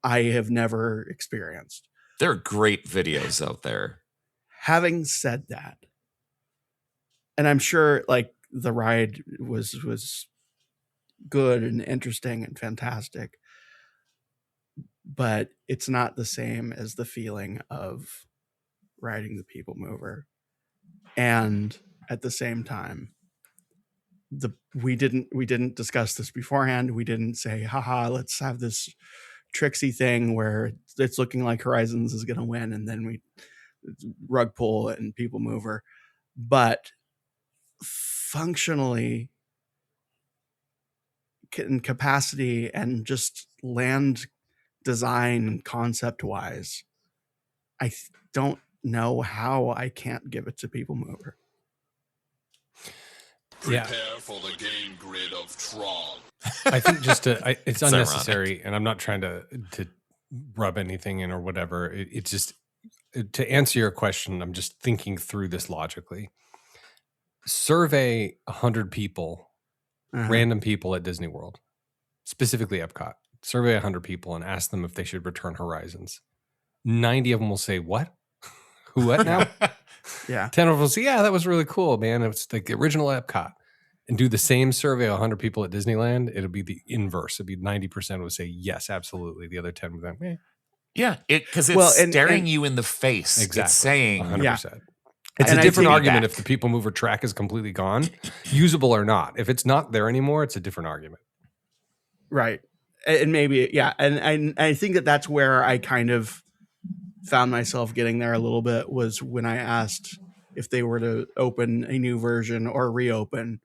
I have never experienced. There are great videos out there. Having said that, and I'm sure like the ride was good and interesting and fantastic, but it's not the same as the feeling of riding the Peoplemover. And at the same time, we didn't discuss this beforehand. We didn't say, haha, let's have this tricksy thing where it's looking like Horizons is going to win, and then we rug pull and Peoplemover. But functionally, in capacity and just land design concept wise, I don't know how I can't give it to Peoplemover. Yeah. Prepare for the game grid of Tron. I think it's unnecessary, ironic. and I'm not trying to rub anything in or whatever. It's just to answer your question. I'm just thinking through this logically. Survey 100 people, Uh-huh. random people at Disney World, specifically Epcot. survey 100 people and ask them if they should return Horizons. 90 of them will say, what? Who, what now? Yeah. 10 of them will say, yeah, that was really cool, man. It's like the original Epcot. And do the same survey of 100 people at Disneyland, it'll be the inverse. It'd be 90% would say, yes, absolutely. The other 10 would be like, Yeah, because it's staring you in the face. Exactly. It's saying 100%. It's a different argument if the Peoplemover track is completely gone, usable or not. If it's not there anymore, it's a different argument. Right. And maybe, yeah. And I think that's where I kind of found myself getting there a little bit, was when I asked if they were to open a new version or reopen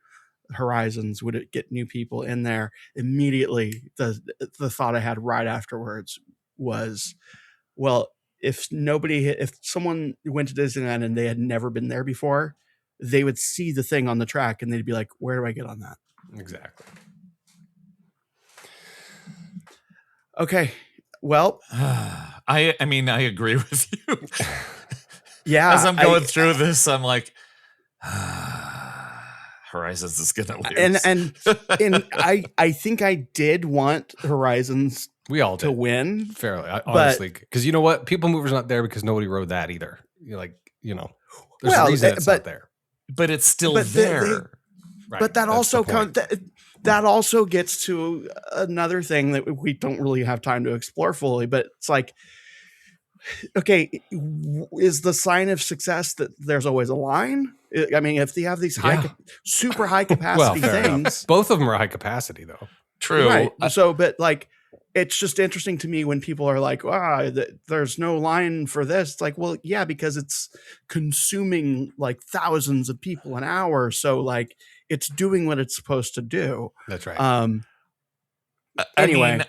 Horizons, would it get new people in there? Immediately, the thought I had right afterwards was, well, if someone went to Disneyland and they had never been there before, they would see the thing on the track and they'd be like, where do I get on that? Exactly. Okay. Well, I mean, I agree with you. Yeah. As I'm going through this, I'm like, Horizons is gonna lose. And I think I did want Horizons we all did. to win. Fairly, honestly. Because you know what? Peoplemover's not there because nobody rode that either. You're like, there's a reason it's not there. But it's still there. Right. But that also that also gets to another thing that we don't really have time to explore fully. But it's like, okay, is the sign of success that there's always a line? I mean, if they have these super high capacity things, both of them are high capacity though. True. Right. But like, it's just interesting to me when people are like, there's no line for this. It's like, well, yeah, because it's consuming like thousands of people an hour. So like, it's doing what it's supposed to do. That's right. Anyway. I mean,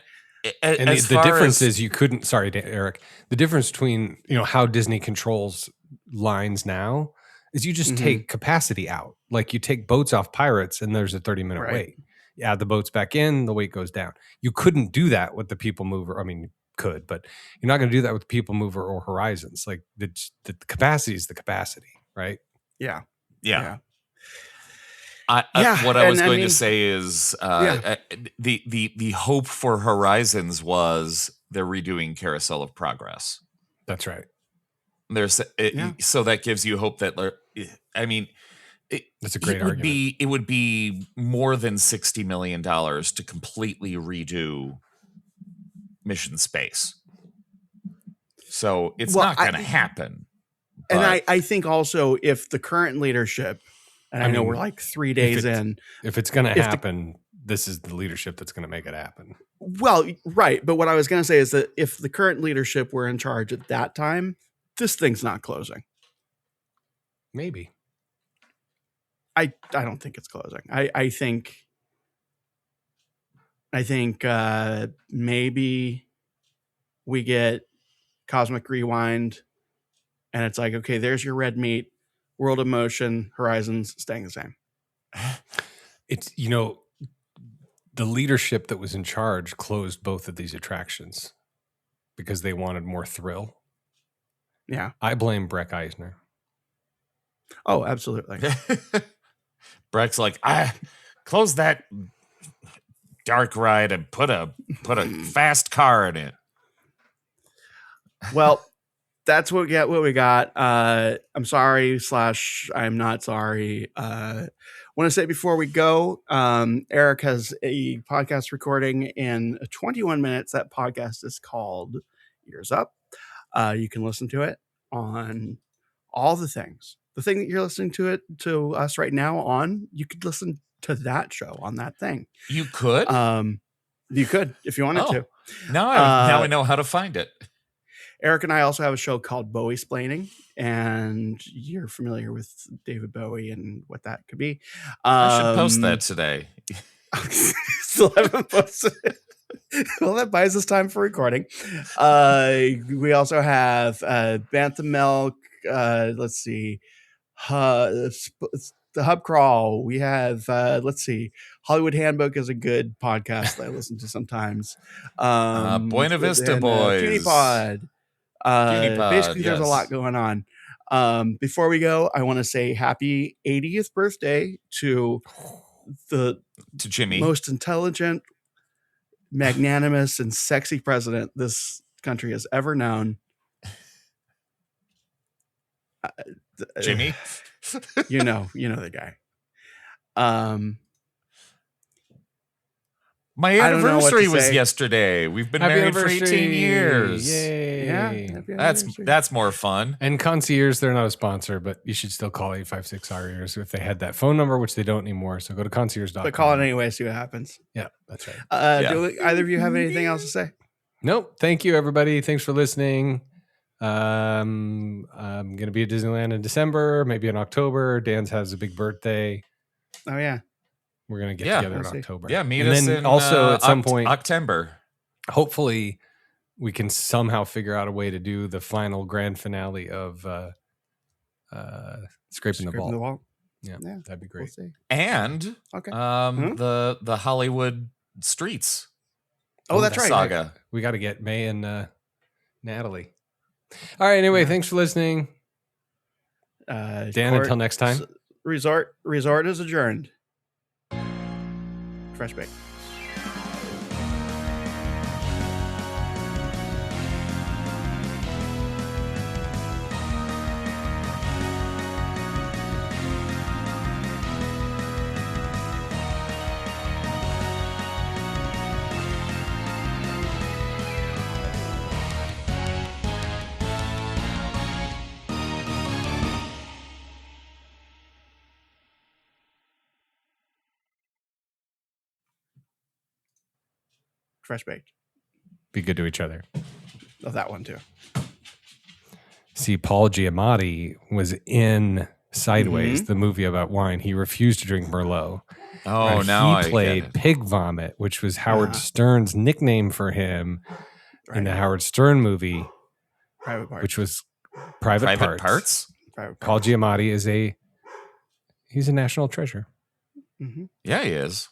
and the difference is you couldn't, sorry, Eric, the difference between, how Disney controls lines now is you just take capacity out. Like you take boats off Pirates and there's a 30-minute wait. You add the boats back in, the wait goes down. You couldn't do that with the Peoplemover. I mean, you could, but you're not going to do that with the Peoplemover or Horizons. Like the capacity is the capacity, right? Yeah. What I was going to say is the hope for Horizons was they're redoing Carousel of Progress. That's right. So that gives you hope that, I mean, that's a great argument. It would be more than $60 million to completely redo Mission Space. So it's not going to happen. And I think also if the current leadership, and I know we're like 3 days in. If it's going to happen, this is the leadership that's going to make it happen. Well, right. But what I was going to say is that if the current leadership were in charge at that time, this thing's not closing. Maybe. I don't think it's closing. I think maybe we get Cosmic Rewind and it's like, okay, there's your red meat. World of Motion, Horizons staying the same. It's, the leadership that was in charge closed both of these attractions because they wanted more thrill. Yeah. I blame Breck Eisner. Oh, absolutely. Breck's like, close that dark ride and put a fast car in it. Well, that's what we got. I'm sorry / I'm not sorry. Want to say before we go, Eric has a podcast recording in 21 minutes. That podcast is called Ears Up. You can listen to it on all the things. The thing that you're listening to us right now on, you could listen to that show on that thing. You could? You could if you wanted to. Now I know how to find it. Eric and I also have a show called Bowie-splaining, and you're familiar with David Bowie and what that could be. I should post that today. Still haven't posted it. Well, that buys us time for recording. We also have Bantha Milk. Let's see. The Hub Crawl. We have, Hollywood Handbook is a good podcast that I listen to sometimes. Buena Vista Boys. Junipod. Basically, there's a lot going on. Before we go, I want to say happy 80th birthday to Jimmy, most intelligent, magnanimous and sexy president this country has ever known. Jimmy. You know the guy. My I don't know what to anniversary was say. yesterday. We've been Happy married for anniversary. 18 years. Yay. Yeah, happy anniversary. That's more fun. And concierge, they're not a sponsor, but you should still call 856-ARIERS if they had that phone number, which they don't anymore. So go to concierge.com. But call it anyway, see what happens. Yeah, that's right. Do either of you have anything else to say? Nope. Thank you, everybody. Thanks for listening. I'm going to be at Disneyland in December, maybe in October. Dan's has a big birthday. Oh, yeah. We're going to get together in We'll see. October. Yeah, meet and us then in also at some point, October. hopefully we can somehow figure out a way to do the final grand finale of Scraping the Vault. Yeah, that'd be great. We'll see. And Okay. the Hollywood Streets. Oh, that's right. Saga. We got to get May and Natalie. All right. Anyway, thanks for listening. Dan, until next time. Resort is adjourned. Fresh Bake. Fresh baked. Be good to each other. Oh, that one too. See, Paul Giamatti was in Sideways, the movie about wine. He refused to drink Merlot. Oh, And now he played Pig Vomit, which was Howard Stern's nickname for him in the Howard Stern movie, Private Parts. which was Private Parts. Private Paul Parts. Giamatti he's a national treasure. Mm-hmm. Yeah, he is.